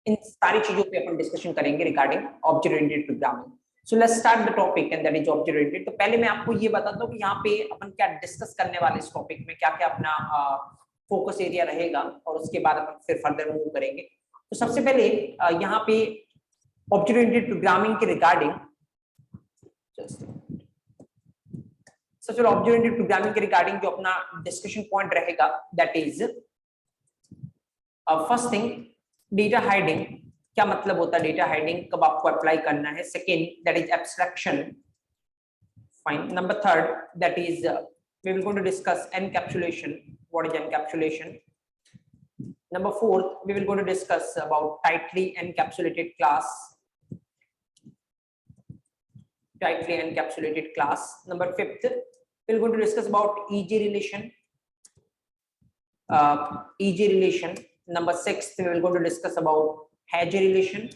इन सारी चीजों पे अपन डिस्कशन करेंगे regarding object oriented programming. So let's start the topic and that is object oriented. तो पहले मैं आपको ये बताता हूँ कि यहाँ पे अपन क्या डिस्कस करने वाले इस टॉपिक में, क्या क्या अपना फोकस एरिया रहेगा और उसके बाद अपन फिर फर्दर मूव करेंगे। तो सबसे पहले यहाँ पे ऑब्जेक्ट ओरिएंटेड प्रोग्रामिंग के रिगार्डिंग सबसे ऑब्जेक्ट ओरिएंटेड प्रोग्रामिंग के रिगार्डिंग जो अपना डिस्कशन पॉइंट रहेगा that is first thing data hiding. क्या मतलब होता है डेटा हाइडिंग, कब आपको अप्लाई करना है। Second that is abstraction, fine. Number third that is we will going to discuss encapsulation. What is encapsulation? Number fourth, we will going to discuss about tightly encapsulated class. Tightly encapsulated class. Number fifth, we will going to discuss about EJ relation. EJ relation. Number sixth, we will going to discuss about hedge relation.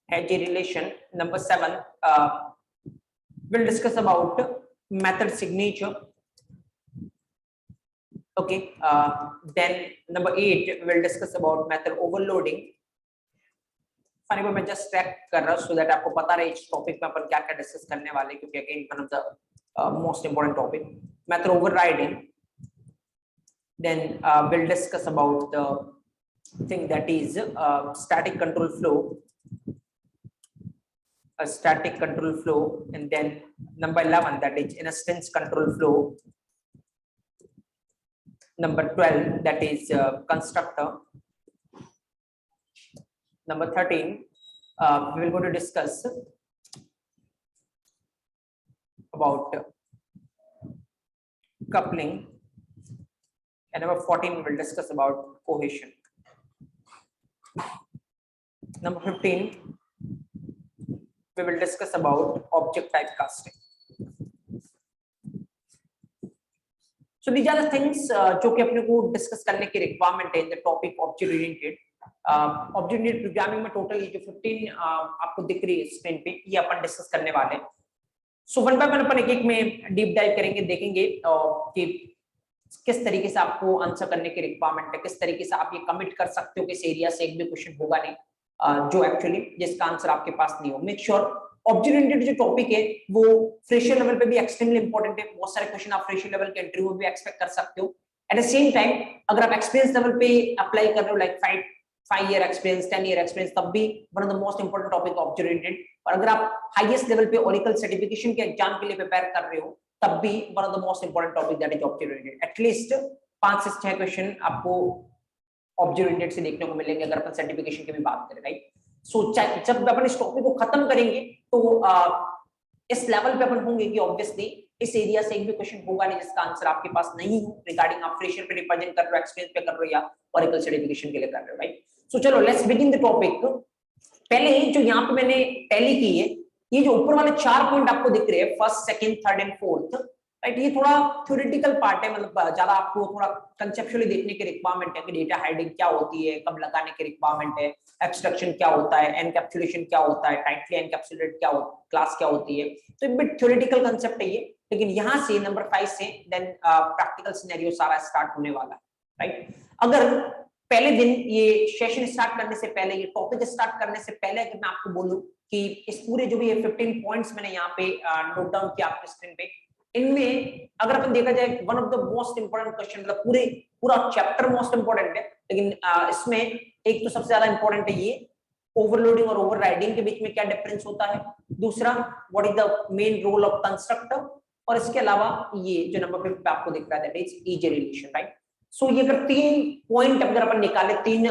Hedge relation. Number seven, we'll discuss about method signature. Okay, then number 8 we'll discuss about method overloading. Finally मैं just track कर रहा हूं so that आपको पता रहे इस topic में अपन क्या क्या डिस्कस करने वाले, क्योंकि again one of the most important topic method overriding. Then we'll discuss about the thing that is static control flow, a static control flow, and then number 11 that is instance control flow. Number 12 that is constructor. Number 13 we will go to discuss about coupling, and number 14 we will discuss about cohesion. Number 15 we will discuss about object type casting. So these are the things जो कि अपने को discuss करने की requirement है in the topic object oriented. Object oriented programming में total ये जो 15 आपको दिख रही है स्क्रीन पे, ये अपन डिस्कस करने वाले हैं। सो वन बाय वन अपन एक एक में डीप डाइव करेंगे, देखेंगे कि किस तरीके से आपको आंसर करने की रिक्वायरमेंट है, किस तरीके से आप ये कमिट कर सकते हो कि इस एरिया से एक भी क्वेश्चन होगा नहीं जो एक्चुअली जिसका आंसर आपके पास नहीं हो। मेक श्योर ऑब्जेक्ट ओरिएंटेड जो टॉपिक है वो फ्रेशर लेवल पे भी एक्सट्रीमली इंपॉर्टेंट है। बहुत सारे क्वेश्चन आप फ्रेशर लेवल के इंटरव्यू में भी एक्सपेक्ट कर सकते हो। एट द सेम टाइम अगर आप एक्सपीरियंस लेवल पे अप्लाई कर रहे हो like 5 year experience 10 year experience, तब भी one of the most important topic object oriented. और अगर आप हाईएस्ट लेवल पे ओरेकल सर्टिफिकेशन के एग्जाम के लिए प्रिपेयर कर रहे हो तब भी one of the most important topic that is object oriented. At least 5 से 6 क्वेश्चन आपको ऑब्जेक्ट ओरिएंटेड से देखने को मिलेंगे अगर अपन सर्टिफिकेशन की भी बात करें, राइट। सो जब अपन इस टॉपिक को खत्म करेंगे तो इस लेवल पे अपन होंगे कि ऑब्वियसली इस एरिया से एक भी क्वेश्चन होगा नहीं जिसका आंसर आपके पास नहीं हो रिगार्डिंग आप फ्रेशर पे रिप्रेजेंट कर रहे हो, एक्सपीरियंस पे कर रहे हो या ओरेकल सर्टिफिकेशन के लिए कर रहे हो, राइट। सो चलो लेट्स बिगिन द टॉपिक। पहले जो यहाँ पे मैंने टैली की है, ये जो ऊपर वाले 4 पॉइंट आपको दिख रहे हैं first second third and fourth, right, ये थोड़ा थ्योरेटिकल पार्ट है, मतलब ज्यादा आपको थोड़ा कंसेप्चुअली देखने की रिक्वायरमेंट है कि डेटा हाइडिंग क्या होती है, कब लगाने की रिक्वायरमेंट है, एब्स्ट्रैक्शन क्या होता है, एनकैप्सुलेशन क्या होता है, टाइटली एनकैप्सुलेटेड क्या क्लास क्या होती है। तो एक बिट थ्योरेटिकल कांसेप्ट है ये, लेकिन यहाँ से नंबर 5 से देन प्रैक्टिकल सिनेरियो सारा स्टार्ट होने वाला है, राइट। अगर पहले दिन ये सेशन स्टार्ट करने से पहले, ये टॉपिक स्टार्ट करने से पहले अगर मैं आपको बोलूं कि इस पूरे जो भी ये 15 पॉइंट्स मैंने यहाँ पे नोट डाउन किया आपके स्क्रीन पे, इनमें अगर अपन देखा जाए one of the most important question, मतलब पूरा चैप्टर मोस्ट इंपोर्टेंट है, लेकिन इसमें एक तो सबसे ज्यादा इंपोर्टेंट है ये ओवरलोडिंग और ओवरराइडिंग के बीच में क्या डिफरेंस होता है। दूसरा what is the main role of constructor, और इसके अलावा ये जो नंबर 5 पे आपको दिख रहा है that is is a relation, right. So ये अगर 3 पॉइंट अगर अपन निकाले, 3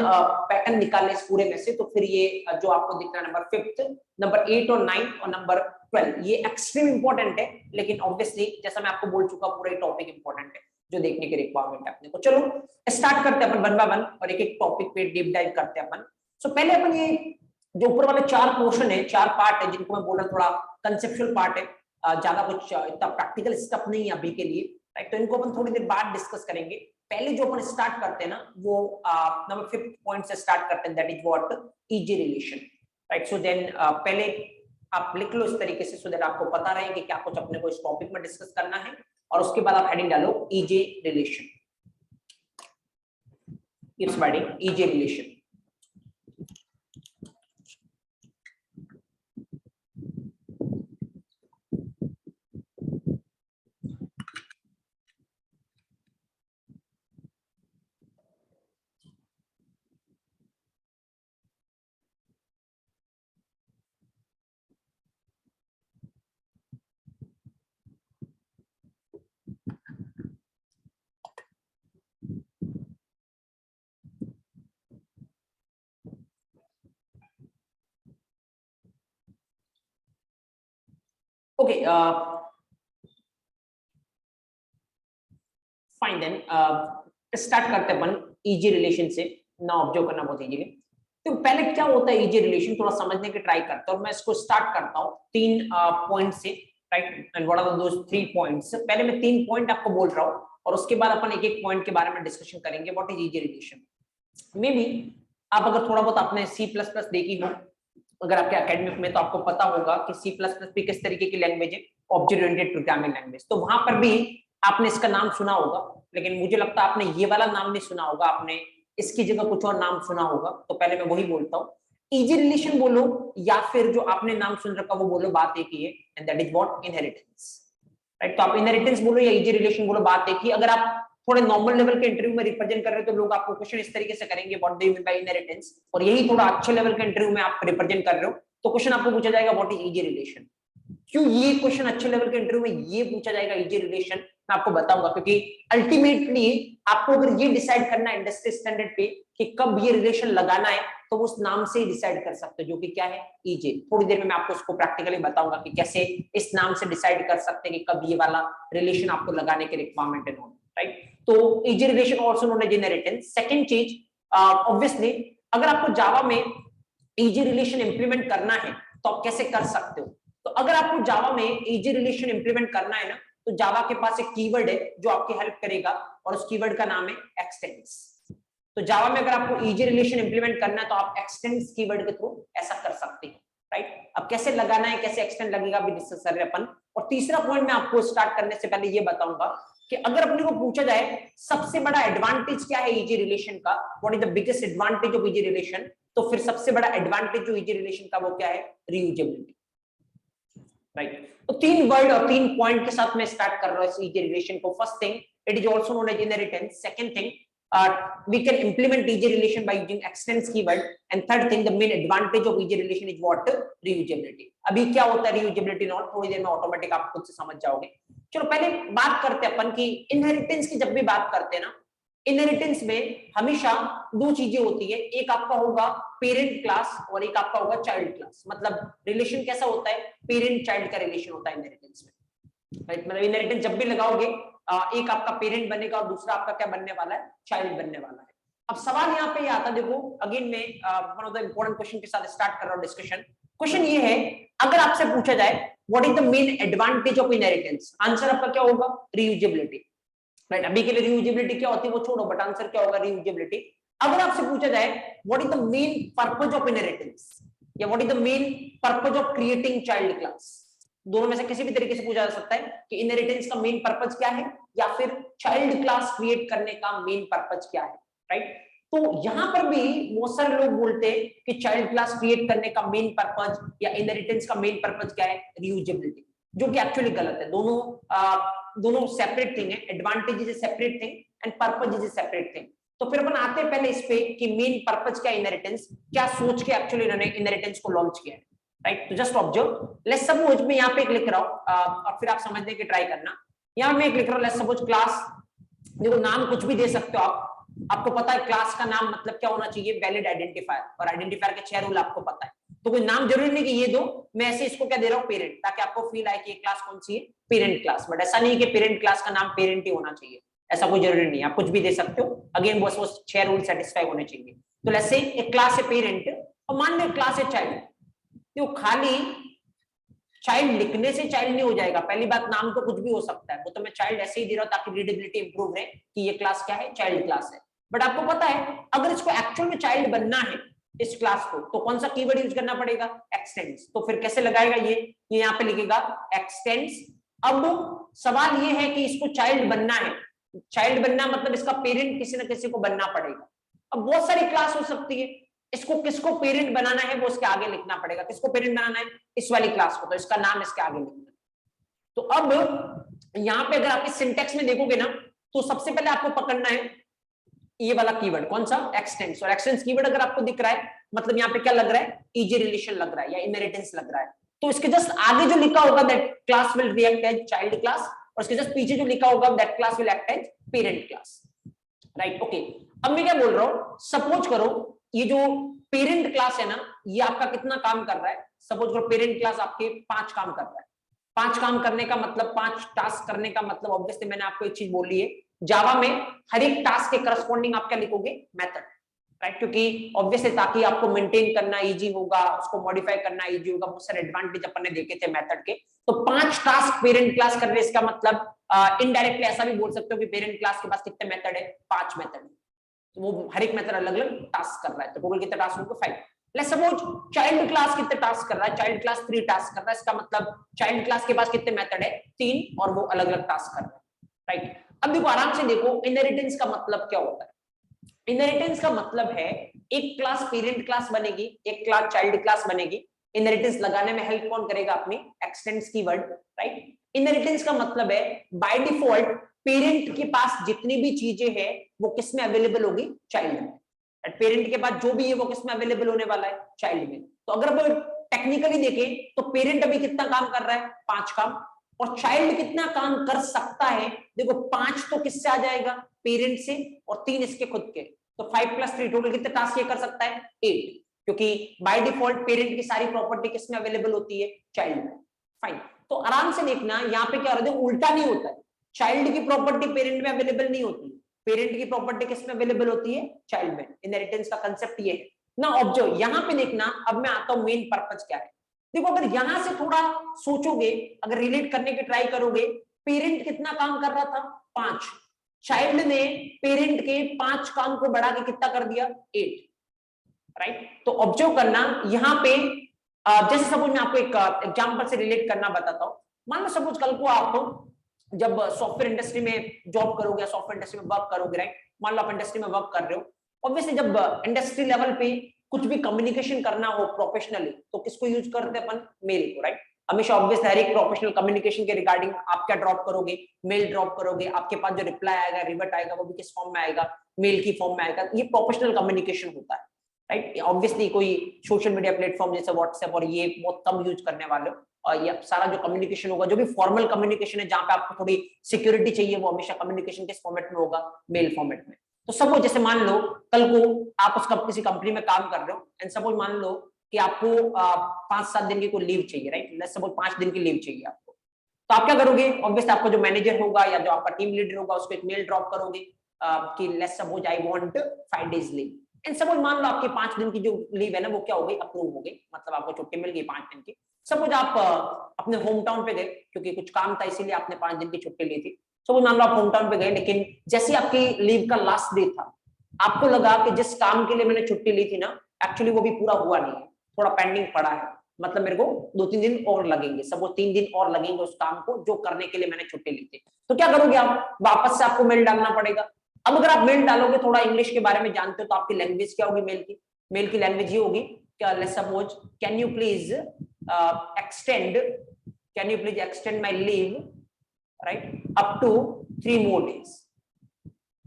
पैटर्न निकाले इस पूरे में से, तो फिर ये जो आपको दिख रहा है नंबर 5, नंबर 8 और 9 और नंबर 12 ये एक्सट्रीम इंपॉर्टेंट है, लेकिन ऑब्वियसली जैसा मैं आपको बोल चुका पूरा टॉपिक इंपॉर्टेंट है जो देखने की रिक्वायरमेंट है अपने को। चलो स्टार्ट करते हैं अपन वन बाय वन और एक एक टॉपिक पे डीप डाइव करते हैं अपन। सो पहले अपन ये जो ऊपर वाले 4 पोर्शन है, 4 पार्ट है जिनको मैं बोल रहा हूं थोड़ा कंसेप्चुअल पार्ट है, ज्यादा कुछ इतना प्रैक्टिकल स्टफ नहीं है अभी के लिए, राइट। तो इनको अपन थोड़ी देर बाद डिस्कस करेंगे। पहले जो अपन स्टार्ट करते हैं ना वो नंबर 5 पॉइंट से स्टार्ट करते हैं that is what is a relation, right. So then पहले आप लिख लो इस तरीके से सो दैट आपको पता रहे कि क्या कुछ अपने को इस टॉपिक में डिस्कस करना है, और उसके बाद आप हेडिंग डालो is a relation, keeps binding is a relation. Okay fine then start करते हैं अपन इजी रिलेशन से ना ऑब्जर्व करना बहुत इजीली। तो पहले क्या होता है इजी रिलेशन, थोड़ा समझने की ट्राई करता हूं। मैं इसको स्टार्ट करता हूं 3 पॉइंट से, right, and what are those 3 points. पहले मैं 3 पॉइंट आपको बोल रहा हूं और उसके बाद अपन एक एक पॉइंट के बारे में डिस्कशन करेंगे। What is easy relation? May be आप अगर थोड़ा बहुत आपने C++ देखी हो अगर आपके एकेडमिक में, तो आपको पता होगा कि C++ भी किस तरीके की लैंग्वेज है, ऑब्जेक्ट ओरिएंटेड प्रोग्रामिंग लैंग्वेज। तो वहां पर भी आपने इसका नाम सुना होगा, लेकिन मुझे लगता है आपने ये वाला नाम नहीं सुना होगा, आपने इसकी जगह कुछ और नाम सुना होगा। तो पहले मैं वही बोलता हूँ, इजी रिलेशन बोलो या फिर जो आपने नाम सुन रखा वो बोलो, बात एक ही है, and that is what? Inheritance, right. तो आप इनहेरिटेंस बोलो या इजी रिलेशन बोलो, बात एक ही। अगर आप थोड़े नॉर्मल लेवल के इंटरव्यू में रिप्रेजेंट कर रहे हो तो लोग आपको क्वेश्चन इस तरीके से करेंगे, what do you mean by inheritance, और यही थोड़ा अच्छे लेवल के इंटरव्यू में आप रिप्रेजेंट कर रहे हो तो क्वेश्चन आपको पूछा जाएगा व्हाट इज इजी रिलेशन। क्यों ये क्वेश्चन अच्छे लेवल के इंटरव्यू में ये पूछा जाएगा इजी रिलेशन, मैं आपको बताऊंगा। क्योंकि अल्टीमेटली आपको अगर ये डिसाइड करना है इंडस्ट्री स्टैंडर्ड पे कि कब ये रिलेशन लगाना है, तो उस नाम से ही डिसाइड कर सकते हो, जो कि क्या है? ईजे। थोड़ी देर में मैं आपको उसको प्रैक्टिकली बताऊंगा कि कैसे इस नाम से डिसाइड कर सकते हैं कि कब ये वाला रिलेशन आपको लगाने के रिक्वायरमेंट है, राइट। तो is a relation also known as inheritance. Second चीज, ऑब्वियसली अगर आपको जावा में इजी रिलेशन इंप्लीमेंट करना है तो आप कैसे कर सकते हो? तो अगर आपको जावा में इजी रिलेशन इंप्लीमेंट करना है ना, तो जावा के पास एक कीवर्ड है जो आपकी हेल्प करेगा और उस कीवर्ड का नाम है एक्सटेंस। तो जावा में अगर आपको इजी रिलेशन इंप्लीमेंट करना है तो आप एक्सटेंस कीवर्ड के थ्रू ऐसा कर सकते हैं, राइट। अब कैसे लगाना है, कैसे एक्सटेंड लगेगा भी डिस्कस कर रहे हैं अपन। और तीसरा पॉइंट मैं आपको स्टार्ट करने से पहले ये बताऊंगा कि अगर अपने को पूछा जाए सबसे बड़ा एडवांटेज क्या है इजी रिलेशन का, what is the biggest advantage of easy relation, तो फिर सबसे बड़ा एडवांटेज जो इजी रिलेशन का वो क्या है? Reusability, right. तो 3 वर्ड और 3 पॉइंट के साथ मैं स्टार्ट कर रहा हूं इस इजी रिलेशन को। First thing, it is also known as inheritance. Second thing, we can implement easy relation by using extends keyword, and third thing, the main advantage of easy relation is what? Reusability. अभी क्या होता है reusability not, थोड़ी देर में automatic आप खुद से समझ जाओगे। चलो पहले बात करते हैं अपन की इनहेरिटेंस की। जब भी बात करते हैं ना, इनहेरिटेंस में हमेशा 2 चीजें होती है, एक आपका होगा पेरेंट क्लास और एक आपका होगा चाइल्ड क्लास। मतलब रिलेशन कैसा होता है? पेरेंट चाइल्ड का रिलेशन होता है इनहेरिटेंस में, राइट। मतलब इनहेरिटेंस जब भी लगाओगे एक आपका पेरेंट बनेगा और दूसरा आपका क्या बनने वाला है? चाइल्ड बनने वाला है। अब सवाल यहाँ पे ये आता है, देखो अगेन मैं one of the important question के साथ स्टार्ट कर रहा हूँ डिस्कशन। क्वेश्चन ये है, अगर आपसे पूछा जाए what is the main advantage of inheritance, answer आपका क्या होगा? Reusability, right. अभी के लिए रीयूजेबिलिटी क्या होती है वो छोड़ो, बट आंसर क्या होगा? रीयूजेबिलिटी। अगर आपसे पूछा जाए what is the main purpose of inheritance या what is the main purpose of creating child class, दोनों में से किसी भी तरीके से पूछा जा सकता है कि इनहेरिटेंस का मेन पर्पज क्या है या फिर चाइल्ड क्लास क्रिएट करने का मेन पर्पज क्या है, राइट। तो यहां पर भी बहुत सारे लोग बोलते हैं कि चाइल्ड क्लास क्रिएट करने का मेन पर्पज या इनहेरिटेंस का मेन पर्पज क्या है? रीयूजेबिलिटी, जो कि एक्चुअली गलत है। दोनों सेपरेट थिंग है। Advantage is separate thing and purpose is separate thing. तो फिर अपन आते हैं पहले इस पे कि मेन पर्पज क्या इनहेरिटेंस, क्या सोच के एक्चुअली इन्होंने इनहेरिटेंस को लॉन्च किया है, राइट। तो जस्ट ऑब्जर्व, लेट्स सपोज मैं यहाँ पे एक लिख रहा हूँ और फिर आप समझने की ट्राई करना। यहाँ मैं एक लिख रहा हूँ, लेट्स सपोज क्लास, देखो नाम कुछ भी दे सकते हो आप, आपको पता है क्लास का नाम मतलब क्या होना चाहिए? वैलिड आइडेंटिफायर, और आइडेंटिफायर के 6 रूल आपको पता है। तो कोई नाम जरूरी नहीं कि ये दो, मैं ऐसे इसको क्या दे रहा हूँ? पेरेंट, ताकि आपको फील आए कि ये क्लास कौन सी है? Parent class. बट ऐसा नहीं कि पेरेंट क्लास का नाम पेरेंट ही होना चाहिए, ऐसा कोई जरूरी नहीं है, आप कुछ भी दे सकते हो। अगेन बस वो 6 रूल सेटिस्फाई होने चाहिए। तो लेट्स से एक क्लास है पेरेंट और मान लो क्लास है चाइल्ड। तो खाली चाइल्ड लिखने से चाइल्ड नहीं हो जाएगा। पहली बात, नाम तो कुछ भी हो सकता है, वो तो मैं चाइल्ड ऐसे ही दे रहा हूं ताकि रीडेबिलिटी इंप्रूव रहे कि ये क्लास क्या है? चाइल्ड क्लास है। बट आपको पता है अगर इसको एक्चुअल में चाइल्ड बनना है इस क्लास को, तो कौन सा कीवर्ड यूज करना पड़ेगा? एक्सटेंड्स। तो फिर कैसे लगाएगा ये यहाँ पे लिखेगा एक्सटेंड्स। अब सवाल ये है कि इसको चाइल्ड बनना है, चाइल्ड बनना मतलब इसका पेरेंट किसी ना किसी को बनना पड़ेगा। अब बहुत सारी क्लास हो सकती है, इसको किसको पेरेंट बनाना है वो उसके आगे लिखना पड़ेगा। किसको पेरेंट बनाना है? इस वाली क्लास को, तो इसका नाम इसके आगे लिखना है। तो अब यहाँ पे अगर आप इस सिंटेक्स में देखोगे ना, तो सबसे पहले आपको पकड़ना है ये वाला कीवर्ड, कौन सा? एक्सटेंस। और एक्सटेंस कीवर्ड अगर आपको दिख रहा है मतलब यहाँ पे क्या लग रहा है? इजी रिलेशन लग रहा है या इनहेरिटेंस लग रहा है। तो इसके जस्ट आगे जो लिखा होगा that class will react as child class, और इसके जस्ट पीछे जो लिखा होगा that class will act as parent class, right. Okay, अब मैं क्या बोल रहा हूं, सपोज करो ये जो पेरेंट क्लास है ना, ये आपका कितना काम कर रहा है? सपोज करो पेरेंट क्लास आपके 5 काम कर रहा है। 5 काम करने का मतलब, 5 टास्क करने का मतलब, ऑब्वियसली मैंने आपको एक चीज बोली है, जावा में हर एक टास्क के करस्पॉन्डिंग आप क्या लिखोगे, मेथड, राइट, क्योंकि ऑब्वियसली ताकि आपको मेंटेन करना इजी होगा, उसको मॉडिफाई करना इजी होगा, बहुत सारे एडवांटेज अपन ने देखे थे मेथड के। तो 5 टास्क पेरेंट क्लास कर रहे हैं, इसका मतलब इनडायरेक्टली ऐसा भी बोल सकते हो कि पेरेंट क्लास के पास कितने मेथड है, 5 मेथड है, तो वो हर एक मेथड अलग अलग टास्क कर रहा है, तो टोटल कितने टास्क होंगे, 5। लेट्स सपोज चाइल्ड क्लास कितने टास्क कर रहा है, चाइल्ड क्लास 3 टास्क कर रहा है, इसका मतलब चाइल्ड क्लास के पास कितने मेथड है, 3, और वो अलग अलग टास्क कर रहा है, राइट। अब देखो आराम से देखो, इनहेरिटेंस का मतलब क्या होता है। इनहेरिटेंस का मतलब है एक क्लास पेरेंट क्लास बनेगी, एक क्लास चाइल्ड क्लास बनेगी। इनहेरिटेंस लगाने में हेल्प कौन करेगा, अपनी एक्सटेंड्स कीवर्ड, राइट। इनहेरिटेंस का मतलब है बाय डिफॉल्ट पेरेंट के पास जितनी भी चीजें हैं वो किस में अवेलेबल होगी, चाइल्ड में। पेरेंट के पास जो भी है वो किस में अवेलेबल होने वाला है, चाइल्ड में। तो अगर हम टेक्निकली देखें तो पेरेंट अभी कितना काम कर रहा है, 5 काम, और चाइल्ड कितना काम कर सकता है, देखो 5 तो किससे आ जाएगा, पेरेंट से, और 3 इसके खुद के, तो 5 + 3 टोटल कितने टास्क ये कर सकता है, 8, क्योंकि बाय डिफॉल्ट पेरेंट की सारी प्रॉपर्टी किसमें अवेलेबल होती है, चाइल्ड में। फाइन, तो आराम से देखना यहाँ पे क्या हो रहा है, उल्टा नहीं होता है, चाइल्ड की प्रॉपर्टी पेरेंट में अवेलेबल नहीं होती, पेरेंट की प्रॉपर्टी किसमें अवेलेबल होती है, चाइल्ड में। इनहेरिटेंस का कांसेप्ट ये है ना। ऑब्जर्व यहाँ पे देखना, अब मैं आता हूं मेन पर्पस क्या है। देखो अगर यहां से थोड़ा सोचोगे, अगर रिलेट करने की ट्राई करोगे, पेरेंट कितना काम कर रहा था, 5, चाइल्ड ने पेरेंट के 5 काम को बढ़ा के कितना कर दिया, 8, राइट। तो ऑब्जर्व करना यहाँ पे, जैसे सपोज मैं आपको एक एग्जांपल से रिलेट करना बताता हूं। मान लो सपोज कल को आप जब सॉफ्टवेयर इंडस्ट्री में जॉब करोगे, सॉफ्टवेयर इंडस्ट्री में वर्क करोगे, राइट, मान लो आप इंडस्ट्री में वर्क कर रहे हो, ऑब्वियसली जब इंडस्ट्री लेवल पे कुछ भी कम्युनिकेशन करना हो प्रोफेशनली, तो किसको यूज करते हैं अपन, मेल को, राइट। हमेशा ऑब्वियसली हर एक प्रोफेशनल कम्युनिकेशन के रिगार्डिंग आप क्या ड्रॉप करोगे, मेल ड्रॉप करोगे, आपके पास जो रिप्लाई आएगा, रिवर्ट आएगा, वो भी किस फॉर्म में आएगा, मेल की फॉर्म में आएगा। ये प्रोफेशनल कम्युनिकेशन होता है, राइट। ऑब्वियसली कोई सोशल मीडिया प्लेटफॉर्म जैसे व्हाट्सएप और ये बहुत कम यूज करने वाले हो, और ये सारा जो कम्युनिकेशन होगा, जो भी फॉर्मल कम्युनिकेशन है, जहां पे आपको थोड़ी सिक्योरिटी चाहिए, वो हमेशा कम्युनिकेशन किस फॉर्मेट में होगा, मेल फॉर्मेट में। तो सपोज जैसे मान लो कल को आप उस किसी कंपनी में काम कर रहे हो, एंड सपोज मान लो कि आपको 5-7 दिन की कोई लीव चाहिए, राइट, लेट्स सपोज 5 दिन की लीव चाहिए आपको, तो आप क्या करोगे, ऑब्वियसली आपका जो मैनेजर होगा या जो आपका टीम लीडर होगा, उसको एक मेल ड्रॉप करोगे कि let's suppose I want 5 days leave, and suppose मान लो आपकी 5 दिन की जो लीव है ना, वो क्या हो गई, अप्रूव हो गई, मतलब आपको छुट्टी मिल गई 5 दिन की। सपोज आप अपने होम टाउन पे गए, क्योंकि कुछ काम था इसीलिए आपने 5 दिन की छुट्टी ली थी। सपोज मान लो आप होम टाउन पे गए, लेकिन जैसे आपकी लीव का लास्ट डे था, आपको लगा कि जिस काम के लिए मैंने छुट्टी ली थी ना, एक्चुअली वो भी पूरा हुआ नहीं है, थोड़ा पेंडिंग पड़ा है, मतलब मेरे को 2-3 दिन और लगेंगे, सपोज 3 दिन और लगेंगे उस काम को जो करने के लिए मैंने छुट्टी ली थी। तो क्या करोगे आप, वापस से आपको मेल डालना पड़ेगा। अब अगर आप मेल डालोगे, थोड़ा इंग्लिश के बारे में जानते हो, तो आपकी लैंग्वेज क्या होगी, मेल की लैंग्वेज ये होगी, let's suppose can you please extend my leave, right, up to 3 more days।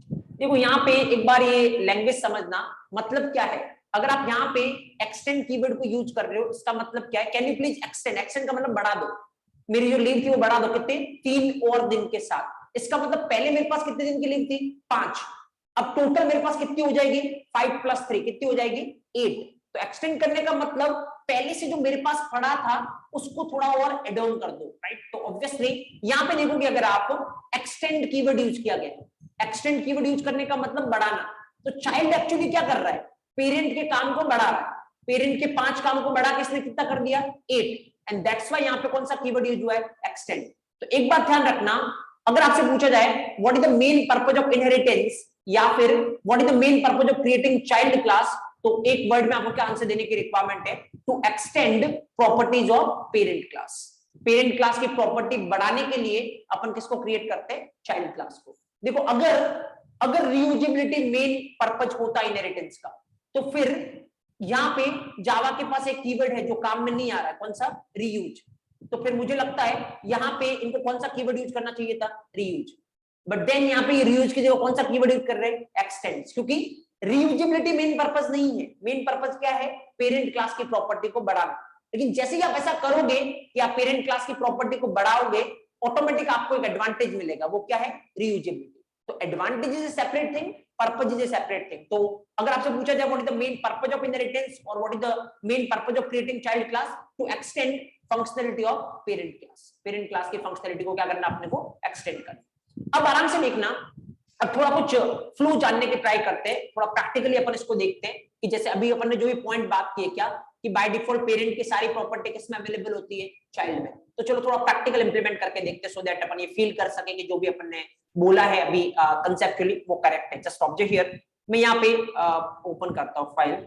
देखो यहाँ पे एक बार ये लैंग्वेज समझना, मतलब क्या है, अगर आप यहाँ पे एक्सटेंड कीवर्ड को यूज कर रहे हो, इसका मतलब क्या है, can you please extend, extend का मतलब बढ़ा दो, मेरी जो लीव थी वो बढ़ा दो, कितने, 3 और दिन के साथ। इसका मतलब पहले मेरे पास कितने दिन की लीव थी, 5, अब टोटल मेरे पास कितनी हो जाएगी, 5 + 3 कितनी हो जाएगी, 8। तो एक्सटेंड करने का मतलब पहले से जो मेरे पास पड़ा था उसको थोड़ा और एड ऑन कर दो, राइट। तो ऑब्वियसली यहाँ पे देखोगे, अगर आप एक्सटेंड कीवर्ड यूज किया गया, एक्सटेंड कीवर्ड यूज करने का मतलब बढ़ाना, तो चाइल्ड एक्चुअली क्या कर रहा है, पेरेंट के काम को बढ़ा रहा है, पेरेंट के 5 काम को बढ़ा के इसने कितना कर दिया, 8, एंड दैट्स व्हाई यहाँ पे कौन सा कीवर्ड यूज हुआ है, एक्सटेंड। तो एक बात ध्यान रखना, अगर आपसे पूछा जाए what is the main purpose of inheritance, या फिर what is the main purpose of creating child class, तो एक वर्ड में आपको क्या आंसर देने की रिक्वायरमेंट है, to extend properties of parent class. Parent class की प्रॉपर्टी बढ़ाने के लिए अपन किसको क्रिएट करते हैं, चाइल्ड क्लास को। देखो अगर रीयूजेबिलिटी मेन पर्पस होता इनहेरिटेंस का, तो फिर यहाँ पे जावा के पास एक कीवर्ड है जो काम में नहीं आ रहा है, कौन सा, रीयूज। तो फिर मुझे लगता है यहाँ पे इनको कौन सा कीवर्ड यूज करना चाहिए था, रीयूज। बट देन यहाँ पे रीयूज की जगह कौन सा कीवर्ड यूज कर रहे हैं, एक्सटेंड्स, क्योंकि रीयूजेबिलिटी मेन पर्पस नहीं है। मेन पर्पस क्या है, पेरेंट क्लास की प्रॉपर्टी को बढ़ाना। लेकिन जैसे ही आप ऐसा करोगे कि आप पेरेंट क्लास की प्रॉपर्टी को बढ़ाओगे, ऑटोमेटिक आपको एक एडवांटेज मिलेगा, वो क्या है, रीयूजेबिलिटी। तो advantage is a separate thing, purpose is a separate thing. तो अगर आपसे पूछा जाए what is the main purpose of inheritance और what is the main purpose of creating child class, to extend functionality of parent class की functionality को क्या करना अपने को एक्सटेंड करना। अब आराम से देखना, अब थोड़ा कुछ फ्लो जानने के ट्राई करते हैं, थोड़ा प्रैक्टिकली अपन इसको देखते हैं कि जैसे अभी अपन ने जो भी पॉइंट बात की है क्या कि बाय डिफॉल्ट पेरेंट की सारी प्रॉपर्टी किसमें अवेलेबल होती है, चाइल्ड में। तो चलो थोड़ा प्रैक्टिकल इंप्लीमेंट करके देखते हैं सो दैट अपन ये फील कर सके कि जो भी अपन ने बोला है अभी कंसेप्चुअली वो करेक्ट है। जस्ट ऑब्जर्व हियर, मैं यहाँ पे ओपन करता हूँ फाइल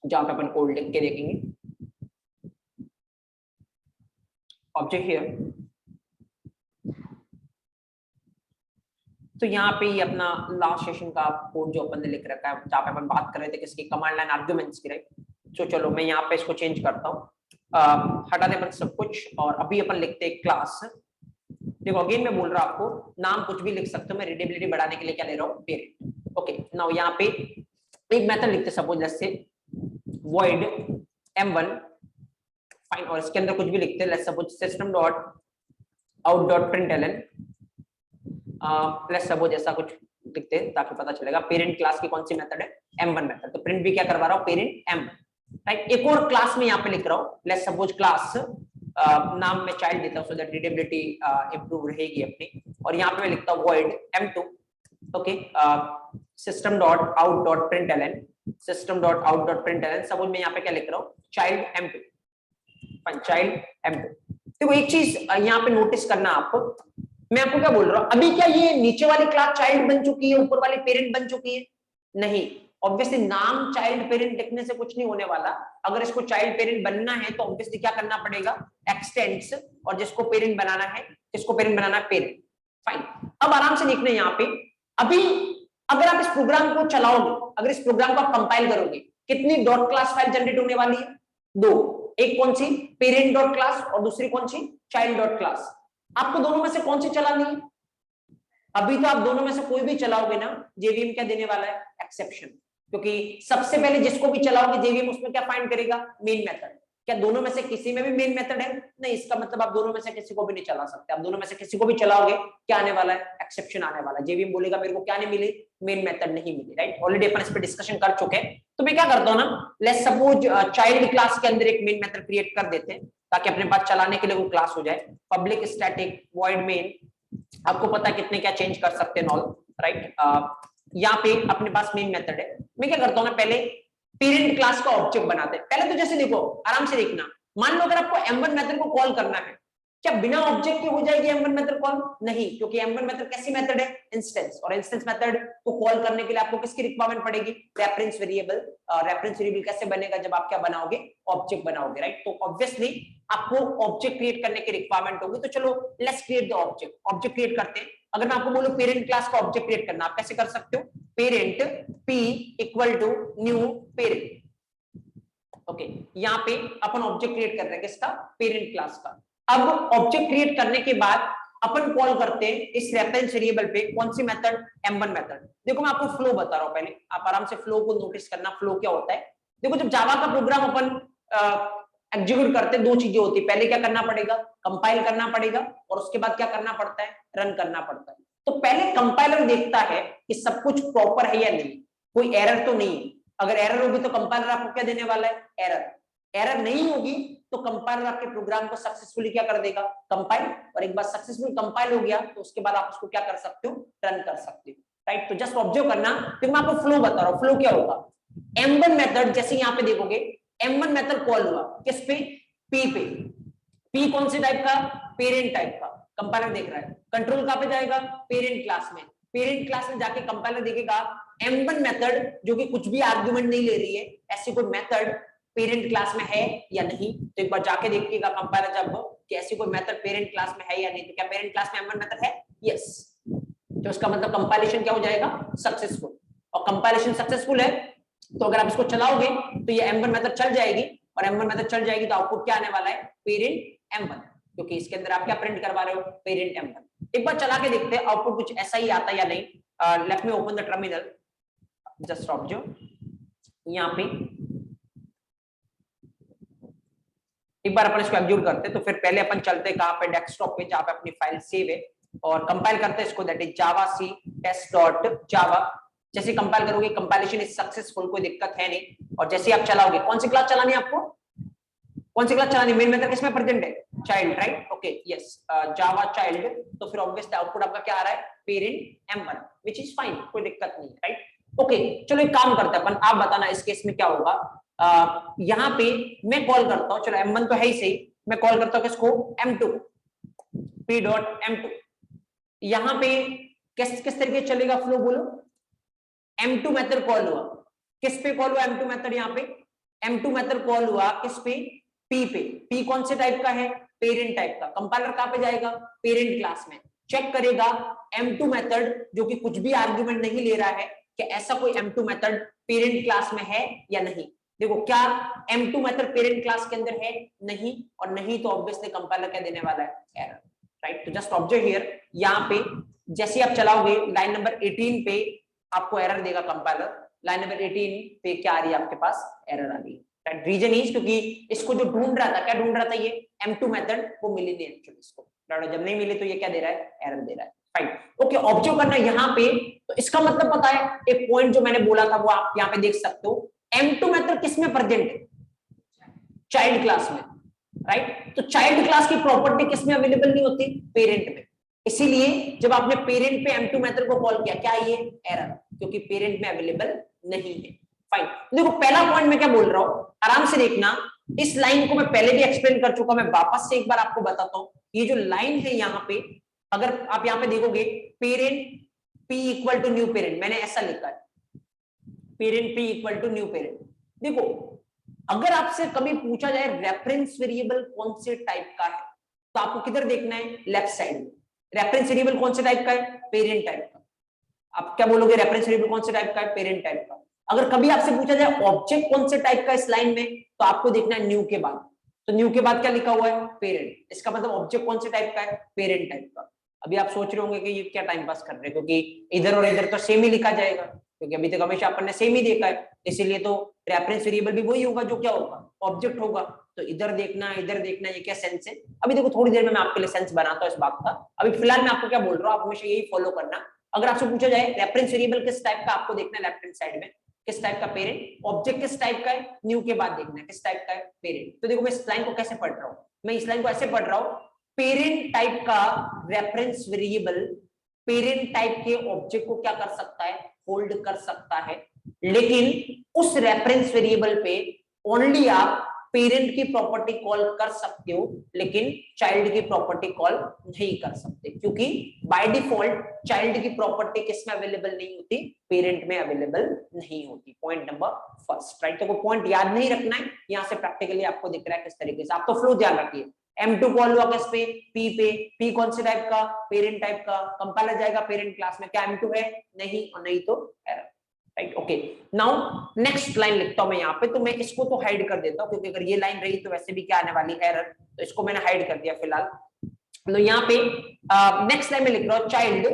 जहां पे अपन कोड लिख के देखेंगे। ऑब्जर्व हियर, तो यहाँ पे ये अपना लास्ट सेशन का कोड जो अपन ने लिख रखा है जहाँ पे अपन बात कर रहे थे किसकी, कमांड लाइन आर्गुमेंट्स की, राइट। तो चलो मैं यहाँ पे इसको चेंज करता हूँ, हटा दे अपन सब कुछ और अभी अपन लिखते हैं क्लास। देखो अगेन मैं बोल रहा हूँ आपको नाम कुछ भी लिख सकते हो, मैं रीडेबिलिटी बढ़ाने के लिए क्या ले रहा हूँ, पेरेंट। ओके नाउ यहाँ पे एक मेथड लिखते suppose let's say void m1 fine, और इसके अंदर कुछ भी लिखते हैं let's suppose system dot out dot println, let's suppose ऐसा कुछ लिखते हैं ताकि पता चलेगा पेरेंट क्लास की कौन सी मेथड है, m1 मेथड। तो प्रिंट भी क्या करवा रहा हूँ, पेरेंट m1, राइट। एक और क्लास में यहाँ पे लिख रहा हूँ लेट्स सपोज क्लास नाम में चाइल्ड देता हूँ सो दैट रीडेबिलिटी इंप्रूव रहेगी अपनी, और यहाँ पे मैं लिखता हूँ void m2, okay system dot out dot println, system dot out dot println, suppose मैं यहाँ पे क्या लिख रहा हूँ, child m2, fine child m2। देखो एक चीज यहाँ पे नोटिस करना आप, मैं आपको क्या बोल रहा हूँ, अभी क्या ये नीचे वाली क्लास चाइल्ड बन चुकी है, ऊपर वाली पेरेंट बन चुकी है? नहीं, ऑब्वियसली नाम चाइल्ड पेरेंट लिखने से कुछ नहीं होने वाला। अगर इसको चाइल्ड पेरेंट बनना है तो ऑब्वियसली क्या करना पड़ेगा, एक्सटेंड्स, और जिसको पेरेंट बनाना है, किसको पेरेंट बनाना है, पेरेंट, फाइन। अब आराम से देखना यहाँ पे, अभी अगर आप इस प्रोग्राम को चलाओगे, अगर इस प्रोग्राम को आप कंपाइल करोगे, कितनी डॉट क्लास फाइल जनरेट होने वाली है, दो, एक कौन सी पेरेंट डॉट क्लास और दूसरी कौन सी चाइल्ड डॉट क्लास। आपको दोनों में से कौन सी चलानी है? अभी तो आप दोनों में से कोई भी चलाओगे ना, जेवीएम क्या देने वाला है, एक्सेप्शन, क्योंकि सबसे पहले जिसको भी चलाओगे जेवीएम उसमें क्या फाइंड करेगा, मेन मेथड। क्या दोनों में से किसी में भी मेन मेथड है? नहीं, इसका मतलब आप दोनों में से किसी को भी नहीं चला सकते। आप दोनों में से किसी को भी चलाओगे क्या आने वाला है, एक्सेप्शन आने वाला है। जेवीएम बोलेगा मेरे को क्या नहीं मिली, मेन मेथड नहीं मिली, राइट। ऑलरेडी अपन इस पे डिस्कशन कर चुके हैं। तो मैं क्या करता हूँ ना, लेट्स सपोज चाइल्ड क्लास के अंदर एक मेन मेथड क्रिएट कर देते हैं ताकि अपने पास चलाने के लिए वो क्लास हो जाए। पब्लिक स्टैटिक वॉइड मेन, आपको पता है कितने क्या चेंज कर सकते हैं, नॉल, राइट। यहाँ पे अपने पास मेन मेथड है। मैं क्या करता हूँ ना, पहले पेरेंट क्लास का ऑब्जेक्ट बनाते हैं। पहले तो जैसे देखो, आराम से देखना, मान लो अगर आपको m1 मेथड को कॉल करना है, क्या बिना ऑब्जेक्ट के हो जाएगी m1 मेथड कॉल? नहीं, क्योंकि m1 मेथड कैसी मेथड है, इंस्टेंस, और इंस्टेंस मेथड को कॉल करने के लिए आपको किसकी रिक्वायरमेंट पड़ेगी, रेफरेंस वेरिएबल। रेफरेंस वेरिएबल कैसे बनेगा, जब आप क्या बनाओगे, ऑब्जेक्ट बनाओगे, राइट। तो ऑब्वियसली आपको ऑब्जेक्ट क्रिएट करने की रिक्वायरमेंट होगी। तो चलो let's create the object. Object create करते हैं। अगर मैं आपको बोलूं पेरेंट क्लास का ऑब्जेक्ट क्रिएट करना, आप कैसे कर सकते हो, parent p equal to new parent. Okay, यहाँ पे अपन ऑब्जेक्ट क्रिएट कर रहे हैं किसका, पेरेंट क्लास का। अब ऑब्जेक्ट क्रिएट करने के बाद अपन कॉल करते हैं इस रेफरेंस वेरिएबल पे कौन सी मेथड, m1 मेथड। देखो मैं आपको फ्लो बता रहा हूं, पहले आप आराम से फ्लो को नोटिस करना, फ्लो क्या होता है। देखो जब जावा का प्रोग्राम अपन एग्जीक्यूट करते हैं, दो चीजें होती है, पहले क्या करना पड़ेगा, कंपाइल करना पड़ेगा, और उसके बाद क्या करना पड़ता है, रन करना पड़ता है। तो पहले कंपाइलर देखता है कि सब कुछ प्रॉपर है या नहीं, कोई एरर तो नहीं है। अगर एरर होगी तो कंपाइलर आपको क्या देने वाला है, एरर। एरर नहीं होगी तो कंपाइलर आपके प्रोग्राम को सक्सेसफुली क्या कर देगा, कंपाइल। और एक बार सक्सेसफुल कंपाइल हो गया तो उसके बाद आप उसको क्या कर सकते हो, रन कर सकते हो, राइट। तो जस्ट ऑब्जर्व करना, क्योंकि मैं आपको फ्लो बता रहा हूं। फ्लो क्या होगा, m1 मेथड जैसे यहाँ पे देखोगे, m1 मेथड कॉल हुआ किस पे, p पे। p कौन से टाइप का, पेरेंट टाइप का। कंपाइलर देख रहा है, कंट्रोल कहां पे जाएगा, पेरेंट क्लास में। पेरेंट क्लास में जाके कंपाइलर देखेगा m1 मेथड जो कि कुछ भी आर्गुमेंट नहीं ले रही है, ऐसी कोई मेथड पेरेंट क्लास में है या नहीं। तो एक बार जाके देखिएगा कंपाइलर जब कि ऐसी कोई मेथड पेरेंट क्लास में है या नहीं। तो क्या पेरेंट क्लास में m1 मेथड है, यस। तो उसका मतलब कंपाइलेशन क्या हो जाएगा, सक्सेसफुल। और कंपाइलेशन सक्सेसफुल है तो अगर आप इसको चलाओगे तो ये m1 मेथड चल जाएगी, और m1 मेथड चल जाएगी तो आउटपुट क्या आने वाला है, पेरेंट m1, क्योंकि इसके अंदर आप क्या प्रिंट करवा रहे हो, पेरेंट m1। एक बार चला के देखते हैं आउटपुट कुछ ऐसा ही आता है या नहीं। Let me open the terminal, just observe. यहाँ पे एक बार अपन इसको एग्जीक्यूट करते हैं, तो फिर पहले अपन चलते हैं कहां पे, डेस्कटॉप पे जहां पे अपनी फाइल सेव है, और कंपाइल करते हैं इसको, that is Java C test dot Java. जैसे कंपाइल करोगे कंपाइलेशन इज सक्सेसफुल, कोई दिक्कत है नहीं। और जैसे आप चलाओगे, कौन सी क्लास चलानी है आपको, कौन सी क्लास चलानी, मेन मेथड किसमें प्रेजेंट है, चाइल्ड, राइट, ओके, यस, जावा चाइल्ड, तो फिर ऑब्वियसली आउटपुट आपका क्या आ रहा है, parent m1, which is fine, कोई दिक्कत नहीं है, राइट, ओके। चलो एक काम करते हैं अपन, आप बताना इस केस में क्या होगा। यहाँ पे मैं कॉल करता हूँ, चलो m1 तो है ही सही, मैं कॉल करता हूँ किसको, m2, p डॉट m2। यहाँ पे किस तरीके चलेगा फ्लो बोलो, m2 मेथड कॉल हुआ, किस पे कॉल हुआ m2 मेथड, यहाँ पे m2 मेथड कॉल हुआ किस पे, p पे, p कौन से टाइप का है, पेरेंट टाइप का, कंपाइलर कहां पे जाएगा, पेरेंट क्लास में, चेक करेगा m2 मेथड जो कि कुछ भी आर्गुमेंट नहीं ले रहा है कि ऐसा कोई m2 मेथड पेरेंट क्लास में है या नहीं। देखो क्या m2 मेथड पेरेंट क्लास के अंदर है, नहीं, और नहीं तो ऑब्वियसली कंपाइलर क्या देने वाला है, एरर, राइट। तो जस्ट ऑब्जर्व हियर, यहाँ पे जैसे आप चलाओगे लाइन नंबर 18 पे आपको एरर देगा कंपाइलर, लाइन नंबर 18 पे क्या आ रही है आपके पास, एरर आ रही है, राइट। रीजन इज क्योंकि इसको जो ढूंढ रहा था, क्या ढूंढ रहा था, ये m2 मेथड वो मिली नहीं एक्चुअली इसको, राइट। जब नहीं मिले तो ये क्या दे रहा है, एरर दे रहा है, फाइन, ओके। ऑब्जर्व करना यहाँ पे, तो इसका मतलब पता है, एक पॉइंट जो मैंने बोला था वो आप यहाँ पे देख सकते हो, m2 मेथड किसमें प्रेजेंट है, चाइल्ड क्लास में, राइट। तो चाइल्ड क्लास की प्रॉपर्टी किसमें अवेलेबल नहीं होती, पेरेंट में, इसीलिए जब आपने पेरेंट पे m2 मेथड को कॉल किया, क्या ये एरर, क्योंकि पेरेंट में अवेलेबल नहीं है, फाइन। देखो पहला पॉइंट मैं क्या बोल रहा हूं, आराम से देखना, इस लाइन को मैं पहले भी एक्सप्लेन कर चुका, मैं वापस से एक बार आपको बताता हूं। ये जो लाइन है यहाँ पे, अगर आप यहाँ पे देखोगे, parent p equal to new parent, मैंने ऐसा लिखा है, parent p equal to new parent. देखो अगर आपसे कभी पूछा जाए रेफरेंस वेरिएबल कौन से टाइप का है, तो आपको किधर देखना है, लेफ्ट साइड में, रेफरेंस वेरिएबल कौन से टाइप का है, पेरेंट टाइप का। आप क्या बोलोगे, रेफरेंस वेरिएबल कौन से टाइप का है, पेरेंट टाइप का। अगर कभी आपसे पूछा जाए ऑब्जेक्ट कौन से टाइप का इस लाइन में, तो आपको देखना है न्यू के बाद, तो न्यू के बाद क्या लिखा हुआ है, पेरेंट, इसका मतलब ऑब्जेक्ट कौन से टाइप का है, पेरेंट टाइप का। अभी आप सोच रहे होंगे कि ये क्या टाइम पास कर रहे हैं, क्योंकि इधर और इधर तो सेम ही लिखा जाएगा, क्योंकि अभी तक हमेशा अपन ने सेम ही देखा है, इसीलिए तो रेफरेंस वेरिएबल भी वही होगा जो क्या होगा, ऑब्जेक्ट होगा। तो इधर देखना ये क्या सेंस है, अभी देखो थोड़ी देर में मैं आपके लिए सेंस बनाता हूं इस बात का। अभी फिलहाल मैं आपको क्या बोल रहा हूँ, आप हमेशा यही फॉलो करना। अगर आपसे पूछा जाए रेफरेंस वेरिएबल किस टाइप का, आपको देखना है लेफ्ट हैंड साइड में, किस टाइप का, पेरेंट। ऑब्जेक्ट किस टाइप का है, न्यू के बाद देखना है किस टाइप का है, पेरेंट। तो देखो मैं इस लाइन को कैसे पढ़ रहा हूँ, मैं इस लाइन को ऐसे पढ़ रहा हूँ, पेरेंट टाइप का रेफरेंस वेरिएबल पेरेंट टाइप के ऑब्जेक्ट को क्या कर सकता है, होल्ड कर सकता है, लेकिन उस रेफरेंस वेरिएबल पे ओनली आप पेरेंट की प्रॉपर्टी कॉल कर सकते हो, लेकिन चाइल्ड की प्रॉपर्टी कॉल नहीं कर सकते, क्योंकि बाय डिफॉल्ट चाइल्ड की प्रॉपर्टी किसमें अवेलेबल नहीं होती, पेरेंट में अवेलेबल नहीं होती। Point number first, right. तो पॉइंट याद नहीं रखना है, यहां से प्रैक्टिकली आपको दिख रहा है किस तरीके से, आप तो फ्लो ध्यान रखिए। M2 कॉल हुआ किस पे, P पे, P कौन से टाइप का, पेरेंट टाइप का, कंपाइलर जाएगा पेरेंट क्लास में, क्या M2 है, नहीं, और नहीं तो error, right, okay. Now next line लिखता हूं मैं यहाँ पे, तो मैं इसको तो हाइड कर देता हूँ, क्योंकि अगर ये लाइन रही तो वैसे भी क्या आने वाली, एरर, तो इसको मैंने हाइड कर दिया फिलहाल। तो यहाँ पे नेक्स्ट लाइन में लिख रहा हूँ, child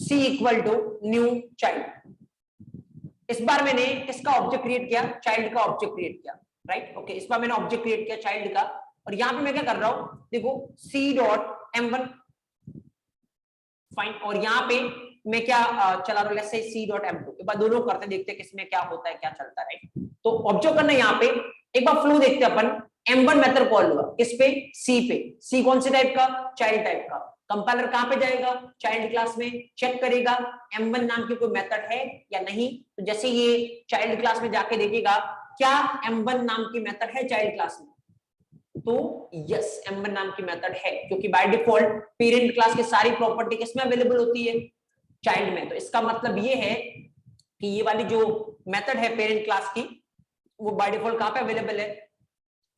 C equal to new child. इस बार मैंने किसका ऑब्जेक्ट क्रिएट किया, चाइल्ड का ऑब्जेक्ट क्रिएट किया, राइट, ओके। इस बार मैंने ऑब्जेक्ट क्रिएट किया चाइल्ड का, और यहाँ पे मैं क्या कर रहा हूँ, देखो C डॉट M1, फाइन, और यहाँ पे मैं क्या चला रहा हूँ, let's say C dot M2, एक बार दोनों करते देखते किसमें क्या होता है, क्या चलता है, राइट। तो ऑब्जर्व करना यहाँ पे, एक बार फ्लो देखते हैं अपन, M1 मेथड कॉल हुआ किस पे, C पे, C कौन से टाइप का, चाइल्ड टाइप का, कंपाइलर कहां पे जाएगा, चाइल्ड क्लास में, चेक करेगा M1 नाम की कोई मेथड है या नहीं। तो जैसे ये चाइल्ड क्लास में जाके देखेगा क्या M1 नाम की मेथड है चाइल्ड क्लास में, तो यस M1 नाम की मेथड है, क्योंकि बाय डिफॉल्ट पेरेंट क्लास की सारी प्रॉपर्टी किसमें अवेलेबल होती है, चाइल्ड में। तो इसका मतलब ये है कि ये वाली जो मेथड है पेरेंट क्लास की, वो बाय डिफॉल्ट कहां पे अवेलेबल है,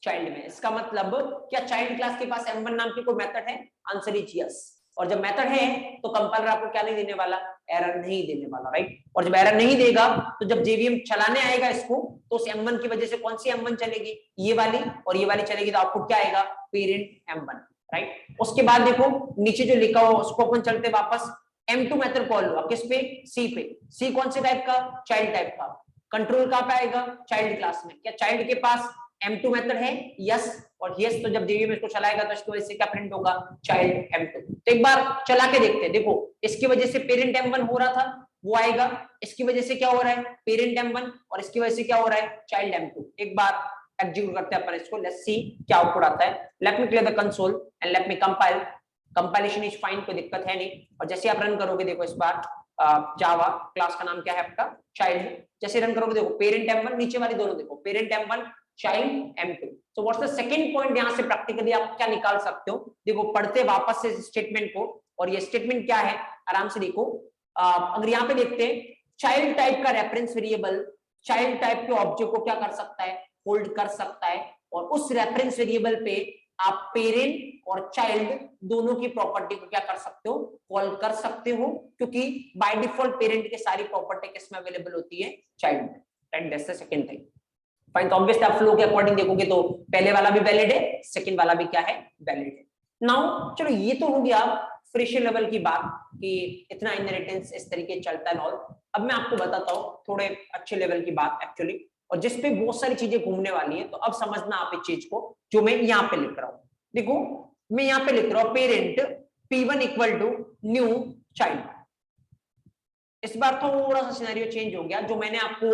चाइल्ड में। इसका मतलब क्या चाइल्ड क्लास के पास M1 नाम की कोई मेथड है, आंसर इज यस। और जब मेथड है तो कंपाइलर आपको क्या नहीं देने वाला, एरर नहीं देने वाला, राइट। और जब एरर नहीं देगा तो जब जेवीएम चलाने आएगा इसको, तो उस M1 की वजह से कौन सी M1 चलेगी, ये वाली, और ये वाली चलेगी, तो आउटपुट क्या आएगा, पेरेंट M1, राइट। उसके बाद देखो नीचे जो लिखा हुआ उसको अपन चलते वापस, M2 मेथड कॉल हुआ किस पे, C पे, C कौन से टाइप का, चाइल्ड टाइप का, कंट्रोल कहां पे आएगा, चाइल्ड क्लास में। क्या चाइल्ड के पास M2 मेथड है, यस, और यस, तो जब जेवीएम इसको चलाएगा तो इसकी वजह से क्या प्रिंट होगा, चाइल्ड M2। तो एक बार चला के देखते हैं, देखो इसकी वजह से पेरेंट M1 हो रहा था, वो आएगा, इसकी वजह से क्या हो रहा है, पेरेंट M1, और इसकी वजह से क्या हो रहा है, चाइल्ड M2। एक बार एग्जीक्यूट करते हैं अपन इसको, लेट्स सी क्या आउटपुट आता है। Let me clear the console and let me compile. Compilation is fine, कोई दिक्कत है नहीं। और जैसे आप रन करोगे देखो, इस बार जावा क्लास का नाम क्या है आपका, चाइल्ड। जैसे रन करोगे देखो पेरेंट M1, नीचे वाली दोनों देखो parent M1 child M2। So what's the second point, यहां से प्रैक्टिकली आप क्या निकाल सकते हो, देखो पढ़ते वापस से स्टेटमेंट को। और ये स्टेटमेंट क्या है आराम से देखो। अगर यहाँ पे देखते हैं, चाइल्ड टाइप का रेफरेंस वेरिएबल चाइल्ड टाइप के ऑब्जेक्ट को क्या कर सकता है, होल्ड कर सकता है। और उस रेफरेंस वेरिएबल पे आप पेरेंट और चाइल्ड दोनों की प्रॉपर्टी को क्या कर सकते हो, कॉल कर सकते हो, क्योंकि बाय डिफॉल्ट पेरेंट के सारी प्रॉपर्टी किसमें अवेलेबल होती है, चाइल्ड में, right. That's the second thing. Fine, तो ऑब्वियसली आप फ्लो के अकॉर्डिंग देखोगे तो पहले वाला भी वैलिड है, सेकंड वाला भी क्या है, वैलिड है। नाउ चलो ये तो हो गया फ्रेशर लेवल की बात कि इतना इनहेरिटेंस इस तरीके चलता है। और अब मैं आपको बताता हूँ थोड़े अच्छे लेवल की बात एक्चुअली, और जिसपे बहुत सारी चीजें घूमने वाली है। तो अब समझना आप इस चीज को जो मैं यहाँ पे लिख रहा हूँ। देखो मैं यहाँ पे लिख रहा हूँ parent P1 equal to new child. इस बार थोड़ा सा सिनेरियो चेंज हो गया। जो मैंने आपको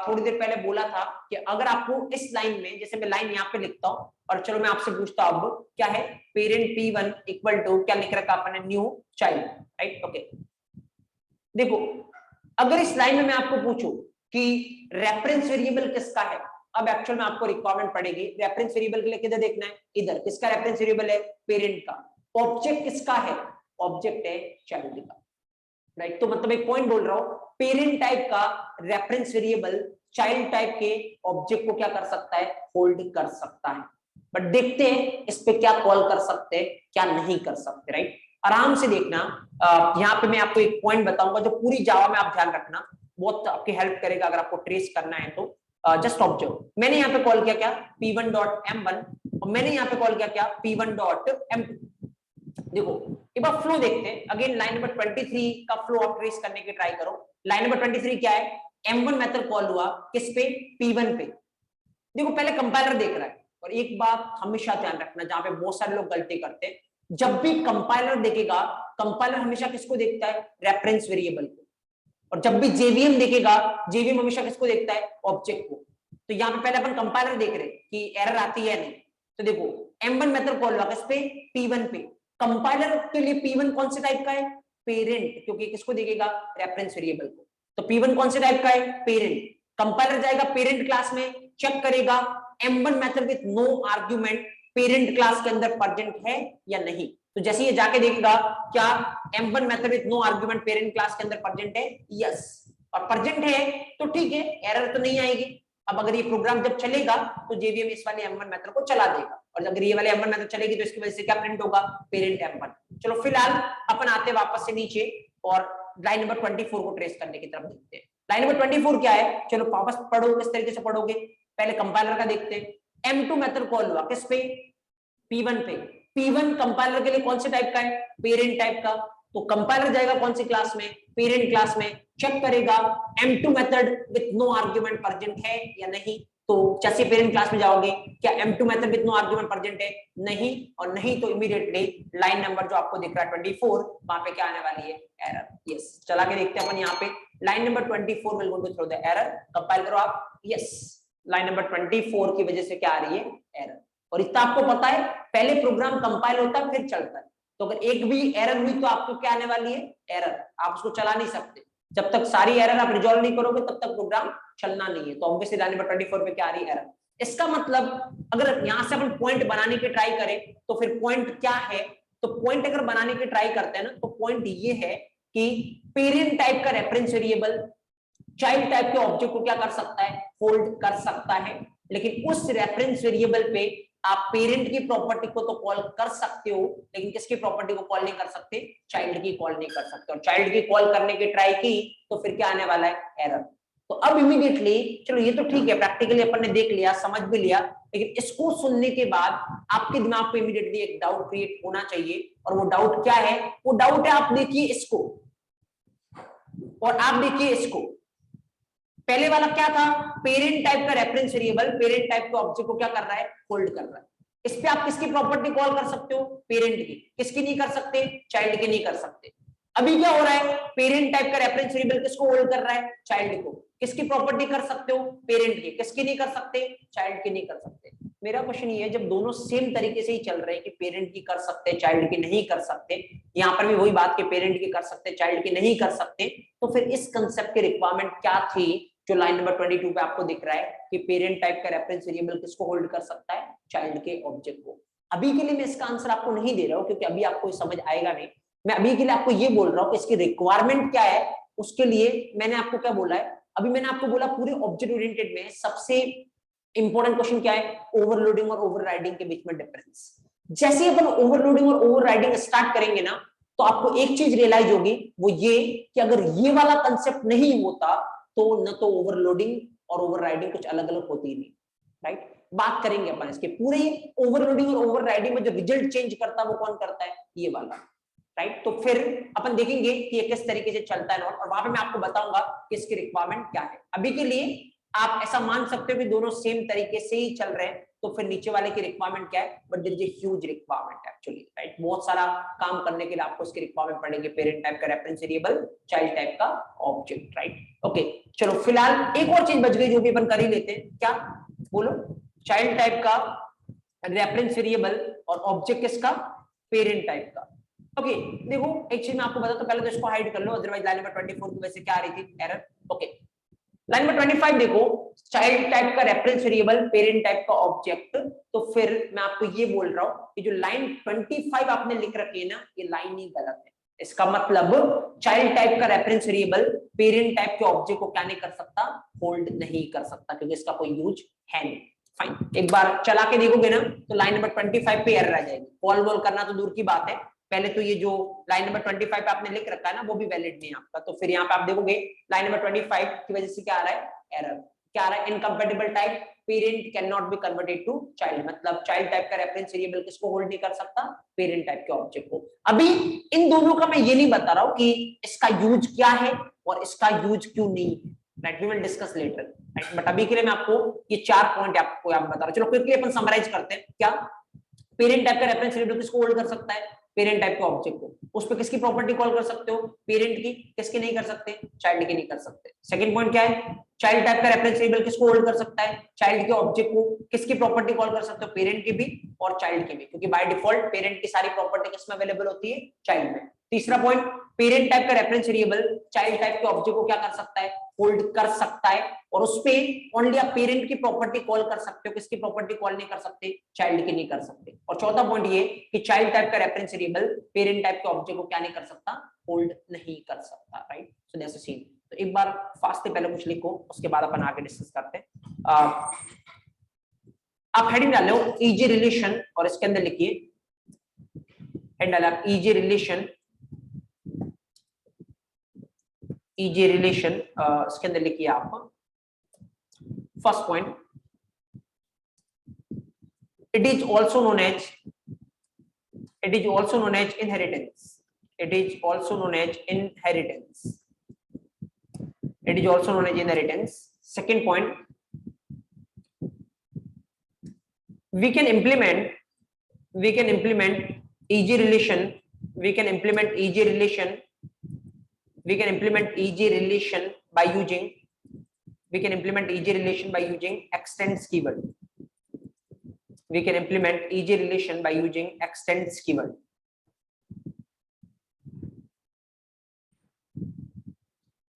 थोड़ी देर पहले बोला था कि अगर आपको इस लाइन में, जैसे मैं लाइन यहाँ पे लिखता हूँ और चलो मैं आपसे पूछता हूँ अब क्या है, पेरेंट P1 इक्वल टू क्या लिख रखा आपने, न्यू चाइल्ड, राइट। ओके, देखो अगर इस लाइन में मैं आपको पूछूं कि रेफरेंस वेरिएबल किसका है, अब एक्चुअल में आपको रिक्वायरमेंट पड़ेगी रेफरेंस वेरिएबल के लिए किधर देखना है, इधर। किसका रेफरेंस वेरिएबल है, पेरेंट का। ऑब्जेक्ट किसका है, ऑब्जेक्ट है चाइल्ड का, राइट। तो मतलब एक पॉइंट बोल रहा हूं, पेरेंट टाइप का रेफरेंस वेरिएबल चाइल्ड टाइप के ऑब्जेक्ट को क्या कर सकता है, होल्ड कर सकता है। बट देखते हैं इस पे क्या कॉल कर सकते हैं, क्या नहीं कर सकते, राइट। आराम से देखना। यहाँ पे मैं आपको एक पॉइंट बताऊंगा जो पूरी जावा में आप ध्यान रखना, बहुत आपकी हेल्प करेगा अगर आपको ट्रेस करना है तो। जस्ट ऑब्जर्व, मैंने यहाँ पे कॉल किया क्या, P1.M1 और मैंने यहाँ पे कॉल किया क्या, P1.M2। देखो एक बार फ्लो देखते हैं अगेन। लाइन नंबर 23 का फ्लो आप ट्रेस करने की ट्राई करो। लाइन नंबर 23 क्या है, M1 मेथड कॉल हुआ किस पे, P1 पे। देखो पहले कंपाइलर देख रहा है। और एक बात हमेशा ध्यान रखना, जहां पे बहुत सारे लोग गलती करते हैं, जब भी कंपाइलर देखेगा, कंपाइलर हमेशा किसको देखता है, रेफरेंस वेरिएबल को। और जब भी जेवीएम देखेगा, जेवीएम हमेशा किसको देखता है, ऑब्जेक्ट को। तो यहाँ पे पहले अपन कंपाइलर देख रहे कि एरर आती है नहीं। तो देखो M1 मेथड कॉल हुआ किस पे, P1 पे। कंपाइलर के लिए P1 कौन से टाइप का है, पेरेंट, क्योंकि किसको देखेगा, रेफरेंस वेरिएबल को। तो P1 कौन से टाइप का है, पेरेंट। कंपाइलर जाएगा पेरेंट क्लास में, चेक करेगा M1 method with no argument parent class के अंदर प्रेजेंट है या नहीं। तो जैसे ये जाके देखेगा क्या M1 method with no argument parent class के अंदर प्रेजेंट है, यस, और प्रेजेंट है तो ठीक है, एरर तो नहीं आएगी। अब अगर ये प्रोग्राम जब चलेगा तो जेवीएम इस वाले M1 मेथड को चला देगा, और अगर ये वाले M1 मेथड चलेगी तो इसकी वजह से क्या प्रिंट होगा, पेरेंट M1। चलो फिलहाल अपन आते वापस से नीचे और लाइन नंबर 24 को ट्रेस करने की तरफ देखते हैं। लाइन नंबर 24 क्या है, चलो वापस पढ़ो, किस तरीके से पढ़ोगे। पहले कंपाइलर का देखते हैं। M2 मेथड कॉल हुआ किस पे, P1 पे। P1 कंपाइलर के लिए कौन से टाइप का है, पेरेंट टाइप का। तो कंपाइलर जाएगा कौन सी क्लास में, पेरेंट क्लास में, चेक करेगा M2 method with no argument present है या नहीं। तो जैसे पेरेंट क्लास में जाओगे, क्या M2 method with no argument present है, नहीं, और नहीं तो इमीडिएटली लाइन नंबर जो आपको दिख रहा है 24, वहां पे क्या आने वाली है, एरर। यस, चला के देखते हैं अपन यहाँ पे। Line number 24 will going to throw the error. Compile करो आप, यस, लाइन नंबर 24 की वजह से क्या आ रही है, एरर। और इतना आपको पता है, पहले प्रोग्राम कंपाइल होता है फिर चलता है। तो अगर एक भी एरर हुई तो आपको क्या आने वाली है, एरर। आप उसको चला नहीं सकते जब तक सारी एरर आप रिजॉल्व नहीं करोगे, तब तक प्रोग्राम चलना नहीं है। तो ऑब्वियसली लाइन नंबर 24 पे क्या आ रही है, एरर। इसका मतलब अगर यहां से अपन पॉइंट बनाने की ट्राई करें तो फिर पॉइंट क्या है, तो पॉइंट अगर बनाने की ट्राई करते हैं ना, तो पॉइंट ये है कि पेरेंट टाइप का रेफरेंस वेरिएबल चाइल्ड टाइप के ऑब्जेक्ट को क्या कर सकता है, होल्ड कर सकता है। लेकिन उस रेफरेंस वेरिएबल पे आप पेरेंट की प्रॉपर्टी को तो कॉल कर सकते हो, लेकिन किसकी प्रॉपर्टी को कॉल नहीं कर सकते, चाइल्ड की कॉल नहीं कर सकते। और चाइल्ड की कॉल करने की ट्राई की तो फिर क्या आने वाला है, एरर। तो अब इमीडिएटली, चलो ये तो ठीक है, प्रैक्टिकली अपन ने देख लिया, समझ भी लिया, लेकिन इसको सुनने के बाद आपके दिमाग पे इमीडिएटली एक डाउट क्रिएट होना चाहिए। और वो डाउट क्या है, वो डाउट है, आप देखिए इसको और आप देखिए इसको। पहले वाला क्या था, पेरेंट टाइप का रेफरेंस वेरिएबल पेरेंट टाइप के ऑब्जेक्ट को क्या कर रहा है, होल्ड कर रहा है। इस पे आप किसकी प्रॉपर्टी कॉल कर सकते हो, पेरेंट की। किसकी नहीं कर सकते, चाइल्ड की नहीं कर सकते। अभी क्या हो रहा है, पेरेंट टाइप का रेफरेंस वेरिएबल किसको होल्ड कर रहा है, चाइल्ड को। किसकी प्रॉपर्टी कर सकते हो, पेरेंट की। किसकी नहीं कर सकते, चाइल्ड की नहीं कर सकते। मेरा क्वेश्चन ये है, जब दोनों सेम तरीके से ही चल रहे हैं कि पेरेंट की कर सकते, चाइल्ड की नहीं कर सकते, यहाँ पर भी वही बात कि पेरेंट की कर सकते, चाइल्ड की नहीं कर सकते, तो फिर इस कंसेप्ट की रिक्वायरमेंट क्या थी जो लाइन नंबर 22 पे आपको दिख रहा है कि पेरेंट टाइप का रेफरेंस वेरिएबल किसको होल्ड कर सकता है, चाइल्ड के ऑब्जेक्ट को। अभी के लिए मैं इसका आंसर आपको नहीं दे रहा हूं क्योंकि अभी आपको समझ आएगा नहीं। मैं अभी के लिए आपको ये बोल रहा हूं कि इसकी रिक्वायरमेंट क्या है, उसके लिए मैंने आपको क्या बोला है, अभी मैंने आपको बोला पूरे ऑब्जेक्ट ओरिएंटेड में सबसे इंपॉर्टेंट क्वेश्चन क्या है, ओवरलोडिंग और ओवरराइडिंग के बीच में डिफरेंस। जैसे ही अपन ओवरलोडिंग और ओवरराइडिंग स्टार्ट करेंगे ना, तो आपको एक चीज रियलाइज होगी, वो ये कि अगर ये वाला कंसेप्ट नहीं होता तो न तो ओवरलोडिंग और ओवरराइडिंग कुछ अलग अलग होती ही नहीं, राइट। बात करेंगे अपन इसके पूरे ओवरलोडिंग और ओवरराइडिंग में जो रिजल्ट चेंज करता है वो कौन करता है, ये वाला, राइट। तो फिर अपन देखेंगे कि ये किस तरीके से चलता है और वहां पे मैं आपको बताऊंगा कि इसकी रिक्वायरमेंट क्या है। अभी के लिए आप ऐसा मान सकते हो कि दोनों सेम तरीके से ही चल रहे हैं, तो फिर नीचे वाले की रिक्वायरमेंट क्या है, but there is a huge requirement actually, right. बहुत सारा काम करने के लिए आपको इसकी रिक्वायरमेंट पड़ेगी, पेरेंट टाइप का रेफरेंस वेरिएबल, चाइल्ड टाइप का ऑब्जेक्ट, राइट। ओके, चलो फिलहाल एक और चीज बच गई जो भी अपन कर ही लेते हैं, क्या बोलो, चाइल्ड टाइप का रेफरेंस वेरिएबल और ऑब्जेक्ट किसका, पेरेंट टाइप का। ओके देखो एक चीज मैं आपको बता, तो पहले तो इसको हाइड कर लो, अदरवाइज लाइन नंबर 24 की वजह से क्या आ रही थी, एरर। ओके लाइन नंबर 25 देखो, चाइल्ड टाइप का रेफरेंस वेरिएबल, पेरेंट टाइप का ऑब्जेक्ट। तो फिर मैं आपको ये बोल रहा हूं कि जो लाइन 25 आपने लिख रखी है ना, ये लाइन ही गलत है। इसका मतलब चाइल्ड टाइप का रेफरेंस वेरिएबल पेरेंट टाइप के ऑब्जेक्ट को क्या नहीं कर सकता, होल्ड नहीं कर सकता, क्योंकि इसका कोई यूज है नहीं। फाइन, एक बार चला के देखोगे ना तो लाइन नंबर 25 पे एरर आ जाएगी। कॉल वॉल करना तो दूर की बात है, पहले तो ये जो लाइन नंबर 25 पे आपने लिख रखा है ना वो भी वैलिड नहीं है आपका। तो फिर यहाँ पे आप देखोगे लाइन नंबर 25 की वजह से क्या आ रहा है, एरर। क्या आ रहा है, incompatible type, parent can not be converted to child. मतलब चाइल्ड टाइप का रेफरेंस वेरिएबल किसको होल्ड नहीं कर सकता, पेरेंट टाइप के ऑब्जेक्ट को। अभी इन दोनों का मैं ये नहीं बता रहा हूं कि इसका यूज क्या है और इसका यूज क्यों नहीं है, right, we will discuss later, right. But अभी के लिए मैं आपको ये 4 पॉइंट आपको बता रहा हूं। चलो क्विकली अपन समराइज करते हैं। क्या पेरेंट टाइप का रेफरेंस वेरिएबल किसको होल्ड कर सकता है, पेरेंट टाइप के ऑब्जेक्ट को। उस पे किसकी प्रॉपर्टी कॉल कर सकते हो, पेरेंट की। किसकी नहीं कर सकते, चाइल्ड की नहीं कर सकते। सेकंड पॉइंट क्या है, चाइल्ड टाइप का रेफरेंस वेरिएबल किसको होल्ड कर सकता है, चाइल्ड के ऑब्जेक्ट को। किसकी प्रॉपर्टी कॉल कर सकते हो, पेरेंट की भी और चाइल्ड की भी, क्योंकि बाय डिफॉल्ट पेरेंट की सारी प्रॉपर्टी किसमें अवेलेबल होती है, चाइल्ड में। तीसरा पॉइंट, पेरेंट टाइप का रेफरेंस वेरिएबल चाइल्ड टाइप के ऑब्जेक्ट को क्या कर सकता है, होल्ड कर सकता है, और उस पे ओनली आप पेरेंट की प्रॉपर्टी कॉल कर सकते हो, किसकी प्रॉपर्टी कॉल नहीं कर सकते, चाइल्ड की नहीं कर सकते। और चौथा पॉइंट ये कि चाइल्ड टाइप का रेफरेंस वेरिएबल पेरेंट टाइप के ऑब्जेक्ट को क्या नहीं कर सकता, होल्ड नहीं कर सकता, right. So that's the scene. तो एक बार फास्ट पहले कुछ लिखो, उसके बाद अपन आगे डिस्कस करते हैं। आप हेडिंग डालो ईजी रिलेशन और इसके अंदर लिखिए, हेड डाला ईजी रिलेशन, ईजी रिलेशन, इसके अंदर लिखिए आप first point, it is also known as inheritance. It is also known as inheritance. It is also known as inheritance. Second point, we can implement easy relation. We can implement easy relation by using extends keyword. We can implement easy relation by using extends keyword.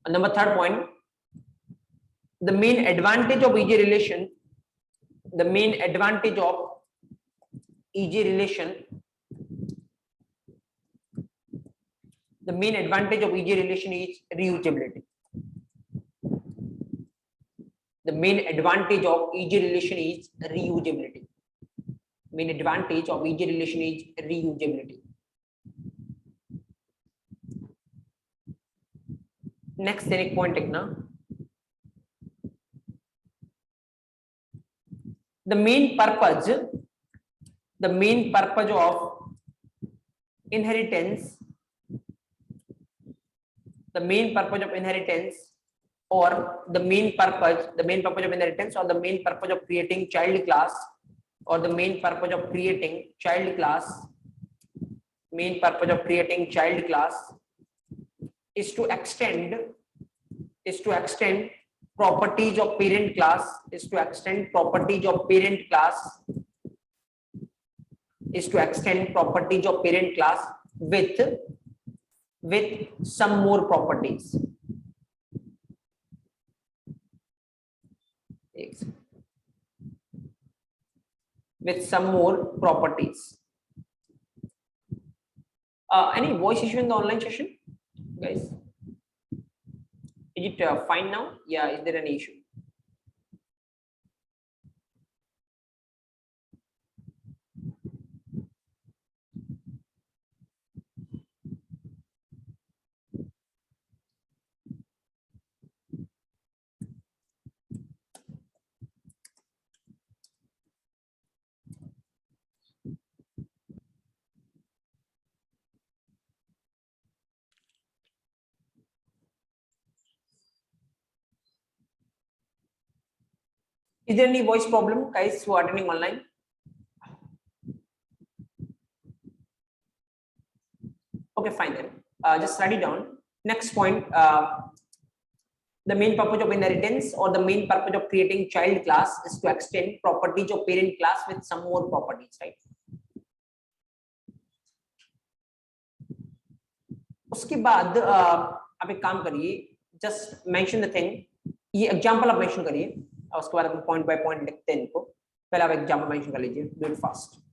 And number third point, the main advantage of easy relation, is reusability. The main advantage of easy relation is reusability. Main advantage of easy relation is reusability. Next एक point लिखना, the main purpose of inheritance, or the main purpose of creating child class, is to extend properties of parent class is to extend properties of parent class with some more properties. With some more properties. Any voice issue in the online session, guys? Is it fine now? Yeah, is there an issue? Is there any voice problem, guys, who are attending online? Okay, fine then. Just write it down. Next point, the main purpose of inheritance or the main purpose of creating child class is to extend properties of parent class with some more properties, right? उसके बाद आप एक काम करिए, just mention the thing. ये example आप mention करिए और उसके बाद अपन पॉइंट बाय पॉइंट लिखते हैं इनको. पहले आप एग्जांपल मेंशन कर लीजिए. Do it fast.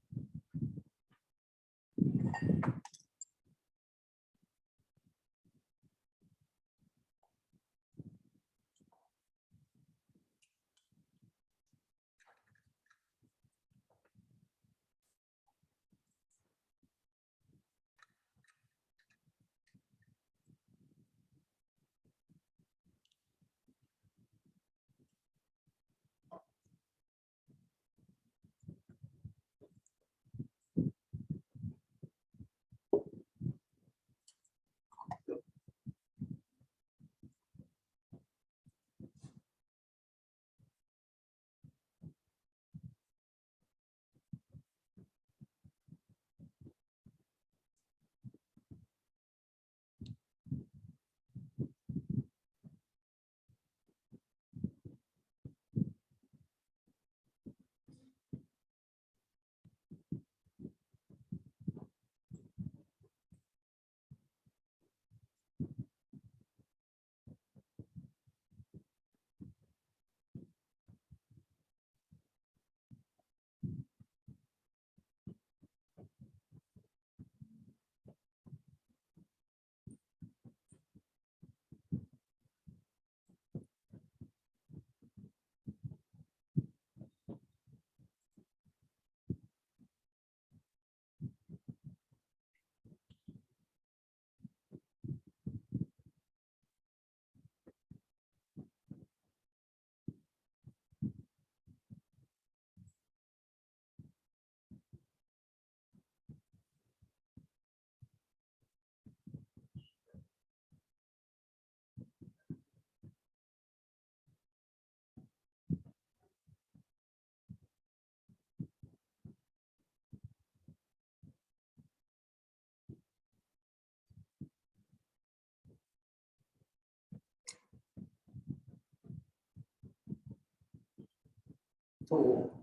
तो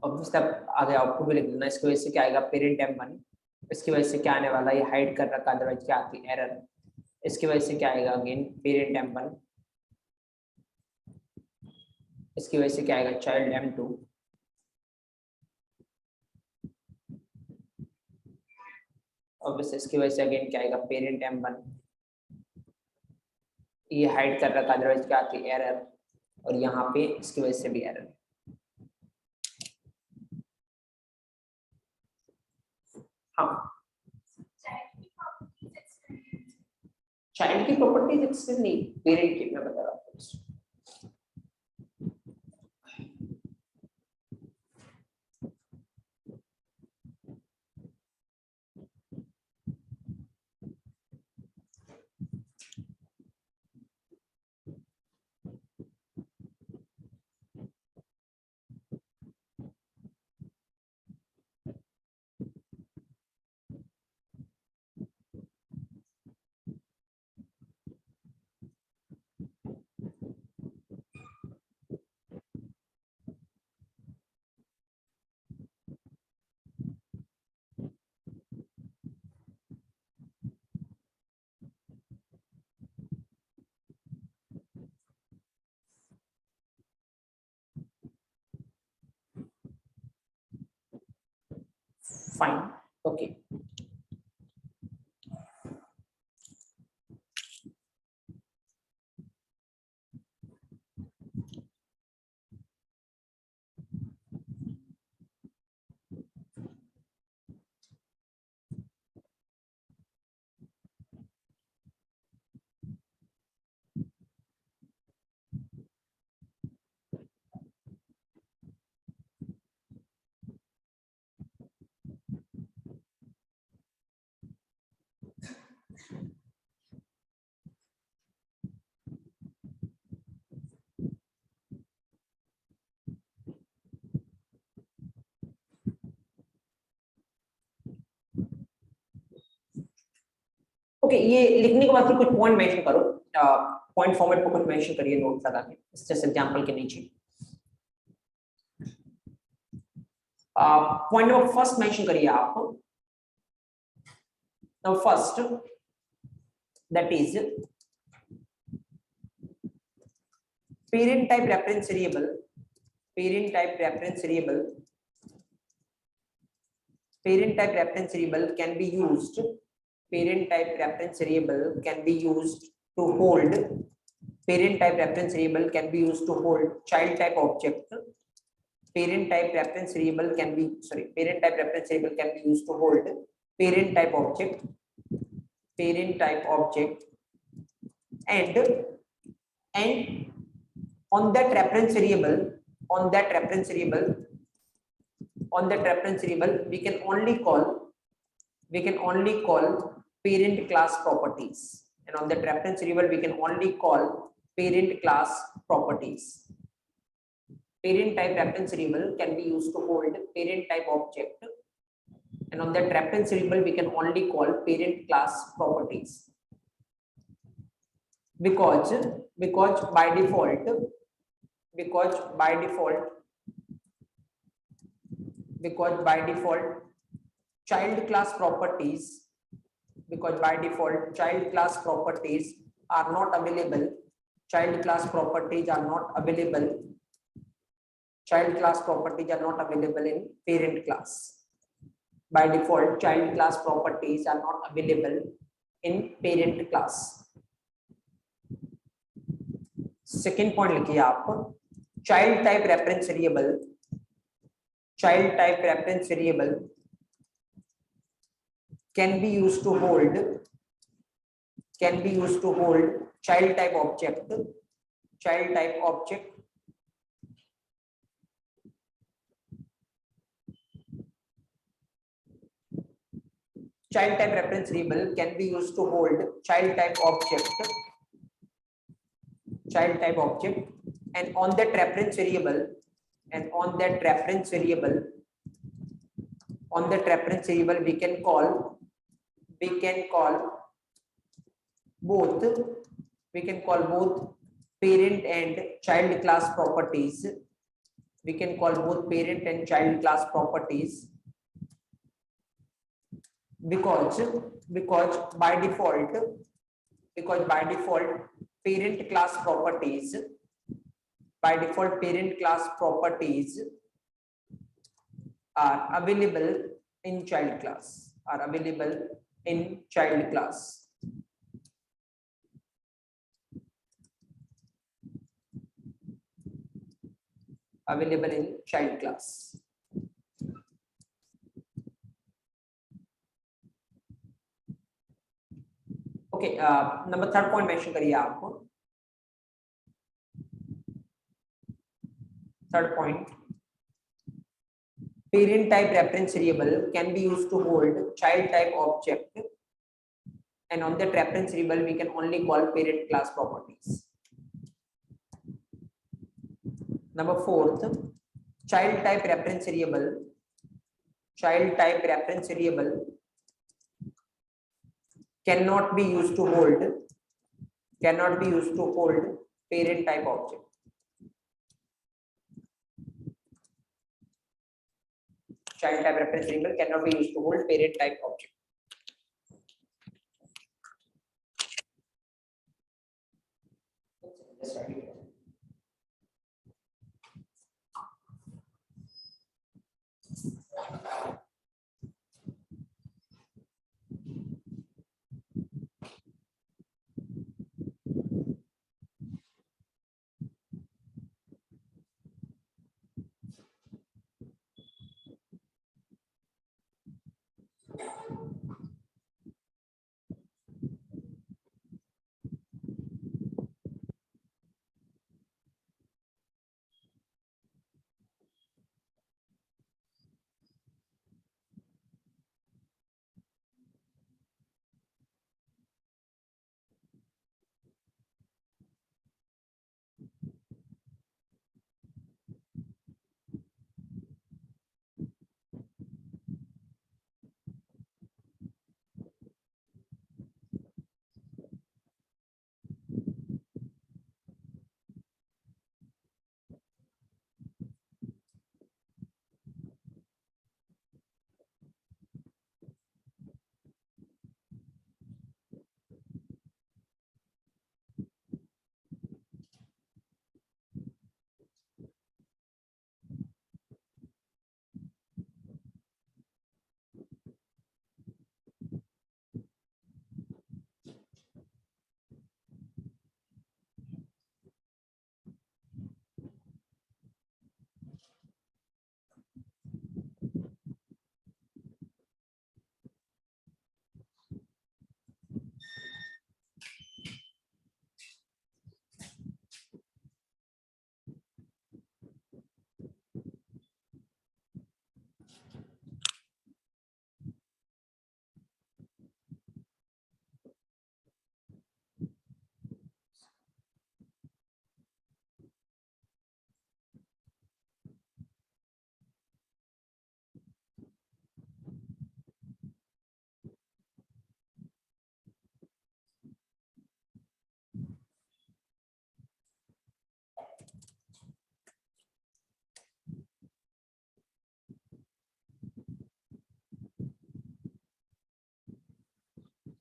अब स्टेप आगे आउटपुट भी लिख देना. इसकी वजह से क्या आएगा, पेरेंट m1. इसकी वजह से क्या आने वाला, ये हाइड कर रखा, अदरवाइज क्या आती है एरर. इसकी वजह से क्या आएगा, अगेन पेरेंट m1. इसकी वजह से क्या आएगा, चाइल्ड m2. ऑब्वियसली इसकी वजह से अगेन क्या आएगा, पेरेंट m1. ये हाइड कर रखा, अदरवाइज क्या आती है एरर. और यहाँ पे इसकी वजह से भी एरर. हाँ, चाइल्ड की प्रॉपर्टीज एक्सटेंड नहीं, पेरेंट की मैं बता रहा हूँ. Fine, okay. ओके, ये लिखने के बाद फिर कुछ पॉइंट मेंशन करो, पॉइंट फॉर्मेट पर कुछ मेंशन करिए नोट लगा के, जैसे एग्जांपल के नीचे। पॉइंट नंबर फर्स्ट मेंशन करिए आप। Number first, that is parent type reference variable, parent type reference variable, parent type reference variable can be used, parent type reference variable can be used to hold, parent type reference variable can be used to hold child type object, parent type reference variable can be, sorry, parent type reference variable can be used to hold parent type object, parent type object, and on that reference variable, on that reference variable, on that reference variable, we can only call parent class properties, and on that reference variable we can only call parent class properties. Parent type reference variable can be used to hold parent type object, and on that reference variable we can only call parent class properties, because by default, because by default child class properties, because by default child class properties are not available, child class properties are not available, child class properties are not available in parent class. By default child class properties are not available in parent class. Second point लिखिए आप, child type reference variable, child type reference variable can be used to hold child type object, child type object, child type reference variable can be used to hold child type object, child type object, and on that reference variable, and on that reference variable, on that reference variable we can call both, we can call both parent and child class properties, we can call both parent and child class properties, because by default parent class properties, by default parent class properties are available in child class, are available in child class. Available in child class. Okay, number third point mention करिए आपको. Third point, parent type reference variable can be used to hold child type object, and on that reference variable we can only call parent class properties. Number fourth, child type reference variable, child type reference variable cannot be used to hold parent type object. Child type reference variable cannot be used to hold parent type object.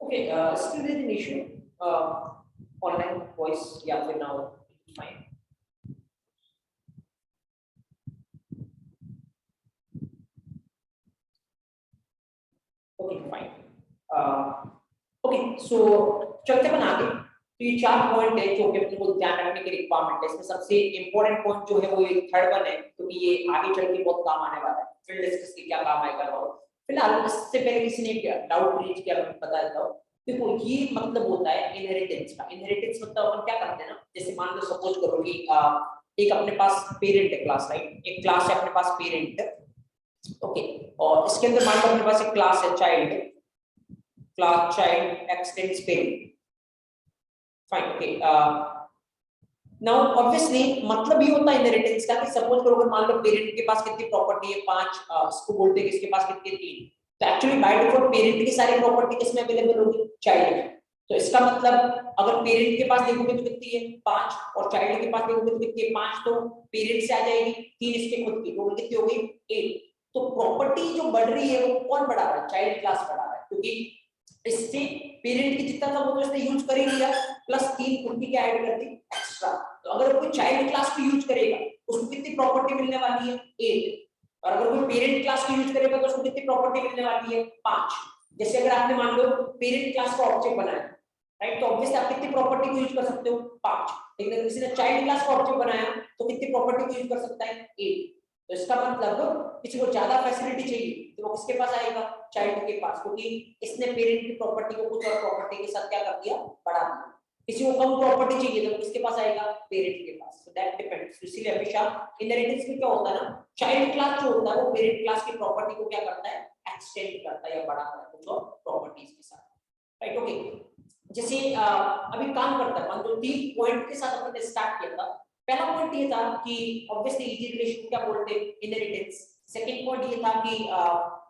Okay, still there is an issue. Online voice, yeah, for now, fine. Okay, fine. Okay, so चलते बना आगे। तो ये 4 point है जो कि अपने को ध्यान रखने की रिक्वायरमेंट है। इसमें सबसे इंपॉर्टेंट पॉइंट जो है वो ये थर्ड वन है, क्योंकि ये आगे चल के बहुत काम आने वाला है। फिर डिस्कस के क्या काम आएगा और फिलहाल इससे पहले किसी ने डाउट रेज किया, मैं बता देता हूँ। देखो ये मतलब होता है इनहेरिटेंस का। इनहेरिटेंस मतलब अपन क्या करते हैं ना, जैसे मान लो सपोज करो कि एक अपने पास पेरेंट है क्लास, राइट? एक क्लास है अपने पास पेरेंट, ओके, और इसके अंदर मान लो अपने पास एक क्लास है child, class child x tends parent, fine, okay. Now obviously मतलब ये होता है इनहेरिटेंस का कि सपोज करो अगर मान लो पेरेंट के पास कितनी प्रॉपर्टी है 5, इसको बोलते हैं कि इसके पास कितनी 3, तो एक्चुअली बाय डिफॉल्ट पेरेंट की सारी प्रॉपर्टी किसमें अवेलेबल होगी? चाइल्ड में। तो इसका मतलब अगर पेरेंट के पास देखोगे तो कितनी है 5, और चाइल्ड के पास देखोगे तो कितनी है 5, तो पेरेंट से आ जाएगी 3 इसके खुद की, टोटल कितनी हो गई 8। तो प्रॉपर्टी जो बढ़ रही है वो कौन बढ़ा रहा है? चाइल्ड क्लास बढ़ा रहा है, क्योंकि इससे पेरेंट की जितना था वो तो इसने यूज कर ही लिया, प्लस 3 खुद की क्या ऐड कर दी एक्स्ट्रा। तो अगर कोई चाइल्ड क्लास को यूज करेगा उसको कितनी प्रॉपर्टी मिलने वाली है 8, और अगर कोई पेरेंट क्लास को यूज करेगा तो उसको कितनी प्रॉपर्टी मिलने वाली है 5। जैसे अगर आपने मान लो पेरेंट क्लास का ऑब्जेक्ट बनाया, राइट, तो ऑब्वियसली आप कितनी प्रॉपर्टी को यूज कर सकते हो 5, लेकिन अगर किसी ने चाइल्ड क्लास का ऑब्जेक्ट बनाया तो कितनी प्रॉपर्टी को यूज कर सकता है 8। तो इसका मतलब किसी को ज्यादा फैसिलिटी चाहिए तो वो किसके पास आएगा? चाइल्ड के पास, क्योंकि इसने पेरेंट की प्रॉपर्टी को कुछ और प्रॉपर्टी के साथ क्या कर दिया? बढ़ा दिया। किसी को कम प्रॉपर्टी चाहिए तो किसके पास आएगा? पेरेंट के पास। So that depends. इसीलिए हमेशा इनहेरिटेंस में क्या होता है ना, चाइल्ड क्लास जो होता है वो पेरेंट क्लास की प्रॉपर्टी को क्या करता है? एक्सटेंड करता है या बढ़ाता है कुछ और प्रॉपर्टीज के साथ, राइट? ओके, जैसे अभी काम करता है, मान लो 3 पॉइंट के साथ अपन ने स्टार्ट किया था। पहला पॉइंट ये था कि ऑब्वियसली इजी रिलेशन क्या बोलते हैं? इनहेरिटेंस। सेकंड पॉइंट ये था कि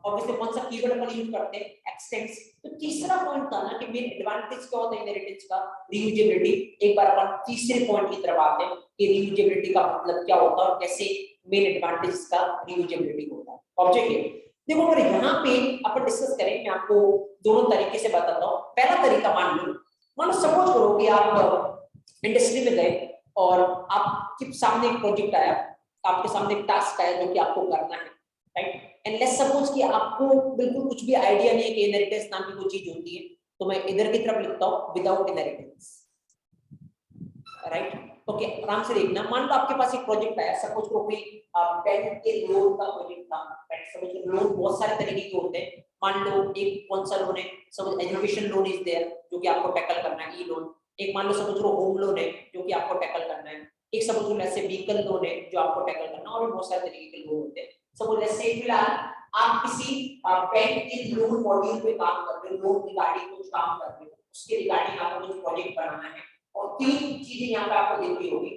ऑब्वियसली कौन सा कीवर्ड अपन यूज करते हैं? एक्सटेंड्स। तो तीसरा पॉइंट था ना कि मेन एडवांटेज क्या होता है इनहेरिटेंस का? रीयूजेबिलिटी। एक बार अपन तीसरे पॉइंट की तरफ आते हैं कि रीयूजेबिलिटी का मतलब क्या होता है और कैसे मेन एडवांटेज का रीयूजेबिलिटी होता है। ऑब्जेक्ट है, देखो अगर यहाँ पे अपन डिस्कस करें, मैं आपको दोनों तरीके से बताता हूँ। पहला तरीका मान लो सपोज करो कि आप इंडस्ट्री में गए और आपके सामने एक प्रोजेक्ट आया, आपके सामने एक टास्क आया जो कि आपको करना है, राइट? एंड लेट्स सपोज कि आपको बिल्कुल कुछ भी आइडिया नहीं है कि इनहेरिटेंस नाम की कोई चीज होती है, तो मैं इधर की तरफ लिखता हूँ विदाउट इनहेरिटेंस, राइट? ओके, आराम से देखना। मान लो आपके पास एक प्रोजेक्ट आया, सपोज करो कोई बैंक के लोन का प्रोजेक्ट था, राइट? सपोज लोन बहुत सारे तरीके के होते हैं। मान लो एक कौन सा लोन है, suppose education loan is there जो कि आपको टैकल करना है, ई लोन। एक मान लो सपोज होम लोन है जो कि आपको टैकल करना है। एक सपोज ऐसे व्हीकल लोन है जो आपको टैकल करना है, और भी बहुत सारे तरीके के लोन होते हैं। सपोज ऐसे फिलहाल आप किसी बैंक के लोन मॉड्यूल पे काम कर रहे हो, लोन रिगार्डिंग कुछ काम कर रहे हो, उसके रिगार्डिंग आपको कुछ प्रोजेक्ट बनाना है, और 3 चीजें यहाँ पे आपको दिख रही होगी।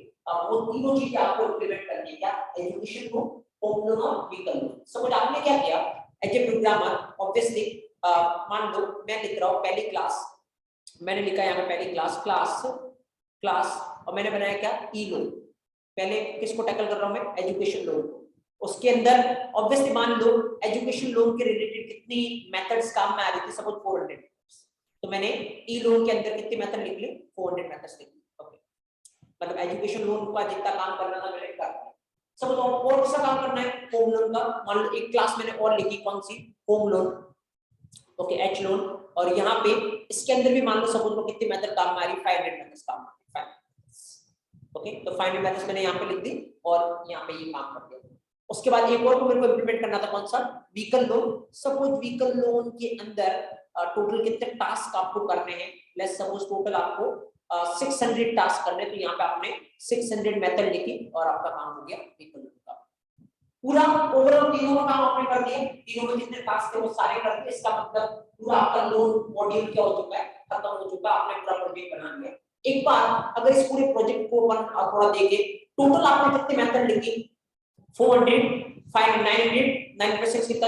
वो तीनों चीजें आपको इंप्लीमेंट करनी है। क्या? एजुकेशन लोन, होम लोन और व्हीकल लोन। सपोज आपने क्या किया एज ए प्रोग्रामर, ऑब्वियसली मान लो मैं लिख रहा हूँ पहली क्लास, मैंने लिखा यहाँ पे पहली क्लास और मैंने बनाया क्या? ई लोन। पहले किसको टैकल कर रहा हूँ मैं? Education loan. उसके अंदर ऑब्वियसली मान लो एजुकेशन लोन के रिलेटेड कितनी मेथड्स काम में आ रही थी, सपोज 400, तो मैंने ई लोन के अंदर कितनी मेथड लिख ली? 400 मेथड्स लिख ली। ओके, मतलब एजुकेशन लोन का जितना काम करना था मैंने कर दिया। सपोज और सा काम करना है होम लोन का, मान लो एक क्लास मैंने और लिखी, कौन सी? Home loan, okay, H loan. और यहाँ पे इसके अंदर भी मान लो सपोज को कितनी मेथड काम आ रही? 500 मेथड्स काम आ रही है। ओके, तो 500 मेथड्स मैंने यहाँ पे लिख दी और यहाँ पे ये काम कर दिया। उसके बाद एक और को मेरे को इंप्लीमेंट करना था, कौन सा? Vehicle loan. Suppose vehicle loan के अंदर टोटल कितने टास्क आपको करने हैं? लेट्स सपोज टोटल आपको 600 टास्क करने, तो यहाँ पे आपने 600 मेथड लिखी और आपका काम हो गया व्हीकल लोन का। पूरा ओवरऑल तीनों का काम आपने कर दिया, तीनों में जितने टास्क थे वो सारे कर दिए। इसका मतलब पूरा आपका लोन मॉड्यूल क्या हो चुका है? खत्म हो चुका, आपने पूरा प्रोजेक्ट बना लिया। एक बार अगर इस पूरे प्रोजेक्ट को अपन थोड़ा देखें, टोटल आपने कितने मेथड लिखी? 400, 500, 900, 9% कितना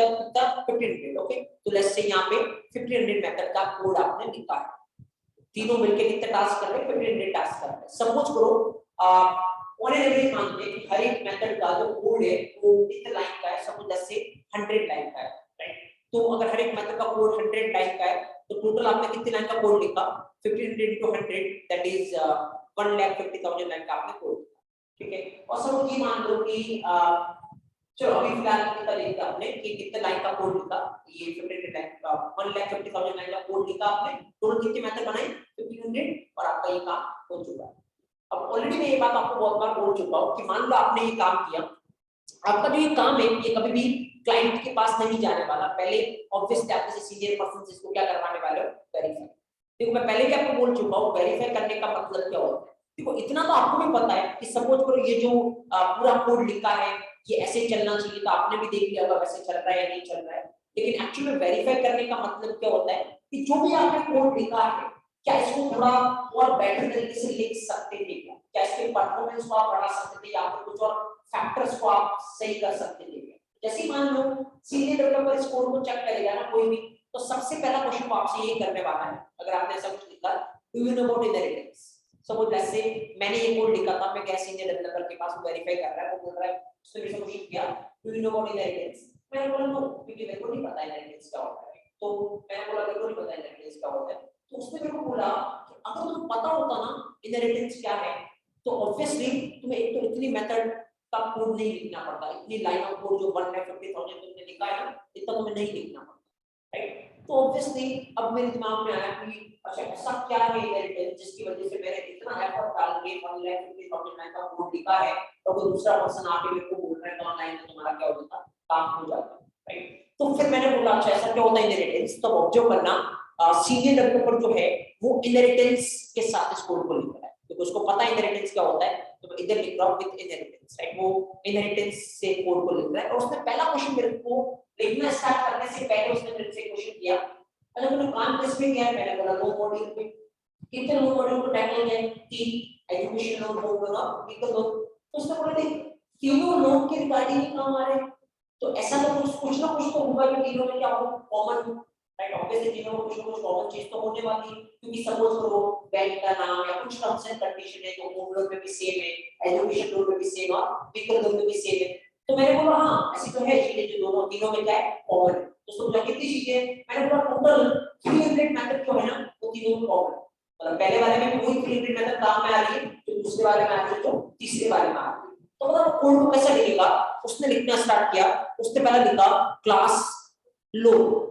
1500। ओके, तो लेट्स से यहाँ पे 1500 मेथड का कोड आपने लिखा है। तीनों मिलके कितने टास्क कर रहे हैं? 1500 टास्क कर रहे हैं। सपोज करो ऑन एवरेज मानते हैं कि हर एक मेथड का जो कोड है वो कितने लाइन का है? सपोज जैसे 100 लाइन का है, राइट? तो अगर हर एक मेथड का कोड 100 लाइन का है तो टोटल आपने कितनी लाइन का कोड लिखा 1500 into 100 दैट इज 1,50,000 लाइन का आपने कोड लिखा, ठीक है। और सब ये मान लो कि चलो अभी फिलहाल कितना लिखा आपने कि कितने लाइन का कोड लिखा, ये 1500 लाइन का 1,50,000 लाइन का कोड लिखा आपने, टोटल कितनी मेथड बनाई 1500 और आपका ये काम हो चुका है। अब ऑलरेडी मैं ये बात आपको बहुत बार बोल चुका हूँ कि मान लो आपने ये काम किया, आपका जो ये काम है ये कभी भी क्लाइंट के पास नहीं जाने वाला, पहले ऑब्वियसली आप किसी सीनियर पर्सन से इसको क्या करवाने वाले हो, वेरीफाई। देखो मैं पहले भी आपको बोल चुका हूँ वेरीफाई करने का मतलब क्या होता है। देखो इतना तो आपको भी पता है कि सपोज करो ये जो पूरा कोड लिखा है ये ऐसे चलना चाहिए, तो आपने भी देख लिया होगा वैसे चल रहा है या नहीं चल रहा है, लेकिन एक्चुअली में वेरीफाई करने का मतलब क्या होता है कि जो भी आपने कोड लिखा है क्या इसको थोड़ा और बेटर तरीके से लिख सकते थे, क्या इसके परफॉर्मेंस को आप बढ़ा सकते थे या फिर कुछ और फैक्टर्स को आप सही कर सकते थे। जैसे मान लो सीनियर डेवलपर इस कोड को चेक करेगा ना कोई भी, तो सबसे पहला क्वेश्चन वो आपसे ये करने वाला है, अगर आपने ऐसा कुछ लिखा do you know about inheritance. Suppose जैसे मैंने ये कोड लिखा था, मैं क्या सीनियर डेवलपर के पास वेरीफाई कर रहा है, वो बोल रहा है उसने मेरे से क्वेश्चन किया do you know about inheritance, मैंने बोला नो क्योंकि मेरे को नहीं पता इनहेरिटेंस क्या होता है, तो मैंने बोला मेरे को नहीं पता इनहेरिटेंस क्या होता है। तो उसने मेरे को बोला कि अगर तुम्हें पता होता ना इनहेरिटेंस क्या है तो ऑब्वियसली तुम्हें एक तो इतनी मेथड का कोड नहीं लिखना पड़ता, इतनी लाइन ऑफ कोड जो 1,50,000 तुमने लिखा है ना इतना तुम्हें नहीं लिखना पड़ता, राइट। तो ऑब्वियसली अब मेरे दिमाग में आया कि अच्छा ऐसा क्या है इनहेरिटेंस जिसकी वजह से मैंने इतना एफर्ट डाल के 1,50,000 लाइन का कोड लिखा है और कोई दूसरा पर्सन आके मेरे को बोल रहा है तो ऑनलाइन में तुम्हारा क्या हो जाता काम हो जाता, राइट। तो फिर मैंने बोला अच्छा ऐसा क्या होता है इनहेरिटेंस, तो ऑब्जर्व करना सीनियर डेवलपर जो है वो इनहेरिटेंस के साथ इस कोड को लिख रहा है, क्योंकि उसको पता है इनहेरिटेंस क्या होता है, तो मैं इधर लिख रहा हूं विद इनहेरिटेंस, राइट। वो इनहेरिटेंस से कोड को लिख रहा है और उसने पहला क्वेश्चन मेरे को लिखना स्टार्ट करने से पहले उसने मेरे से क्वेश्चन किया, मैंने बोला काम किस पे किया है, मैंने बोला लो मॉड्यूल पे, कितने लो मॉड्यूल को टैकल किया 3 एजुकेशन लोन होम लोन और व्हीकल लोन। तो उसने बोला देख तीनों लोन के रिगार्डिंग ही काम आ रहे हैं, तो ऐसा तो कुछ ना कुछ तो होगा कि तीनों में क्या हो कॉमन, राइट। ऑब्वियसली तीनों में कुछ ना कुछ कॉमन चीज तो होने वाली है, क्योंकि सपोज करो बैंक का नाम या कुछ टर्म्स एंड कंडीशन है जो होम लोन में भी सेम है, एजुकेशन लोन में भी सेम और व्हीकल लोन में भी सेम है। तो मैंने बोला हां ऐसी तो है चीजें जो दोनों तीनों में क्या है कॉमन है। तो समझा कितनी चीजें, मैंने बोला टोटल 300 मेथड जो है ना वो तीनों में कॉमन है, मतलब पहले वाले में कोई 300 मेथड काम में आ रही है जो दूसरे वाले में आ रही है जो तीसरे वाले में आ रही है। तो मतलब कोड को कैसे लिखेगा, उसने लिखना स्टार्ट किया, उसने पहले लिखा क्लास लोन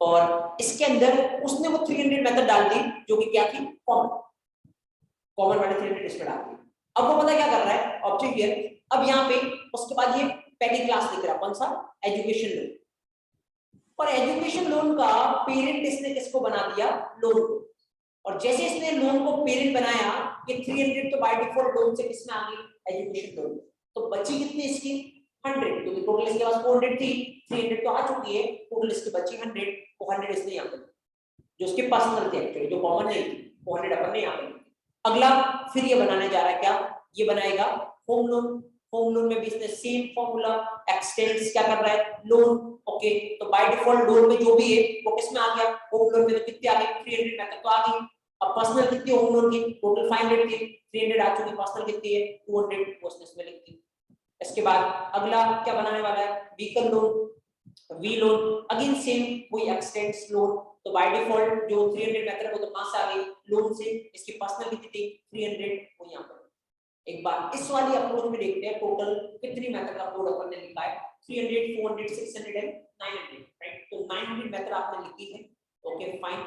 और इसके अंदर उसने वो 300 मेथड डाल दी जो कि क्या थी कॉमन वाले 300 इसमें डाल दी। अब वो पता क्या कर रहा है ऑब्जेक्ट हियर, अब यहाँ पे उसके बाद ये पहली क्लास लिख रहा है कौन सा एजुकेशन लोन, और एजुकेशन लोन का पेरेंट इसने किसको बना दिया लोन को, और जैसे इसने लोन को पेरेंट बनाया ये 300 तो बाय डिफॉल्ट लोन से किसमें आ गई एजुकेशन लोन, तो बची कितनी इसकी 100, क्योंकि टोटल इसके पास 400 थी 300 तो आ चुकी है, टोटल इसकी बची 100, वो 100 इसने यहाँ पर जो उसके पर्सनल थे एक्चुअली जो कॉमन नहीं थी वो 100 अपन ने यहाँ पर। अगला फिर ये बनाने जा रहा है क्या, ये बनाएगा होम लोन, होम लोन में भी इसने सेम फॉर्मूला एक्सटेंड्स क्या कर रहा है लोन, ओके। तो बाय डिफॉल्ट लोन में जो भी है वो किसमें आ गया होम लोन में, तो कितने आ गए 300 मेथड तो आ गई। अब पर्सनल कितनी होम लोन की टोटल 500 थी, 300 आ चुकी, पर्सनल कितनी है 200 वो इसमें लिख दी। इसके बाद अगला क्या बनाने वाला है vehicle loan, V loan again same वही एक्सटेंड्स लोन, तो बाय डिफॉल्ट जो 300 मेथड वो तो कहां से आ गई लोन से, इसकी पर्सनल कितनी थी 300 वो यहां पर। एक बार इस वाली अप्रोच में देखते हैं टोटल कितनी मेथड का कोड अपन ने लिखा है 300 400 600 एंड 900, राइट। तो 900 मेथड आपने लिखी है, ओके फाइन।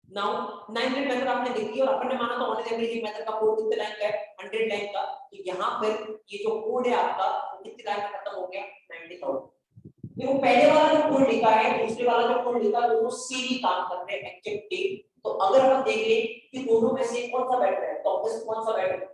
नाउ 900 मेथड आपने लिखी और अपन ने माना तो ऑन एवरेज मेथड का कोड कितने लाइन का है 100 लाइन का, तो यहां पर ये जो कोड है आपका वो कितनी लाइन में खत्म हो गया 90000। देखो पहले वाला जो कोड लिखा है दूसरे वाला जो कोड लिखा है दोनों सेम ही काम कर रहे हैं एक्चुअली, तो अगर हम देख ले कि दोनों में से कौन सा बेटर है तो ऑब्वियसली कौन सा बेटर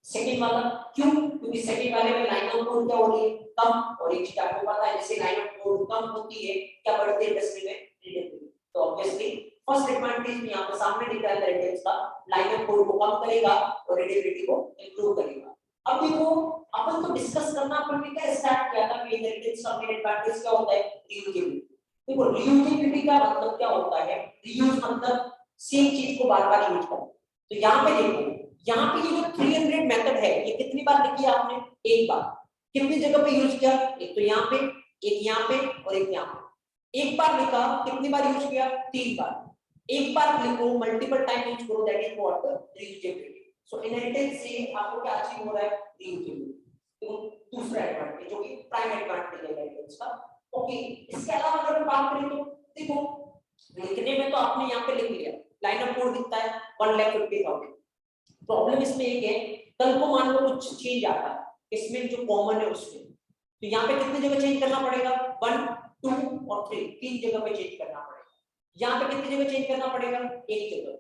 सेकंड वाला, क्यों, क्योंकि सेकंड वाले में लाइन ऑफ कोड क्या हो रही है कम, और एक चीज आपको पता है जैसे लाइन ऑफ कोड कम होती है क्या बढ़ती है इंडस्ट्री में रीडेबिलिटी, तो ऑब्वियसली फर्स्ट एडवांटेज यहां पे सामने दिख रहा है इनहेरिटेंस का, लाइन ऑफ कोड को कम करेगा और रीडेबिलिटी को इंप्रूव करेगा। अब देखो अपन तो डिस्कस करना अपन ने क्या स्टार्ट किया था कि इनहेरिटेंस का मेन एडवांटेज क्या होता है रीयूजेबिलिटी। देखो रीयूजेबिलिटी का मतलब क्या होता है, रीयूज मतलब सेम चीज को बार-बार यूज करना। तो यहां पे देखो यहाँ पे ये जो 300 मेथड है ये कितनी बार लिखी है आपने एक बार, कितनी जगह पे यूज किया एक तो यहाँ पे एक यहाँ पे और एक यहाँ पे, एक बार लिखा, कितनी बार यूज किया? 3 बार। एक बार लिखो, मल्टीपल टाइम यूज करो, that is what? Reusability. So inheritance से आपको क्या अचीव हो रहा है? रीयूजेबिलिटी। तो दूसरा एडवांटेज जो कि प्राइम एडवांटेज है इनहेरिटेंस का। ओके, इसके अलावा अगर हम बात करें तो देखो, लिखने में तो आपने यहाँ पे लिख लिया, लाइन ऑफ कोड दिखता है 1,50,000। प्रॉब्लम इसमें एक है, कल को मान लो कुछ चेंज आता है इसमें जो कॉमन है उसमें, तो यहाँ पे कितनी जगह चेंज करना पड़ेगा? 1, 2 और 3, 3 जगह पे चेंज करना पड़ेगा। यहाँ पे कितनी जगह चेंज करना पड़ेगा? एक जगह।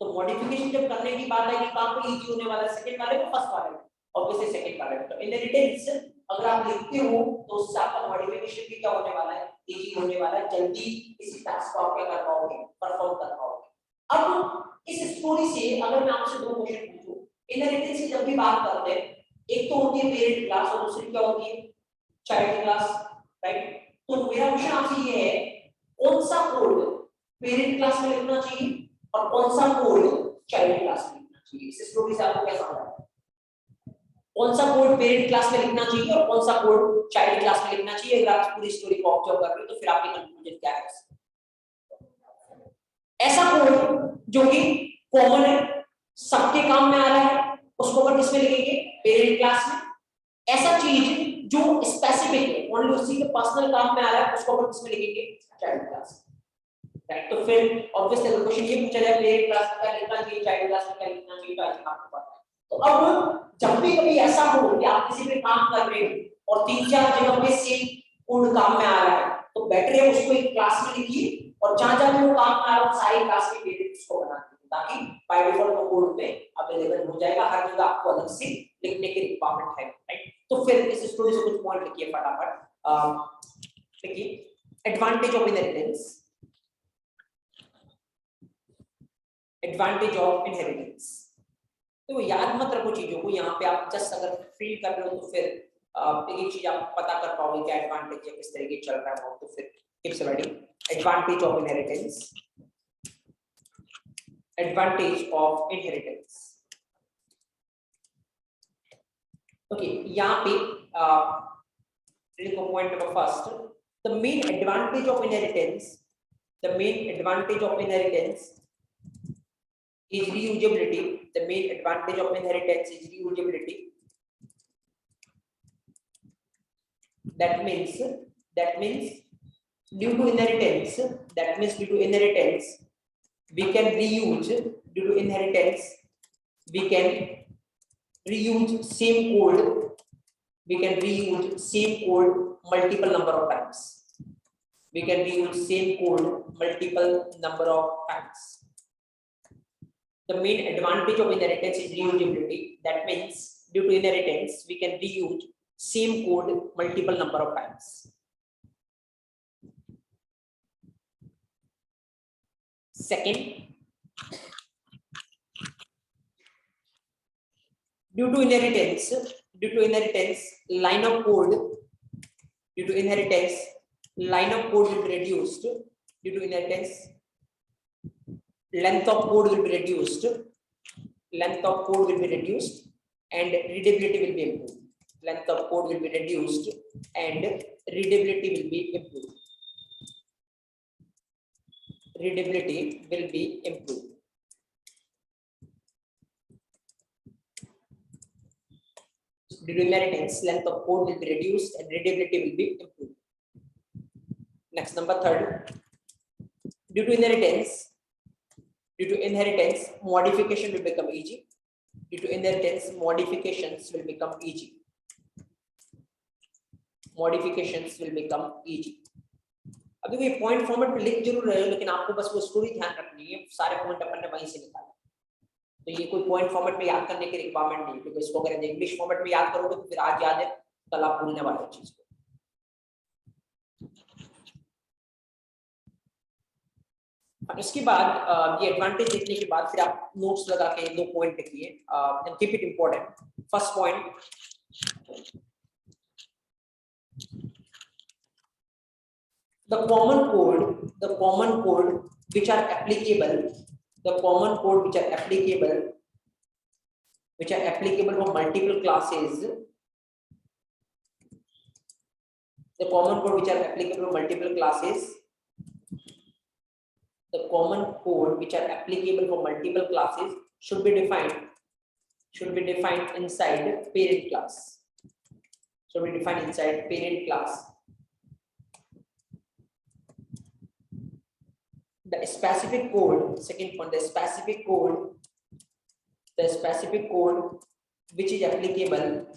तो मॉडिफिकेशन जब करने की बात आएगी कहाँ पे इजी होने वाला है? सेकंड वाले में, फर्स्ट वाले में? ऑब्वियसली सेकंड वाले में। तो इनहेरिटेंस अगर आप लिखते हो तो उससे आपका मॉडिफिकेशन भी क्या होने वाला है? इजी होने वाला है, जल्दी इसी टास्क को आप क्या कर पाओगे? परफॉर्म कर पाओगे। अब इस स्टोरी से अगर मैं आपसे दो क्वेश्चन पूछूं, इनहेरिटेंस की जब भी बात करते हैं, एक तो होती है पेरेंट क्लास और दूसरी क्या होती है? Child class, right? तो मेरा क्वेश्चन आपसे ये है, कौन सा कोड पेरेंट क्लास में लिखना चाहिए और कौन सा कोड चाइल्ड क्लास में लिखना चाहिए? इस स्टोरी से आपको क्या समझ आया? कौन सा कोड पेरेंट क्लास में लिखना चाहिए और कौन सा कोड चाइल्ड क्लास में लिखना चाहिए? अगर आप पूरी स्टोरी को ऑब्जर्व कर रहे हो तो फिर आपकी कंक्लूजन क्या है? ऐसा कोड जो कि कॉमन है, सबके काम में आ रहा है, उसको अपन किसमें लिखेंगे? पेरेंट क्लास में। ऐसा चीज जो स्पेसिफिक है, ओनली उसी के पर्सनल काम में आ रहा है, उसको अपन किसमें लिखेंगे? Child class. राइट? तो फिर ऑब्वियसली अगर क्वेश्चन ये पूछा जाए पेरेंट क्लास में क्या लिखना चाहिए, चाइल्ड क्लास में क्या लिखना चाहिए, तो आज आपको पता है। तो अब जब भी कभी ऐसा हो कि आप किसी पे काम कर रहे हो और 3-4 जगह पे सेम कोड काम में आ रहा है, तो बेटर है उसको एक क्लास में लिखिए और जहां जहां वो काम में आ रहा है सारी क्लास के पेरेंट्स को बना दीजिए, ताकि बाय डिफॉल्ट वो कोड में अवेलेबल हो जाएगा। हर जगह आपको अलग से लिखने की रिक्वायरमेंट है, राइट? तो फिर इस स्टोरी से कुछ पॉइंट लिखिए फटाफट। देखिए, advantage of inheritance, advantage of inheritance. तो याद मत रखो चीजों को, यहाँ पे आप जस्ट अगर फील कर रहे हो तो फिर एक चीज आप पता कर पाओगे क्या एडवांटेज है, किस तरीके चल रहा है, तो फिर keep writing. Advantage of inheritance, advantage of inheritance. Okay, यहाँ पे लिखो point number first, the main advantage of inheritance, the main advantage of inheritance is reusability. The main advantage of inheritance is reusability. That means due to inheritance, we can reuse, due to inheritance we can reuse same code, multiple number of times. We can reuse same code multiple number of times. The main advantage of inheritance is reusability. That means due to inheritance we can reuse same code multiple number of times. Second, due to inheritance line of code, will be reduced. Due to inheritance length of code will be reduced, and readability will be improved. Length of code will be reduced and readability will be improved. Due to inheritance, length of code will be reduced and readability will be improved. Next, number third, due to inheritance modification will become easy. Modifications will become easy. अब देखो, ये point format में लिख जरूर रहे हो, लेकिन आपको बस वो स्टोरी ध्यान रखनी है, सारे पॉइंट अपन ने वहीं से निकाले। तो ये कोई पॉइंट फॉर्मेट में याद करने की रिक्वायरमेंट नहीं, क्योंकि इसको अगर इंग्लिश फॉर्मेट में याद करोगे तो फिर आज याद है, कल आप भूलने वाले चीज को। इसके बाद ये एडवांटेज देखने के बाद फिर आप नोट्स लगा के 2 पॉइंट लिखिए and keep it important. First point, the common code which are applicable for multiple classes, the common code which are applicable for multiple classes the common code which are applicable for multiple classes should be defined inside parent class. Should be defined inside parent class. The specific code, second point, the specific code which is applicable,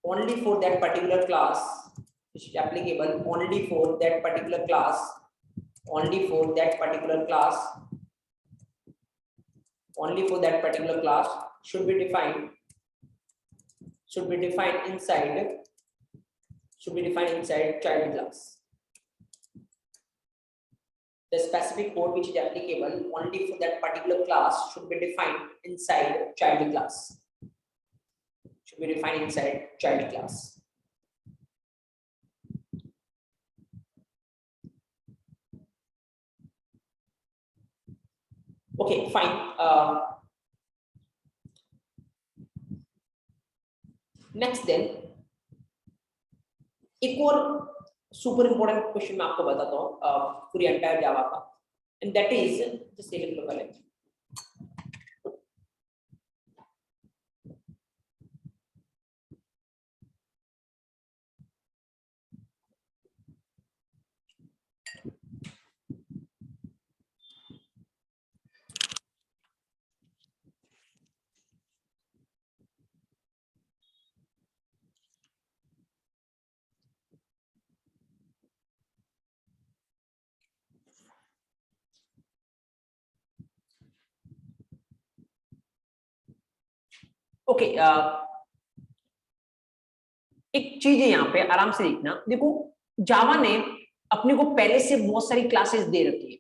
only for that particular class, which is applicable only for that particular class, should be defined inside child class. The specific code which is applicable only for that particular class should be defined inside child class. Okay, fine. Next then, एक और super important question मैं आपको बताता हूँ पूरी entire जावा का, and that is just एक minute पहले ओके एक चीज है यहाँ पे आराम से देखना। देखो जावा ने अपने को पहले से बहुत सारी क्लासेस दे रखी है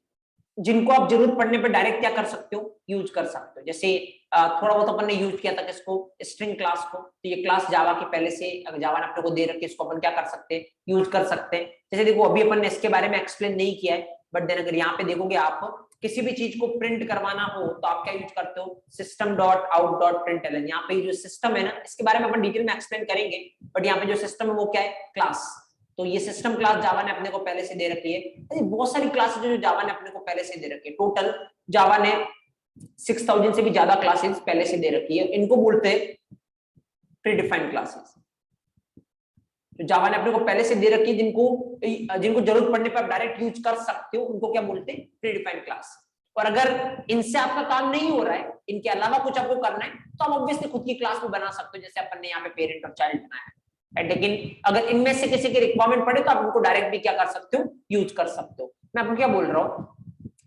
जिनको आप जरूरत पड़ने पर डायरेक्ट क्या कर सकते हो, यूज कर सकते हो। जैसे थोड़ा बहुत अपन ने यूज किया था किसको, स्ट्रिंग क्लास को। तो ये क्लास जावा के पहले से अगर जावा ने अपने को दे रखी है, इसको अपन क्या कर सकते हैं, यूज कर सकते हैं। जैसे देखो अभी अपन ने इसके बारे में एक्सप्लेन नहीं किया है, बट देन अगर यहाँ पे देखोगे आप किसी भी चीज को प्रिंट करवाना हो तो आप क्या यूज करते हो, system.out.println। यहाँ पे जो सिस्टम है ना, इसके बारे में अपन डिटेल में एक्सप्लेन करेंगे, बट यहाँ पे जो सिस्टम है वो क्या है, क्लास। तो ये सिस्टम क्लास जावा ने अपने को पहले से दे रखी है। बहुत सारी क्लासेस जो जावा ने अपने को पहले से दे रखी है। टोटल जावा ने 6000 से भी ज्यादा क्लासेस पहले से दे रखी है। इनको बोलते हैं प्रीडिफाइंड क्लासेस। तो जावा ने अपने को पहले से दे रखी है, जिनको जरूरत पड़ने पर आप डायरेक्ट यूज कर सकते हो, उनको क्या बोलते हैं, प्रीडिफाइंड क्लास। और अगर इनसे आपका काम नहीं हो रहा है, इनके अलावा कुछ आपको करना है, तो आप ऑब्वियसली खुद की क्लास भी बना सकते हो, जैसे अपन ने यहाँ पे पेरेंट और चाइल्ड बनाया है। लेकिन अगर इनमें से किसी की रिक्वायरमेंट पड़े तो आप उनको डायरेक्ट भी क्या कर सकते हो, यूज कर सकते हो। मैं आपको क्या बोल रहा हूँ,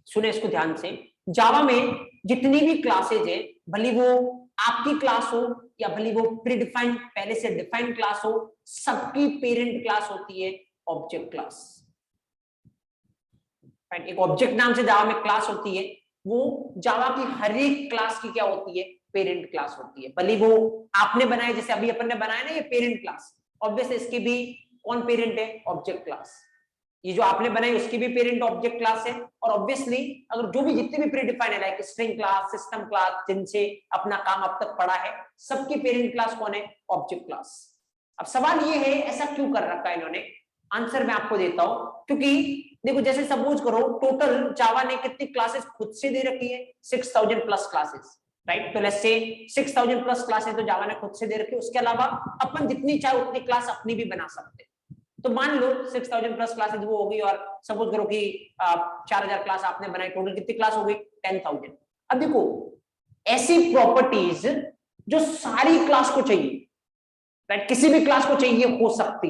सुने इसको ध्यान से। जावा में जितनी भी क्लासेज है, भले वो आपकी क्लास हो या भले वो प्रीडिफाइंड पहले से डिफाइंड क्लास हो, सबकी पेरेंट क्लास होती है ऑब्जेक्ट क्लास। एक ऑब्जेक्ट नाम से जावा में क्लास होती है, वो जावा की हर एक क्लास की क्या होती है, पेरेंट क्लास होती है। भले वो आपने बनाया, जैसे अभी अपन ने बनाया ना ये पेरेंट क्लास, ऑब्वियसली इसकी भी कौन पेरेंट है, ऑब्जेक्ट क्लास। ये जो आपने बनाई उसकी भी पेरेंट ऑब्जेक्ट क्लास है। और ऑब्वियसली अगर जो भी जितने भी प्रीडिफाइंड है, like string class, system class, जिनसे अपना काम अब तक पड़ा है, सबकी पेरेंट क्लास कौन है, ऑब्जेक्ट क्लास। अब सवाल ये है ऐसा क्यों कर रखा है इन्होंने, आंसर मैं आपको देता हूं। क्योंकि देखो जैसे सपोज करो टोटल जावा ने कितनी क्लासेस खुद से दे रखी है, 6000 प्लस क्लासेस, राइट। तो लेट्स से 6000 प्लस क्लासेस तो जावा ने खुद से दे रखी है। उसके अलावा अपन जितनी चाहे उतनी क्लास अपनी भी बना सकते हैं। तो मान लो 6000 प्लस क्लासेस वो हो गई, और सपोज करो कि 4000 क्लास आपने बनाई, टोटल कितनी क्लास हो गई, 10000। अब देखो ऐसी प्रॉपर्टीज जो सारी क्लास को चाहिए, राइट, किसी भी क्लास को चाहिए हो सकती,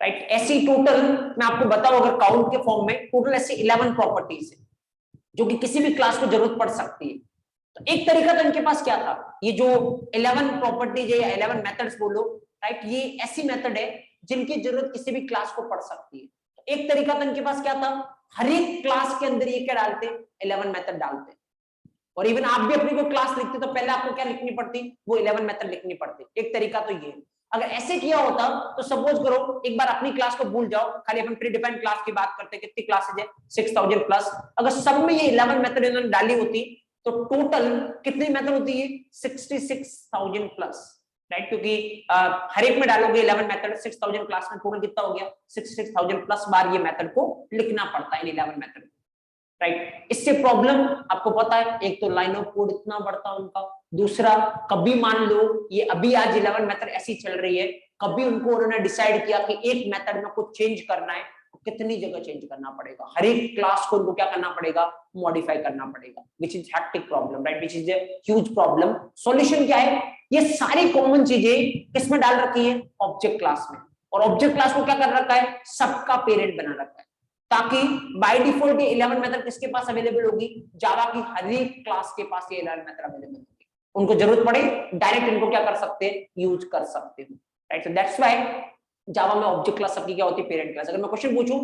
राइट। ऐसी टोटल मैं आपको बताऊं, अगर काउंट के फॉर्म में टोटल ऐसी 11 प्रॉपर्टीज है जो कि किसी भी क्लास को जरूरत पड़ सकती है। तो एक तरीका तो इनके पास क्या था, ये जो 11 प्रॉपर्टीज है या 11 मेथड्स बोलो, राइट, ये ऐसी मेथड है जिनकी जरूरत किसी भी क्लास को पड़ सकती है। तो एक तरीका तो इनके पास क्या था, हर एक क्लास के अंदर ये क्या डालते, 11 मेथड डालते। और इवन आप भी अपनी कोई क्लास लिखते तो पहले आपको क्या लिखनी पड़ती, वो 11 मेथड लिखनी पड़ती। एक तरीका तो ये। अगर ऐसे किया होता तो सपोज करो एक बार अपनी क्लास को भूल जाओ, खाली अपन प्रीडिफाइंड क्लास की बात करते हैं, कितनी क्लासेज है, 6000 प्लस। अगर सब में ये 11 मेथड इन्होंने डाली होती तो टोटल कितनी मेथड होती है, 66000 प्लस, राइट, क्योंकि हर एक में डालोगे 11 मेथड, 6000 क्लास में टोटल कितना हो गया, 66,000 प्लस बार ये मेथड को लिखना पड़ता है इन 11 मेथड, राइट। इससे प्रॉब्लम आपको पता है, एक तो लाइन ऑफ कोड इतना बढ़ता उनका, दूसरा कभी मान लो ये अभी आज 11 मेथड ऐसी चल रही है, कभी उनको उन्होंने डिसाइड किया कि एक मेथड में कुछ चेंज करना है, कितनी जगह चेंज करना पड़ेगा, हर एक क्लास को उनको क्या करना पड़ेगा, मॉडिफाई करना पड़ेगा, which is hectic problem, right, which is a huge problem. Solution क्या है, ये सारी कॉमन चीजें किसमें डाल रखी है, ऑब्जेक्ट क्लास में, और ऑब्जेक्ट क्लास को क्या कर रखा है, सबका पेरेंट बना रखा है, ताकि बाय डिफॉल्ट ये 11 मेथड किसके पास अवेलेबल होगी, जावा की हर एक क्लास के पास ये 11 मेथड अवेलेबल होगी, उनको जरूरत पड़े डायरेक्ट इनको क्या कर सकते हैं, यूज कर सकते हो, राइट। सो दैट्स व्हाई जावा में ऑब्जेक्ट क्लास सबकी क्या होती है, पेरेंट क्लास। अगर मैं क्वेश्चन पूछूं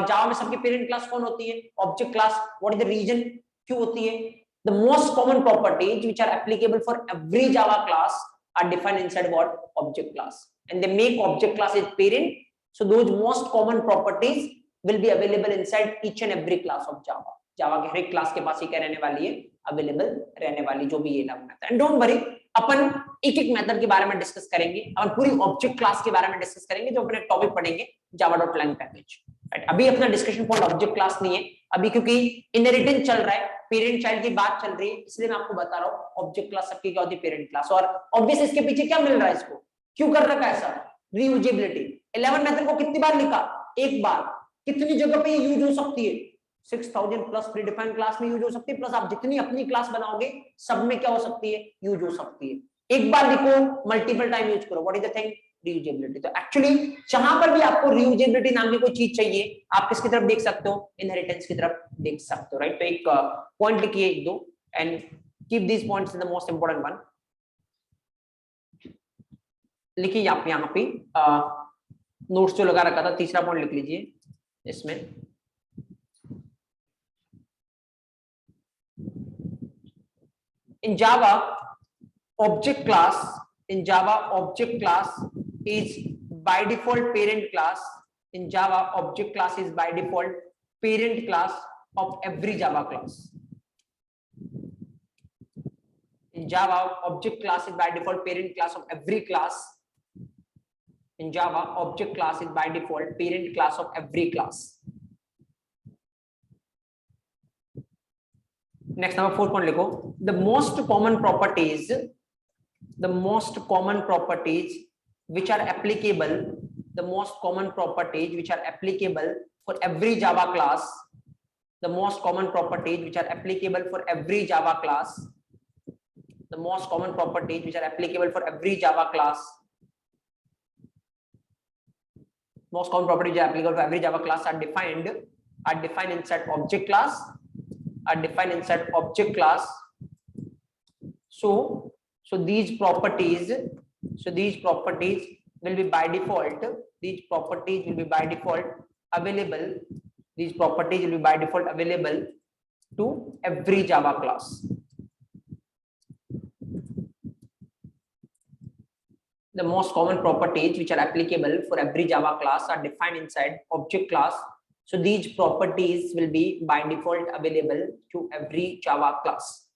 जावा में सबकी पेरेंट क्लास कौन होती है, object class, what is the reason, क्यों होती है, the most common properties which are applicable for every Java class are defined inside what, object class, and they make object class is parent, so those most common properties will be available inside each and every class of Java. Java के हर एक class के पास ही क्या रहने वाली है, available रहने वाली, जो भी ये नाम मेथड। एंड डोंट वरी, अपन एक एक मेथड के बारे में डिस्कस करेंगे, अपन पूरी ऑब्जेक्ट क्लास के बारे में डिस्कस करेंगे, जो अपने टॉपिक पढ़ेंगे java.lang पैकेज, राइट। अभी अपना डिस्कशन पॉइंट ऑब्जेक्ट क्लास नहीं है अभी, क्योंकि इनहेरिटेंस चल रहा है, पेरेंट चाइल्ड की बात चल रही है, इसलिए मैं आपको बता रहा हूँ ऑब्जेक्ट क्लास सबकी क्या होती है, पेरेंट क्लास। और ऑब्वियस इसके पीछे क्या मिल रहा है, इसको क्यों कर रखा है ऐसा, रीयूजेबिलिटी। 11 मेथड को कितनी बार लिखा, एक बार, कितनी जगह पे ये यूज हो सकती है, 6000 प्लस प्रीडिफाइंड क्लास में यूज हो सकती है, प्लस आप जितनी अपनी क्लास बनाओगे सब में क्या हो सकती है, यूज हो सकती है। एक बार लिखो, मल्टीपल टाइम यूज करो, what is the thing, reusability. तो एक्चुअली जहां पर भी आपको रीयूजेबिलिटी नाम की कोई चीज चाहिए, आप किसकी तरफ देख सकते हो, इनहेरिटेंस की तरफ देख सकते हो, राइट। तो एक पॉइंट लिखिए, एक दो, and keep these points the most important one. लिखिए आप यहाँ पे नोट्स जो लगा रखा था, तीसरा पॉइंट लिख लीजिए इसमें। In Java, object class is by default parent class. In Java, object class is by default parent class of every Java class. In Java, object class is by default parent class of every class. In Java, object class is by default parent class of every class. Next, number 4 point लिखो, the most common properties which are applicable, the most common properties which are applicable for every Java class, the most common properties which are applicable for every Java class, the most common properties which are applicable for every Java class, most common properties which are applicable for every Java class are defined inside object class, so these properties will be by default available to every Java class. The most common properties which are applicable for every Java class are defined inside object class. So these properties will be by default available to every Java class.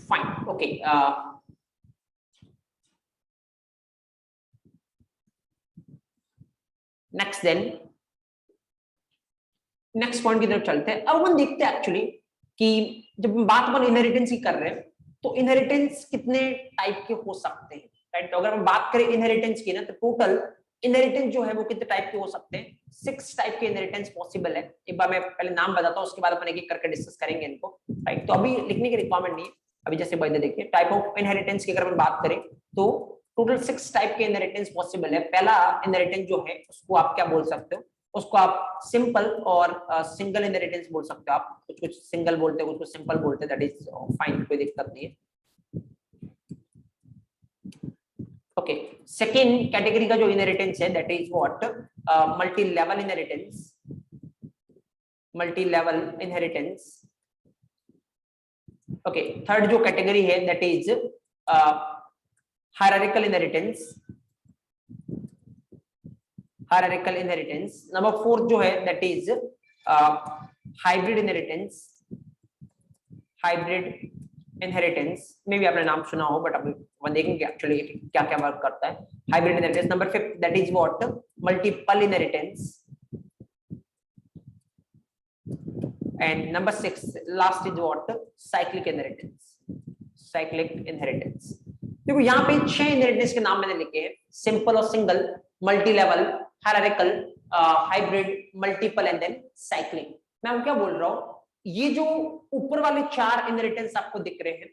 Fine. Okay. Next then. Next point की तरफ चलते हैं। अब हम देखते हैं actually कि जब हम बात अपन इनहेरिटेंस की कर रहे हैं, तो इनहेरिटेंस कितने टाइप के हो सकते हैं, राइट। तो अगर हम बात करें इनहेरिटेंस की ना, तो टोटल इनहेरिटेंस जो है वो कितने टाइप के हो सकते हैं, 6 टाइप के इनहेरिटेंस पॉसिबल है। एक बार मैं पहले नाम बताता हूँ, उसके बाद अपन एक एक करके डिस्कस करेंगे इनको, राइट। तो अभी लिखने की रिक्वायरमेंट नहीं है, अभी जैसे बढ़ते देखिए टाइप ऑफ इनहेरिटेंस की अगर हम बात करें तो टोटल 6 टाइप के इनहेरिटेंस पॉसिबल है। पहला इनहेरिटेंस जो है उसको आप क्या बोल सकते हो, उसको आप सिंपल और सिंगल इनहेरिटेंस बोल सकते हो। आप कुछ सिंगल बोलते हो, कुछ सिंपल बोलते हैं, दैट इज फाइन, कोई दिक्कत नहीं है। ओके, सेकंड कैटेगरी का जो इनहेरिटेंस है that is what, multi level inheritance. Okay, third जो कैटेगरी है that is hierarchical inheritance, hierarchical inheritance. Number 4 जो है that is hybrid inheritance, hybrid inheritance में भी आपने नाम सुना हो, बट अभी हम देखेंगे एक्चुअली क्या क्या वर्क करता है hybrid inheritance. Number 5 that is what, multiple inheritance. And number 6 last is what, cyclic inheritance, cyclic inheritance. देखो यहाँ पे 6 इनहेरिटेंस के नाम मैंने लिखे हैं, सिंपल और single, multi level, hierarchical, hybrid, multiple and then cyclic. मैं क्या बोल रहा हूँ, ये जो ऊपर वाले 4 इनहेरिटेंस आपको दिख रहे हैं,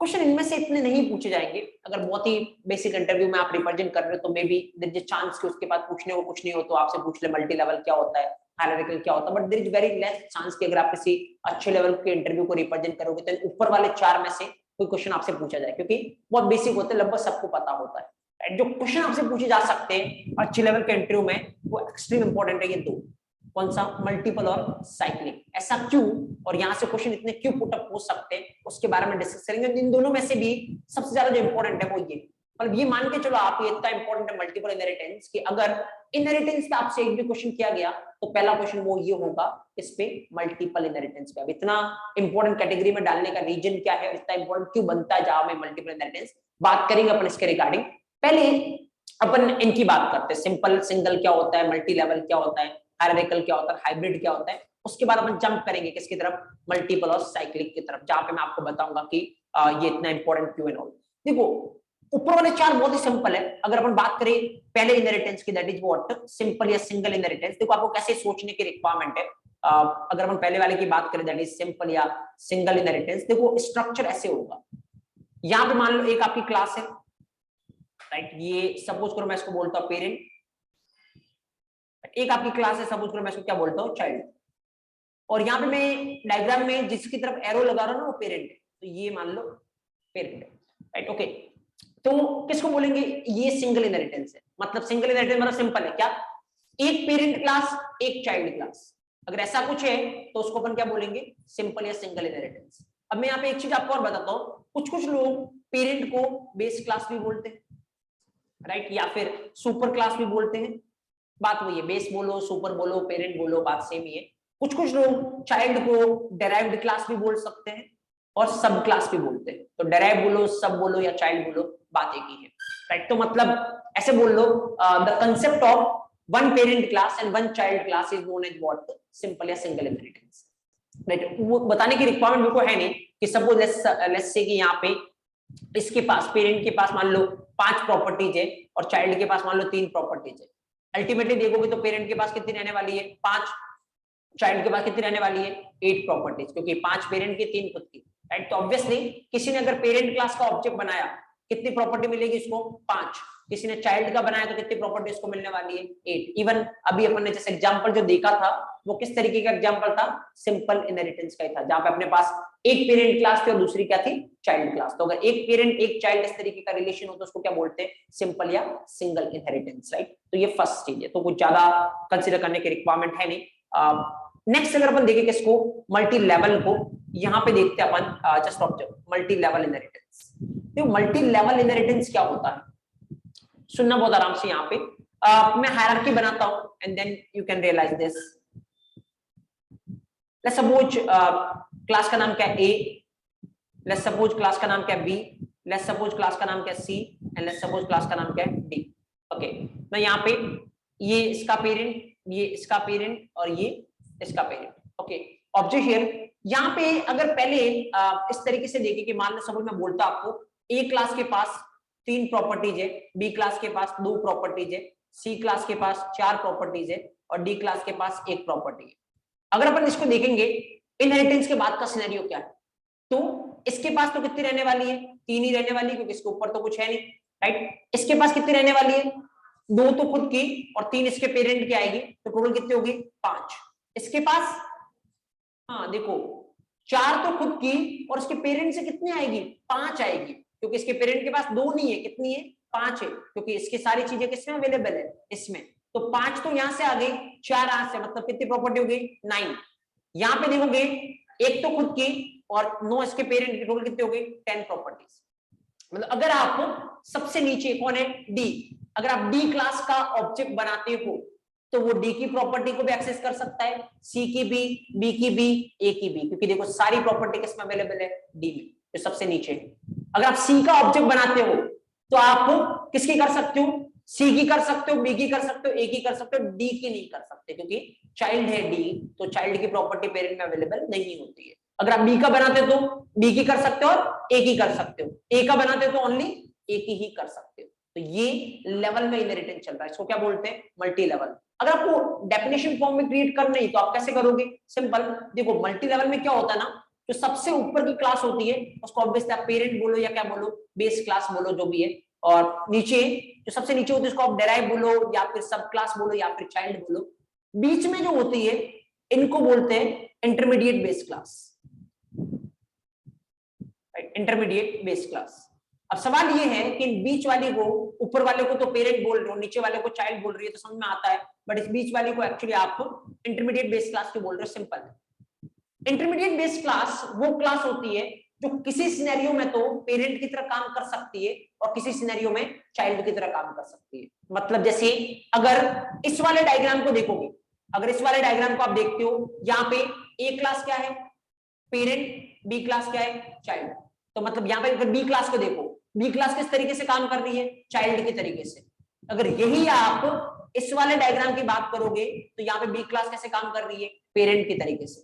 क्वेश्चन इनमें से इतने नहीं पूछे जाएंगे। अगर बहुत ही बेसिक इंटरव्यू में आप रिप्रेजेंट कर रहे हो तो maybe there is chance कि उसके बाद पूछने को कुछ नहीं हो तो आपसे पूछ ले मल्टी लेवल क्या होता है, हायरार्किकल क्या होता है, but there is very less chance कि अगर आप किसी अच्छे लेवल के इंटरव्यू को रिप्रेजेंट करोगे तो ऊपर वाले 4 में से कोई क्वेश्चन आपसे पूछा जाए, क्योंकि बहुत बेसिक होते हैं, लगभग सबको पता होता है। जो क्वेश्चन आपसे पूछे जा सकते हैं अच्छे लेवल के इंटरव्यू में वो एक्सट्रीम इंपॉर्टेंट है ये 2, कौन सा, मल्टीपल और साइक्लिक। ऐसा क्यों, और यहाँ से क्वेश्चन इतने क्यों पुटअप हो सकते हैं उसके बारे में डिस्कस करेंगे। इन दोनों में से भी सबसे ज्यादा जो इंपॉर्टेंट है वो ये, मतलब ये मान के चलो आप ये इतना इंपॉर्टेंट है मल्टीपल इनहेरिटेंस कि अगर इनहेरिटेंस पे आपसे एक भी क्वेश्चन किया गया तो पहला क्वेश्चन वो ये होगा इस पे, मल्टीपल इनहेरिटेंस पे। अब इतना इंपॉर्टेंट कैटेगरी में डालने का रीजन क्या है, इतना इंपॉर्टेंट क्यों बनता है जावा में मल्टीपल इनहेरिटेंस, बात करेंगे अपन इसके रिगार्डिंग। पहले अपन इनकी बात करते हैं, सिंपल सिंगल क्या होता है, मल्टी लेवल क्या होता है, हायरार्किकल क्या होता है, हाइब्रिड क्या होता है। उसके बाद अपन जंप करेंगे किसकी तरफ, मल्टीपल और साइक्लिक की तरफ, जहां पे मैं आपको बताऊंगा कि ये इतना इंपॉर्टेंट क्यों है। देखो ऊपर वाले 4 बहुत ही सिंपल है। अगर अपन बात करें पहले इनहेरिटेंस की, दैट इज व्हाट, सिंपल या सिंगल इनहेरिटेंस। देखो आपको कैसे सोचने की रिक्वायरमेंट है। अगर अपन पहले वाले की बात करें दैट इज सिंपल या सिंगल इनहेरिटेंस, देखो स्ट्रक्चर ऐसे होगा। यहाँ पे मान लो एक आपकी क्लास है, राइट, ये सपोज करो मैं इसको बोलता हूँ पेरेंट, एक आपकी क्लास है, सपोज करो मैं इसको क्या बोलता हूँ, चाइल्ड, और यहाँ पे मैं डायग्राम में जिसकी तरफ एरो लगा रहा हूँ ना वो पेरेंट है, तो ये मान लो पेरेंट है, राइट, ओके। तो किसको बोलेंगे, ये सिंगल इनहेरिटेंस है। मतलब सिंगल इनहेरिटेंस मतलब सिंपल है क्या, एक पेरेंट क्लास एक चाइल्ड क्लास, अगर ऐसा कुछ है तो उसको अपन क्या बोलेंगे, सिंपल या सिंगल इनहेरिटेंस। अब मैं यहाँ पे एक चीज आपको और बताता हूँ, कुछ कुछ लोग पेरेंट को बेस क्लास भी बोलते हैं, राइट, या फिर सुपर क्लास भी बोलते हैं। बात वही है, बेस बोलो, सुपर बोलो, पेरेंट बोलो, बात सेम ही है। कुछ कुछ लोग चाइल्ड को डेराइव्ड क्लास भी बोल सकते हैं और सब क्लास भी बोलते हैं। तो डेराइव बोलो, सब बोलो या चाइल्ड बोलो, बात एक ही है, राइट। तो मतलब ऐसे बोल लो, the concept of one parent class and one child class is known as what, simple या सिंगल इनहेरिटेंस, राइट। वो बताने की रिक्वायरमेंट बिल्कुल है नहीं कि सपोज लेट्स से कि यहाँ पे इसके पास, पेरेंट के पास मान लो 5 प्रॉपर्टीज है और चाइल्ड के पास मान लो 3 प्रॉपर्टीज है। अल्टीमेटली देखोगे तो पेरेंट के पास कितनी रहने वाली है, 5, चाइल्ड के पास कितनी रहने वाली है, 8 प्रॉपर्टीज, क्योंकि 5 पेरेंट की 3 खुद की, राइट। तो ऑब्वियसली किसी ने अगर पेरेंट क्लास का ऑब्जेक्ट बनाया, कितनी प्रॉपर्टी मिलेगी इसको, 5। किसी ने चाइल्ड का बनाया तो कितनी प्रॉपर्टी इसको मिलने वाली है, 8। इवन अभी अपन ने जैसे एग्जांपल जो देखा था वो किस तरीके का एग्जांपल था, सिंपल इनहेरिटेंस का ही था, जहां पे अपने पास एक पेरेंट क्लास थी और दूसरी क्या थी, चाइल्ड क्लास। तो अगर एक पेरेंट एक चाइल्ड इस तरीके का रिलेशन हो तो उसको क्या बोलते हैं, सिंपल या सिंगल इनहेरिटेंस, राइट। तो ये फर्स्ट स्टेज है, तो कुछ ज्यादा कंसीडर करने की रिक्वायरमेंट है नहीं। नेक्स्ट अगर अपन देखें किसको, मल्टी लेवल को, यहाँ पे देखते हैं अपन, just observe multi level inheritance. तो मल्टी लेवल इनहेरिटेंस क्या होता है, सुनना बहुत आराम से। यहाँ पे मैं हायरार्की बनाता हूं and then you can realise this. Let's suppose class का नाम क्या है, ए, लेट्स सपोज क्लास का नाम क्या है, बी, लेट्स सपोज क्लास का नाम क्या है, सी, एंड लेट्स सपोज क्लास का नाम क्या है, डी। ओके, मैं यहाँ पे ये इसका पेरेंट, ये इसका पेरेंट और ये इसका पेरेंट, ओके। ऑब्जेक्ट हियर, यहाँ पे अगर पहले इस तरीके से देखें कि मान लो सपोज मैं बोलता आपको ए क्लास के पास 3 प्रॉपर्टीज है, बी क्लास के पास 2 प्रॉपर्टीज है, सी क्लास के पास 4 प्रॉपर्टीज है और डी क्लास के पास 1 प्रॉपर्टी है। अगर अपन इसको देखेंगे इनहेरिटेंस के बाद का सिनेरियो क्या है, तो इसके पास तो कितनी रहने वाली है, 3 ही रहने वाली है, क्योंकि इसके ऊपर तो कुछ है नहीं, राइट। इसके पास कितनी रहने वाली है, 2 तो खुद की और 3 इसके पेरेंट की आएगी, तो टोटल कितनी होगी, 5। इसके पास, हाँ देखो, 4 तो खुद की और इसके पेरेंट से कितनी आएगी, 5 आएगी, क्योंकि इसके पेरेंट के पास 2 नहीं है, कितनी है, 5 है, क्योंकि इसकी सारी चीजें किसमें अवेलेबल है, इसमें। तो 5 तो यहां से आ गई, 4 यहां से, मतलब कितनी प्रॉपर्टी हो गई, 9। यहां पे देखोगे एक तो खुद की और 9 इसके पेरेंट की, टोटल कितनी हो गई, 10 प्रॉपर्टीज। मतलब अगर आप सबसे नीचे कौन है, डी, अगर आप डी क्लास का ऑब्जेक्ट बनाते हो तो वो डी की प्रॉपर्टी को भी एक्सेस कर सकता है, सी की भी, बी की भी, ए की भी, क्योंकि देखो सारी प्रॉपर्टी किसमें अवेलेबल है, डी में, जो सबसे नीचे। अगर आप सी का ऑब्जेक्ट बनाते हो तो आप किसकी कर सकते हो, सी की कर सकते हो, बी की कर सकते हो, ए की कर सकते हो, डी की नहीं कर सकते, क्योंकि चाइल्ड है डी, तो चाइल्ड की प्रॉपर्टी पेरेंट में अवेलेबल नहीं होती है। अगर आप बी का बनाते हो तो बी की कर सकते हो और ए की कर सकते हो, ए का बनाते हो तो ओनली ए की ही कर सकते हो। तो ये लेवल में इनहेरिटेंस चल रहा है, इसको क्या बोलते हैं, मल्टी लेवल। अगर आपको डेफिनेशन फॉर्म में क्रिएट करना ही तो आप कैसे करोगे, सिंपल, देखो मल्टी लेवल में क्या होता है ना, जो सबसे ऊपर की क्लास होती है उसको ऑब्वियसली आप पेरेंट बोलो या क्या बोलो, बेस क्लास बोलो, जो भी है, और नीचे जो सबसे नीचे होती है उसको आप डेराइव बोलो या फिर सब क्लास बोलो या फिर चाइल्ड बोलो। बीच में जो होती है इनको बोलते हैं intermediate base class, intermediate base class. अब सवाल ये है कि बीच वाले को, ऊपर वाले को तो पेरेंट बोल रहे हो, नीचे वाले को चाइल्ड बोल रही है, तो समझ में आता है, बट इस बीच वाले को एक्चुअली आप इंटरमीडिएट बेस क्लास क्यों बोल रहे हो, सिंपल है। इंटरमीडिएट बेस क्लास वो क्लास होती है जो किसी सिनेरियो में तो पेरेंट की तरह काम कर सकती है और किसी सिनेरियो में चाइल्ड की तरह काम कर सकती है। मतलब जैसे अगर इस वाले डायग्राम को देखोगे, अगर इस वाले डायग्राम को आप देखते हो, यहाँ पे ए क्लास क्या है, पेरेंट, बी क्लास क्या है, चाइल्ड। तो मतलब यहाँ पे अगर बी क्लास को देखो, बी क्लास किस तरीके से काम कर रही है, चाइल्ड के तरीके से। अगर यही आप इस वाले डायग्राम की बात करोगे तो यहाँ पे बी क्लास कैसे काम कर रही है, पेरेंट के तरीके से,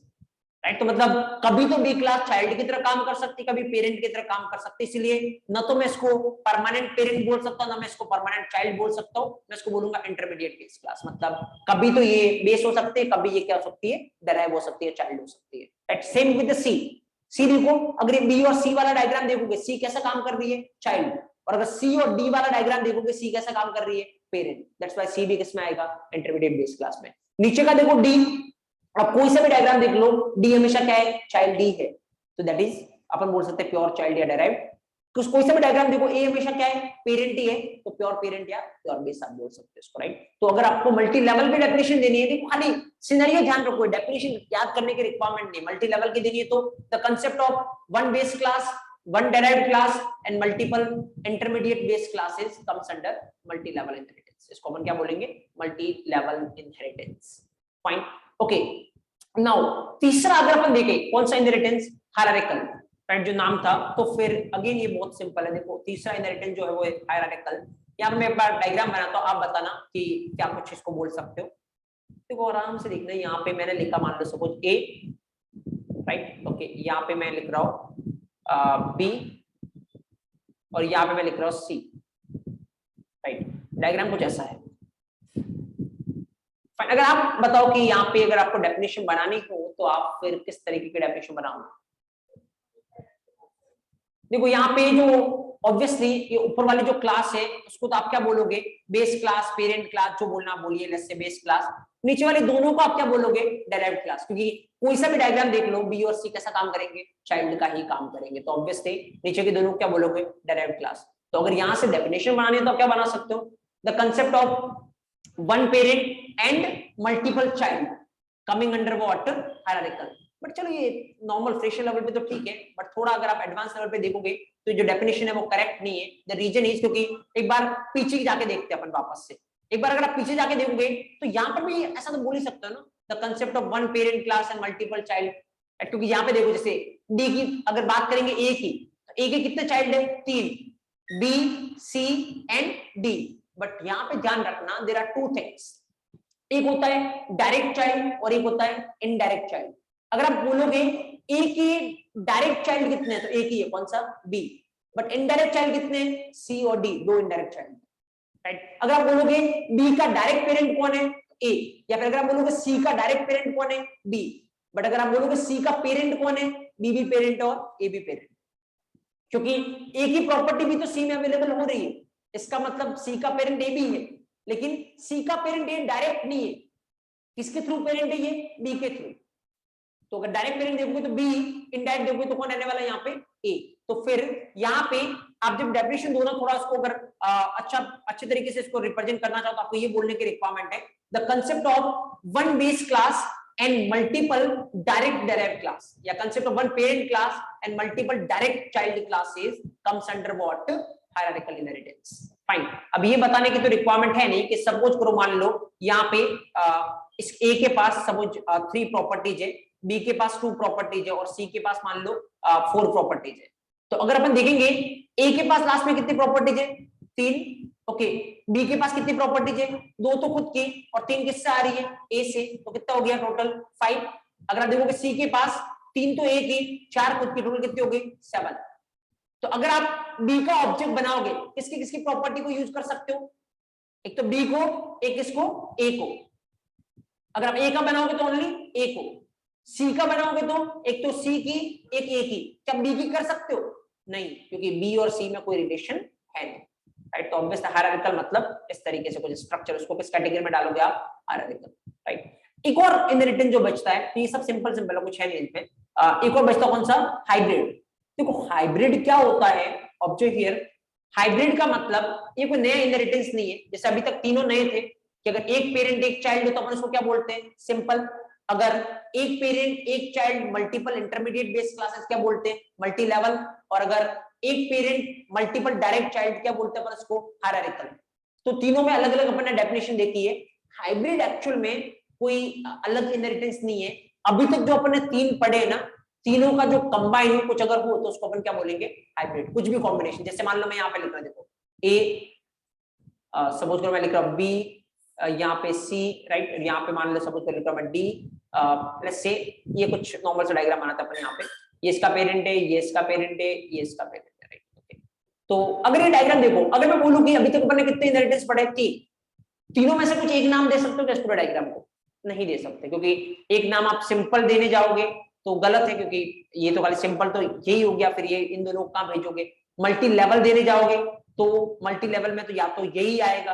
राइट। तो मतलब कभी तो बी क्लास चाइल्ड की तरह काम कर सकती, कभी पेरेंट की तरह काम कर सकती, इसलिए न तो मैं इसको परमानेंट पेरेंट बोल सकता हूं, ना मैं इसको परमानेंट चाइल्ड बोल सकता हूं, मैं इसको बोलूंगा इंटरमीडिएट बेस क्लास। मतलब कभी तो ये बेस हो सकती है, कभी ये क्या हो सकती है, डेराइव हो सकती है, चाइल्ड हो सकती है, राइट। सेम विद द सी, सी देखो, अगर बी और सी वाला डायग्राम देखोगे, सी कैसा काम कर रही है, चाइल्ड, और अगर सी और डी वाला डायग्राम देखोगे, सी कैसा काम कर रही है, पेरेंट। दैट्स व्हाई सी भी किसमें आएगा, इंटरमीडिएट बेस क्लास में। नीचे का देखो डी, अब कोई सा भी डायग्राम देख लो, डी हमेशा क्या है, चाइल्ड डी है, तो दैट इज अपन बोल सकते हैं प्योर चाइल्ड या डेराइव्ड। तो कोई सा भी डायग्राम देखो, ए हमेशा क्या है, पेरेंट ही है, तो प्योर पेरेंट या प्योर बेस आप बोल सकते हो इसको, राइट। तो अगर आपको मल्टी लेवल पे डेफिनेशन देनी है, देखो खाली सिनेरियो ध्यान रखो, डेफिनेशन याद करने की रिक्वायरमेंट नहीं, मल्टी लेवल की देनी है तो the concept of one base class, one derived class and multiple intermediate base classes comes under multi level inheritance. इसको अपन क्या बोलेंगे, multi level inheritance, fine, okay। Now तीसरा अगर अपन देखें कौन सा इनहेरिटेंस, हायरार्किकल, राइट, जो नाम था, तो फिर अगेन ये बहुत सिंपल है। देखो तीसरा इनहेरिटेंस जो है वो हायरार्किकल। यहाँ मैं एक बार डायग्राम बनाता हूँ, आप बताना कि क्या कुछ इसको बोल सकते हो। देखो आराम से देखना, यहाँ पे मैंने लिखा, मान लो सपोज ए, राइट, ओके, यहाँ पे मैं लिख रहा हूँ बी और यहाँ पे मैं लिख रहा हूँ सी, राइट। डायग्राम कुछ ऐसा है। अगर आप बताओ कि यहाँ पे अगर आपको डेफिनेशन बनानी हो तो आप फिर किस तरीके की डेफिनेशन बनाओगे। देखो यहाँ पे जो ऑब्वियसली ये ऊपर वाली जो क्लास है उसको तो आप क्या बोलोगे, बेस क्लास, पेरेंट क्लास, जो बोलना बोलिए, लेट्स से बेस क्लास। नीचे वाले दोनों को आप क्या बोलोगे, डेराइव्ड क्लास, क्योंकि कोई सा भी डायग्राम देख लो, बी और सी कैसा काम करेंगे, चाइल्ड का ही काम करेंगे, तो ऑब्वियसली नीचे के दोनों को क्या बोलोगे, डेराइव्ड क्लास। तो अगर यहाँ से डेफिनेशन बनानी है तो आप क्या बना सकते हो, the concept of one parent and multiple child coming under what, hierarchical। But चलो ये नॉर्मल फ्रेशर लेवल पे तो ठीक है, बट थोड़ा अगर आप एडवांस लेवल पे देखोगे तो जो डेफिनेशन है वो करेक्ट नहीं है। द रीजन इज क्योंकि एक बार पीछे जाके देखते हैं अपन वापस से, एक बार अगर आप पीछे जाके देखोगे तो यहाँ पर भी ऐसा तो बोल ही सकते हो ना, the concept of one parent class and multiple child. क्योंकि यहाँ पे देखो जैसे डी की अगर बात करेंगे, ए की, तो ए के कितने चाइल्ड है, 3, B, C and D. But यहाँ पे ध्यान रखना, देयर आर टू थिंग्स, एक होता है डायरेक्ट चाइल्ड और एक होता है इनडायरेक्ट चाइल्ड। अगर आप बोलोगे ए की डायरेक्ट चाइल्ड कितने हैं, तो एक ही है, कौन सा, बी। बट इनडायरेक्ट चाइल्ड कितने हैं, सी और डी, दो इनडायरेक्ट चाइल्ड, राइट। अगर आप बोलोगे बी का डायरेक्ट पेरेंट कौन है, ए, या फिर अगर आप बोलोगे सी का डायरेक्ट पेरेंट कौन है, बी। बट अगर आप बोलोगे सी का पेरेंट कौन है, बी भी पेरेंट और ए भी पेरेंट, क्योंकि ए की प्रॉपर्टी भी तो सी में अवेलेबल हो रही है, इसका मतलब सी का पेरेंट ए भी है, लेकिन सी का पेरेंट ए डायरेक्ट नहीं है, किसके थ्रू पेरेंट है ये, बी के थ्रू। तो अगर डायरेक्ट पेरेंट देखोगे तो बी, इनडायरेक्ट देखोगे तो कौन रहने वाला है यहाँ पे, ए। तो फिर यहाँ पे आप जब डेफिनेशन दो ना, थोड़ा उसको अगर अच्छे तरीके से इसको रिप्रेजेंट करना चाहो तो आपको ये बोलने की रिक्वायरमेंट है, the concept of one base class and multiple direct derived class, या concept of one parent class and multiple direct child classes comes under what? Hierarchical inheritance. Fine. अब ये बताने की तो रिक्वायरमेंट है नहीं कि सपोज करो मान लो यहाँ पे इस A के पास सपोज 3 प्रॉपर्टीज है, B के पास 2 प्रॉपर्टीज है और C के पास मान लो 4 प्रॉपर्टीज है। तो अगर अपन देखेंगे A के पास लास्ट में कितनी प्रॉपर्टीज है? 3। ओके, B के पास कितनी प्रॉपर्टीज है? 2 तो खुद की और 3 किससे आ रही है? A से। तो कितना हो गया टोटल? 5। अगर आप देखोगे C के पास 3 तो A की, 4 खुद की, टोटल कितनी हो गई? 7। तो अगर आप B का ऑब्जेक्ट बनाओगे किसकी किसकी प्रॉपर्टी को यूज कर सकते हो? एक तो B को, एक इसको, A को। अगर आप A का बनाओगे तो ओनली A को, C का बनाओगे तो एक तो C की, एक A की। क्या B की कर सकते हो? नहीं, क्योंकि B और C में कोई रिलेशन है नहीं, राइट। तो ऑब्वियसली हायरार्किकल मतलब इस तरीके से कुछ स्ट्रक्चर, उसको किस कैटेगरी में डालोगे आप? Hierarchical, right. एक और इनहेरिटेंस जो बचता है, तो ये सब सिंपल सिंपल है, कुछ है नहीं इनमें। एक और बचता कौन सा? हाइब्रिड। देखो हाइब्रिड क्या होता है, ऑब्जर्व हियर, हाइब्रिड का मतलब ये कोई नया इनहेरिटेंस नहीं है। जैसे अभी तक तीनों नए थे कि अगर एक पेरेंट एक चाइल्ड हो तो अपन उसको क्या बोलते हैं? सिंपल। अगर एक पेरेंट एक child multiple intermediate based classes क्या बोलते हैं? Multi level. और अगर एक पेरेंट मल्टीपल डायरेक्ट चाइल्ड क्या बोलते हैं अपन उसको? हायरार्किकल। तो तीनों में अलग अलग अपन ने डेफिनेशन देखी है। हाइब्रिड एक्चुअल में कोई अलग इनहेरिटेंस नहीं है। अभी तक जो अपन ने 3 पढ़े ना, तीनों का जो कंबाइन हो कुछ अगर हो तो उसको अपन क्या बोलेंगे? हाइब्रिड। कुछ भी कॉम्बिनेशन, जैसे मान लो मैं यहाँ पे लिख रहा हूँ, देखो A, सपोज करो मैं लिख रहा हूँ B, यहाँ पे C, राइट, यहाँ पे मान लो सपोज करो लिख रहा हूँ मैं D, लेट्स से ये कुछ नॉर्मल सा डायग्राम बनाता है अपन यहाँ पे, ये इसका पेरेंट है, ये इसका पेरेंट है, ये इसका पेरेंट है, राइट। ओके, तो अगर ये डायग्राम देखो, अगर मैं बोलूँ कि अभी तक अपन ने कितने इनहेरिटेंस पढ़े? 3। तीनों में से कुछ एक नाम दे सकते हो क्या इस पूरे डायग्राम को? नहीं दे सकते, क्योंकि एक नाम आप सिंपल देने जाओगे तो गलत है, क्योंकि ये तो खाली सिंपल तो यही हो गया, फिर ये इन दोनों को कहां भेजोगे? मल्टी लेवल देने जाओगे तो मल्टी लेवल में तो या तो यही आएगा,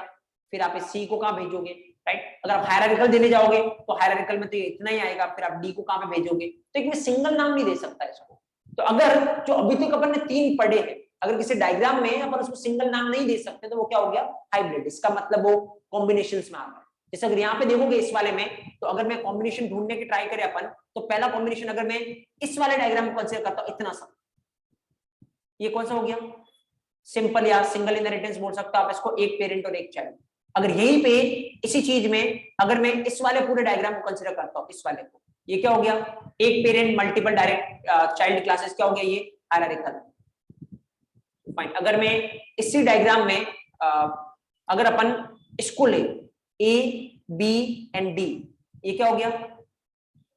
फिर आप इस सी को कहां भेजोगे, राइट। अगर आप हायरार्किकल देने जाओगे तो हायरार्किकल में तो ये इतना ही आएगा, फिर आप डी को कहां पे भेजोगे? तो एक में सिंगल नाम नहीं दे सकता इसको। तो अगर जो अभी तक अपन ने 3 पढ़े हैं, अगर किसी डायग्राम में अपन उसको सिंगल नाम नहीं दे सकते तो वो क्या हो गया? हाइब्रिड। इसका मतलब वो कॉम्बिनेशंस में आ गया। जैसे अगर यहाँ पे देखोगे इस वाले में, तो अगर मैं कॉम्बिनेशन ढूंढने की ट्राई करें अपन, तो पहला कॉम्बिनेशन अगर मैं इस वाले डायग्राम को कंसीडर करता हूं, इतना सा, ये कौन सा हो गया? सिंपल या सिंगल इनहेरिटेंस बोल सकते हो आप इसको, एक पेरेंट और एक चाइल्ड। अगर यहीं पे इसी चीज में अगर मैं इस वाले पूरे डायग्राम को कंसीडर करता हूं, इस वाले को, ये क्या हो गया? एक parent multiple direct child classes, क्या हो गया? ये हायरार्किकल। फाइन। अगर मैं इसी डायग्राम में अगर अपन इसको ले A, B एंड D, ये क्या हो गया?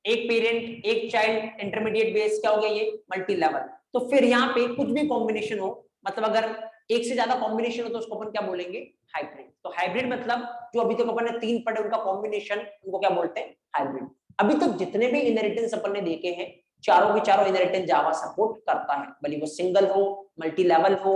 एक पेरेंट एक चाइल्ड इंटरमीडिएट बेस, क्या हो गया? ये मल्टी लेवल। तो फिर यहाँ पे कुछ भी कॉम्बिनेशन हो, मतलब अगर एक से ज्यादा कॉम्बिनेशन हो तो उसको अपन क्या बोलेंगे? हाइब्रिड। तो हाइब्रिड मतलब जो अभी तक अपन ने 3 पढ़े उनका कॉम्बिनेशन, उनको क्या बोलते हैं? हाइब्रिड। अभी तक जितने भी इनहेरिटेंस अपन ने देखे हैं, चारों के चारों इनहेरिटेंस जावा सपोर्ट करता है, भले वो सिंगल हो, मल्टी लेवल हो,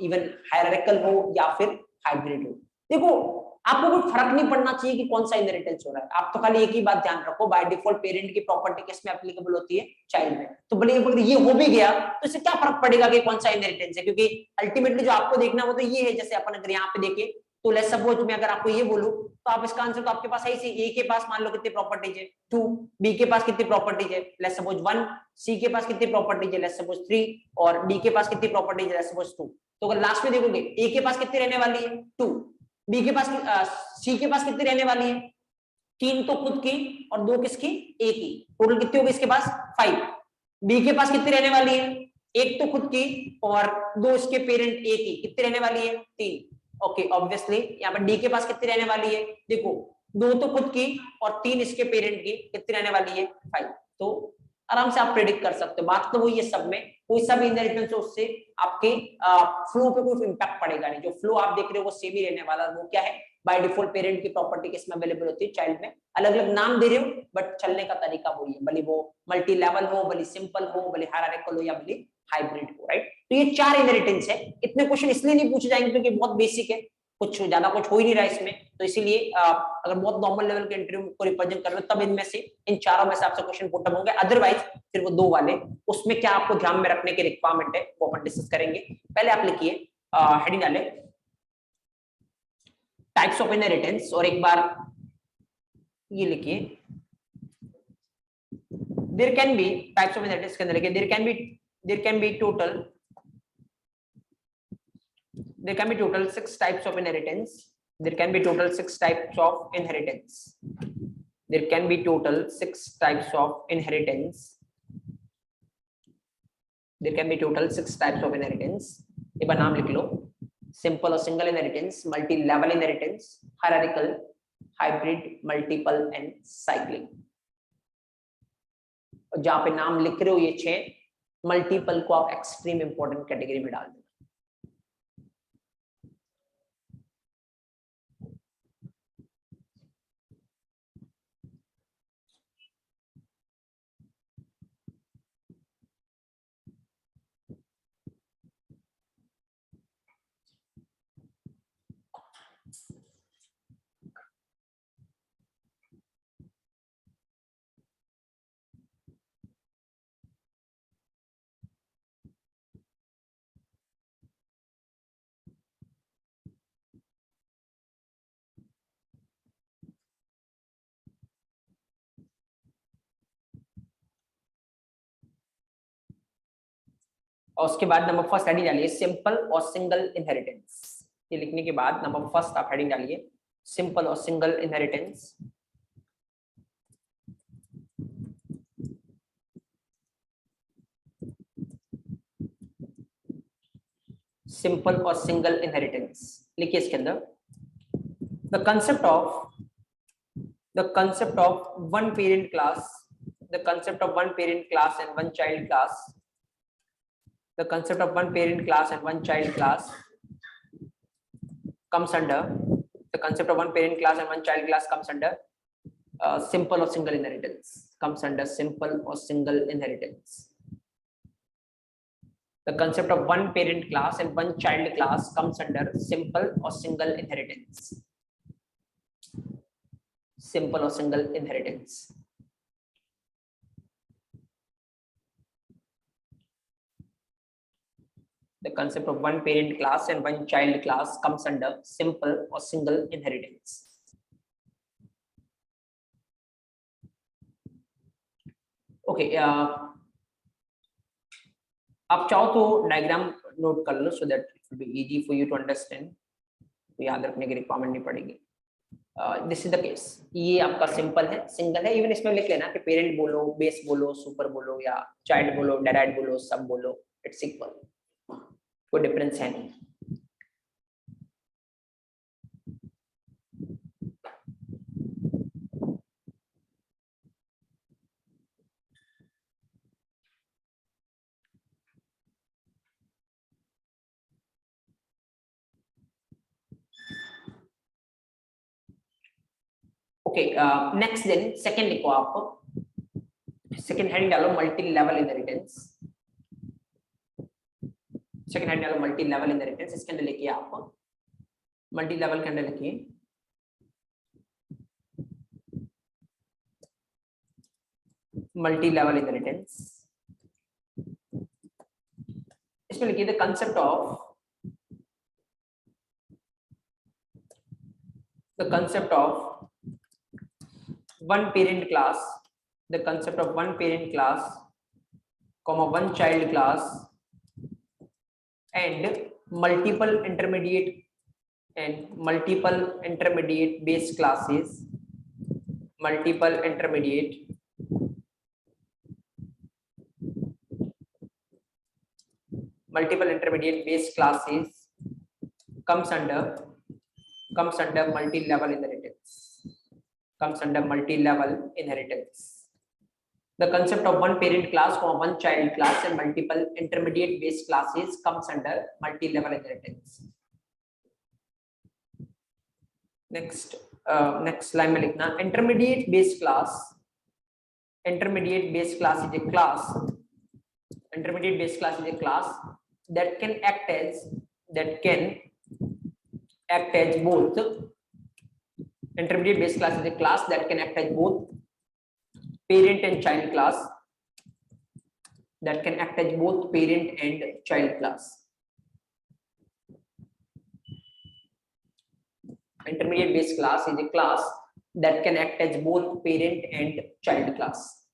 इवन हायरार्किकल हो या फिर हाइब्रिड हो। देखो आपको कोई फर्क नहीं पड़ना चाहिए कि कौन सा इनहेरिटेंस हो रहा है, आप तो खाली एक ही बात ध्यान रखो, बाय डिफॉल्ट पेरेंट की प्रॉपर्टी किस में एप्लीकेबल होती है? चाइल्ड में। तो भले ये हो भी गया तो इससे क्या फर्क पड़ेगा कि कौन सा इनहेरिटेंस है, क्योंकि अल्टीमेटली जो आपको देखना वो तो ये है। जैसे अपन अगर यहाँ पे देखें तो लेट्स सपोज मैं अगर आपको ये बोलूं तो आप इसका आंसर तो आपके पास है ही। ए के पास मान लो कितनी प्रॉपर्टीज है? 2। बी के पास कितनी प्रॉपर्टीज है? Let's suppose 1। सी के पास कितनी प्रॉपर्टीज है? Let's suppose 3। और डी के पास कितनी प्रॉपर्टीज है? Let's suppose 2। तो अगर लास्ट में देखोगे ए के पास कितनी रहने वाली है? 2। बी के पास सी के पास कितनी रहने वाली है? 3 तो खुद की और 2 किसकी? ए की। टोटल कितनी होगी इसके पास? 5। बी के पास कितनी रहने वाली है? 1 तो खुद की और 2 इसके पेरेंट ए की। कितनी रहने वाली है? 3। ओके, ऑब्वियसली यहाँ पर डी के पास कितनी रहने वाली है? देखो 2 तो खुद की और 3 इसके पेरेंट की। कितनी रहने वाली है? 5। तो आराम से आप प्रेडिक्ट कर सकते हो। बात तो वही है, सब में कोई सा भी इनहेरिटेंस हो उससे आपके फ्लो पे कोई इम्पैक्ट पड़ेगा नहीं। जो फ्लो आप देख रहे हो वो सेम ही रहने वाला। वो क्या है? बाय डिफॉल्ट पेरेंट की प्रॉपर्टी किसमें अवेलेबल होती है? चाइल्ड में। अलग अलग नाम दे रहे हो बट चलने का तरीका वही है, भले वो मल्टी लेवल हो, भले सिंपल हो, भले हायरार्किकल हो या भले हाइब्रिड हो, राइट। तो ये 4 इनहेरिटेंस है। इतने क्वेश्चन इसलिए नहीं पूछे जाएंगे क्योंकि बहुत बेसिक है, कुछ ज्यादा कुछ हो ही नहीं रहा इसमें। तो इसीलिए अगर बहुत नॉर्मल लेवल के इंटरव्यू को रिप्रेजेंट कर रहे हो तब इनमें से इन चारों में से आपसे क्वेश्चन पुट अप होंगे। अदरवाइज फिर वो 2 वाले, उसमें क्या आपको ध्यान में रखने की रिक्वायरमेंट है वो अपन डिस्कस करेंगे। पहले आप लिखिए हेडिंग डाले टाइप्स ऑफ इनहेरिटेंस, और एक बार ये लिखिए there can be types of inheritance के अंदर लिखे there can be total 6 types of inheritance. There can be total 6 types of inheritance. There can be total 6 types of inheritance. There can be total 6 types of inheritance. एक बार नाम लिख लो. Simple और single inheritance, multi-level inheritance, hierarchical, hybrid, multiple and cyclic. और जहाँ पे नाम लिख रहे हो ये 6, मल्टीपल को आप एक्सट्रीम इंपॉर्टेंट कैटेगरी में डाल दो. और उसके बाद नंबर फर्स्ट हेडिंग डालिए सिंपल और सिंगल इनहेरिटेंस. ये लिखने के बाद नंबर फर्स्ट आप हेडिंग डालिए सिंपल और सिंगल इनहेरिटेंस. सिंपल और सिंगल इनहेरिटेंस लिखिए इसके अंदर. The concept of one parent class, the concept of one parent class and one child class, the concept of one parent class and one child class comes under the concept of one parent class and one child class comes under simple or single inheritance, comes under simple or single inheritance. The concept of one parent class and one child class comes under simple or single inheritance, simple or single inheritance. The concept of one parent class and one child class comes under simple or single inheritance. Okay, आप चाहो तो diagram note कर लो so that it will be easy for you to understand. याद रखने की requirement नहीं पड़ेगी. This is the case. ये आपका सिंपल है, सिंगल है. इवन इसमें लिख लेना कि पेरेंट बोलो, बेस बोलो, सुपर बोलो या चाइल्ड बोलो, डैड बोलो, सब बोलो, इट्स इक्वल. कोई डिफरेंस है नहीं. ओके, नेक्स्ट देन सेकंड लिखो आप. सेकंड हेडिंग डालो multi level inheritance. Second heading डालो मल्टी लेवल इनहेरिटेंस. इसके अंदर लिखिए आप मल्टी लेवल के अंदर लिखिए मल्टी लेवल इनहेरिटेंस. इसमें लिखिए the concept of one parent class, the concept of one parent class, comma one child class, and multiple intermediate base classes, multiple intermediate base classes comes under multi-level inheritance. Comes under multi-level inheritance. The concept of one parent class or one child class and multiple intermediate base classes comes under multi-level inheritance. Next line में लिखना intermediate base class is a class. Intermediate base class is a class that can act as both. Intermediate base class is a class that can act as both parent and child class. Intermediate base class is a class that can act as both parent and child class.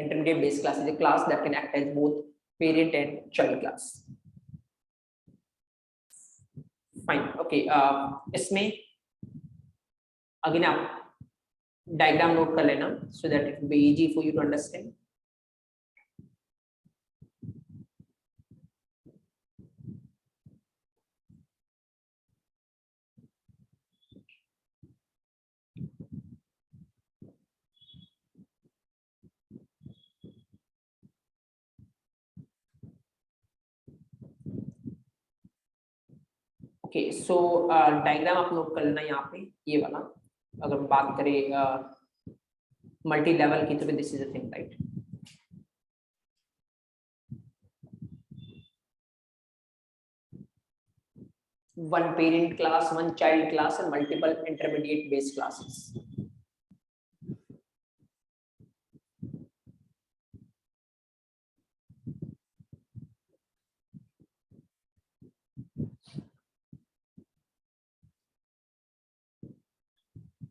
Intermediate base class is a class that can act as both parent and child class. Fine. Okay. इसमें again आप diagram note कर लेना so that it will be easy for you to understand. Okay so diagram आप note कर लेना यहाँ पे ये वाला अगर बात करें मल्टी लेवल की तो this is a thing right one parent class, one child class and multiple intermediate base classes.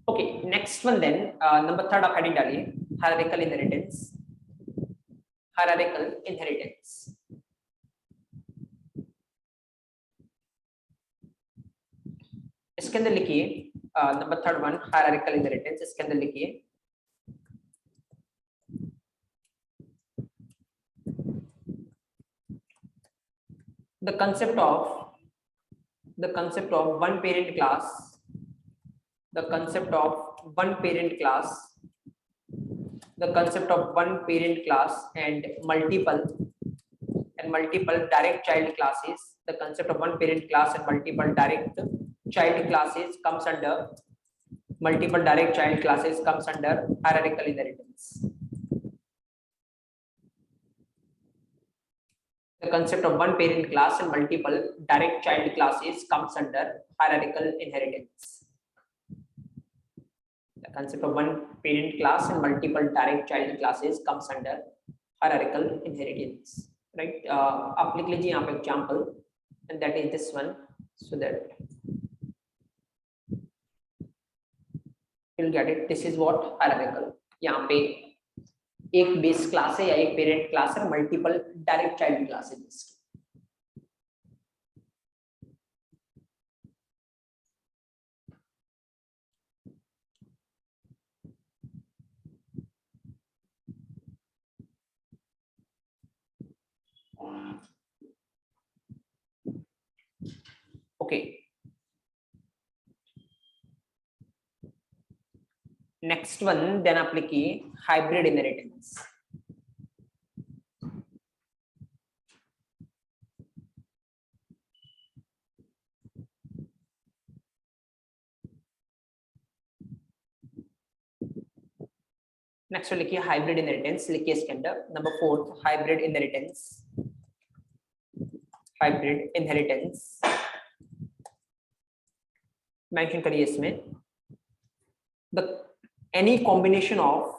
Okay, next one then, number third आप heading डालिए hierarchical inheritance. Hierarchical inheritance. इसके अंदर लिखिए number third one hierarchical inheritance. इसके अंदर लिखिए the concept of one parent class. The concept of one parent class, the concept of one parent class and multiple direct child classes. The concept of one parent class and multiple direct child classes comes under hierarchical inheritance. The concept of one parent class and multiple direct child classes comes under hierarchical inheritance. The concept of one parent class and multiple direct child classes comes under hierarchical inheritance, right? आप लिख लीजिए यहाँ पे example, and that is this one, so that you'll get it. This is what hierarchical. यहाँ पे एक base class है या एक parent class है, multiple direct child classes. Okay. Next one, then आप लिखिए hybrid inheritance. Next one लिखिए hybrid inheritance. लिखिए इसके अंदर number fourth hybrid inheritance. Hybrid inheritance. Mention करिए इसमें any combination of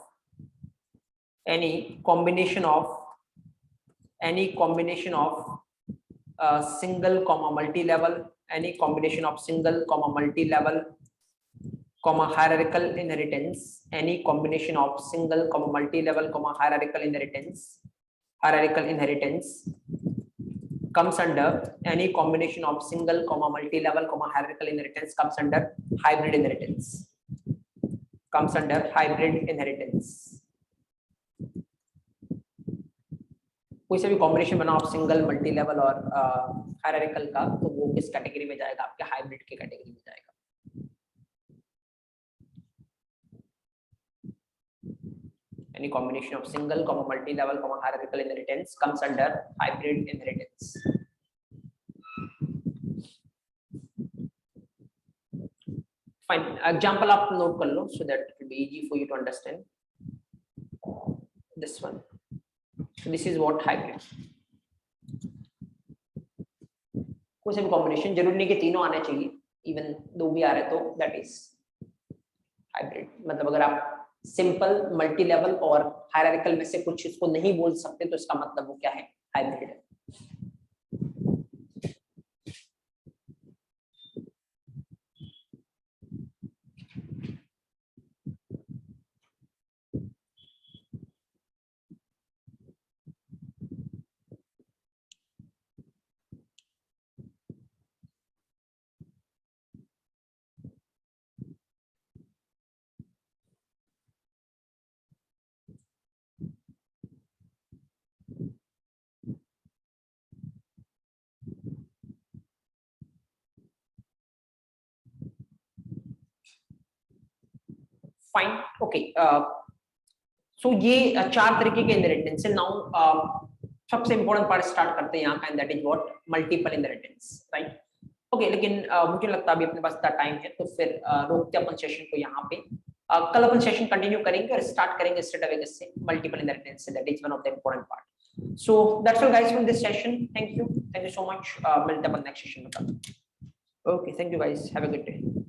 single comma multi-level, any combination of single comma multi-level comma hierarchical inheritance, any combination of single comma multi-level comma hierarchical inheritance comes under any combination of single comma multi-level comma hierarchical inheritance comes under hybrid inheritance. Comes under hybrid inheritance. कोई सा भी combination बनाओ आप single multi level और hierarchical का, तो वो किस कैटेगरी में जाएगा? आपके हाइब्रिड के कैटेगरी में जाएगा. Any combination of single comma multi level comma hierarchical inheritance comes under hybrid inheritance. Fine. Example आप नोट कर लो so that it will be easy for you to understand. This one. So this is what hybrid. कोई सा भी combination, जरूरी नहीं कि तीनों आने चाहिए, इवन दो भी आ रहे तो that is hybrid. मतलब अगर आप सिंपल मल्टी लेवल और हायरार्किकल में से कुछ इसको नहीं बोल सकते तो इसका मतलब वो क्या है? हाइब्रिड है. Fine okay. सो ये 4 तरीके के इनहेरिटेंस है। नाउ सबसे इंपॉर्टेंट पार्ट स्टार्ट करते हैं यहाँ का, and that is what multiple inheritance, right. Okay, लेकिन मुझे लगता है अभी अपने पास इतना टाइम है तो फिर रोकते अपन सेशन को यहाँ पे। कल अपन सेशन कंटिन्यू करेंगे और स्टार्ट करेंगे स्ट्रेट अवे से multiple inheritance, that is one of the important part. So that's all guys from this session, thank you so much. मिलते हैं अपन नेक्स्ट सेशन में। Okay, thank you guys, have a good day.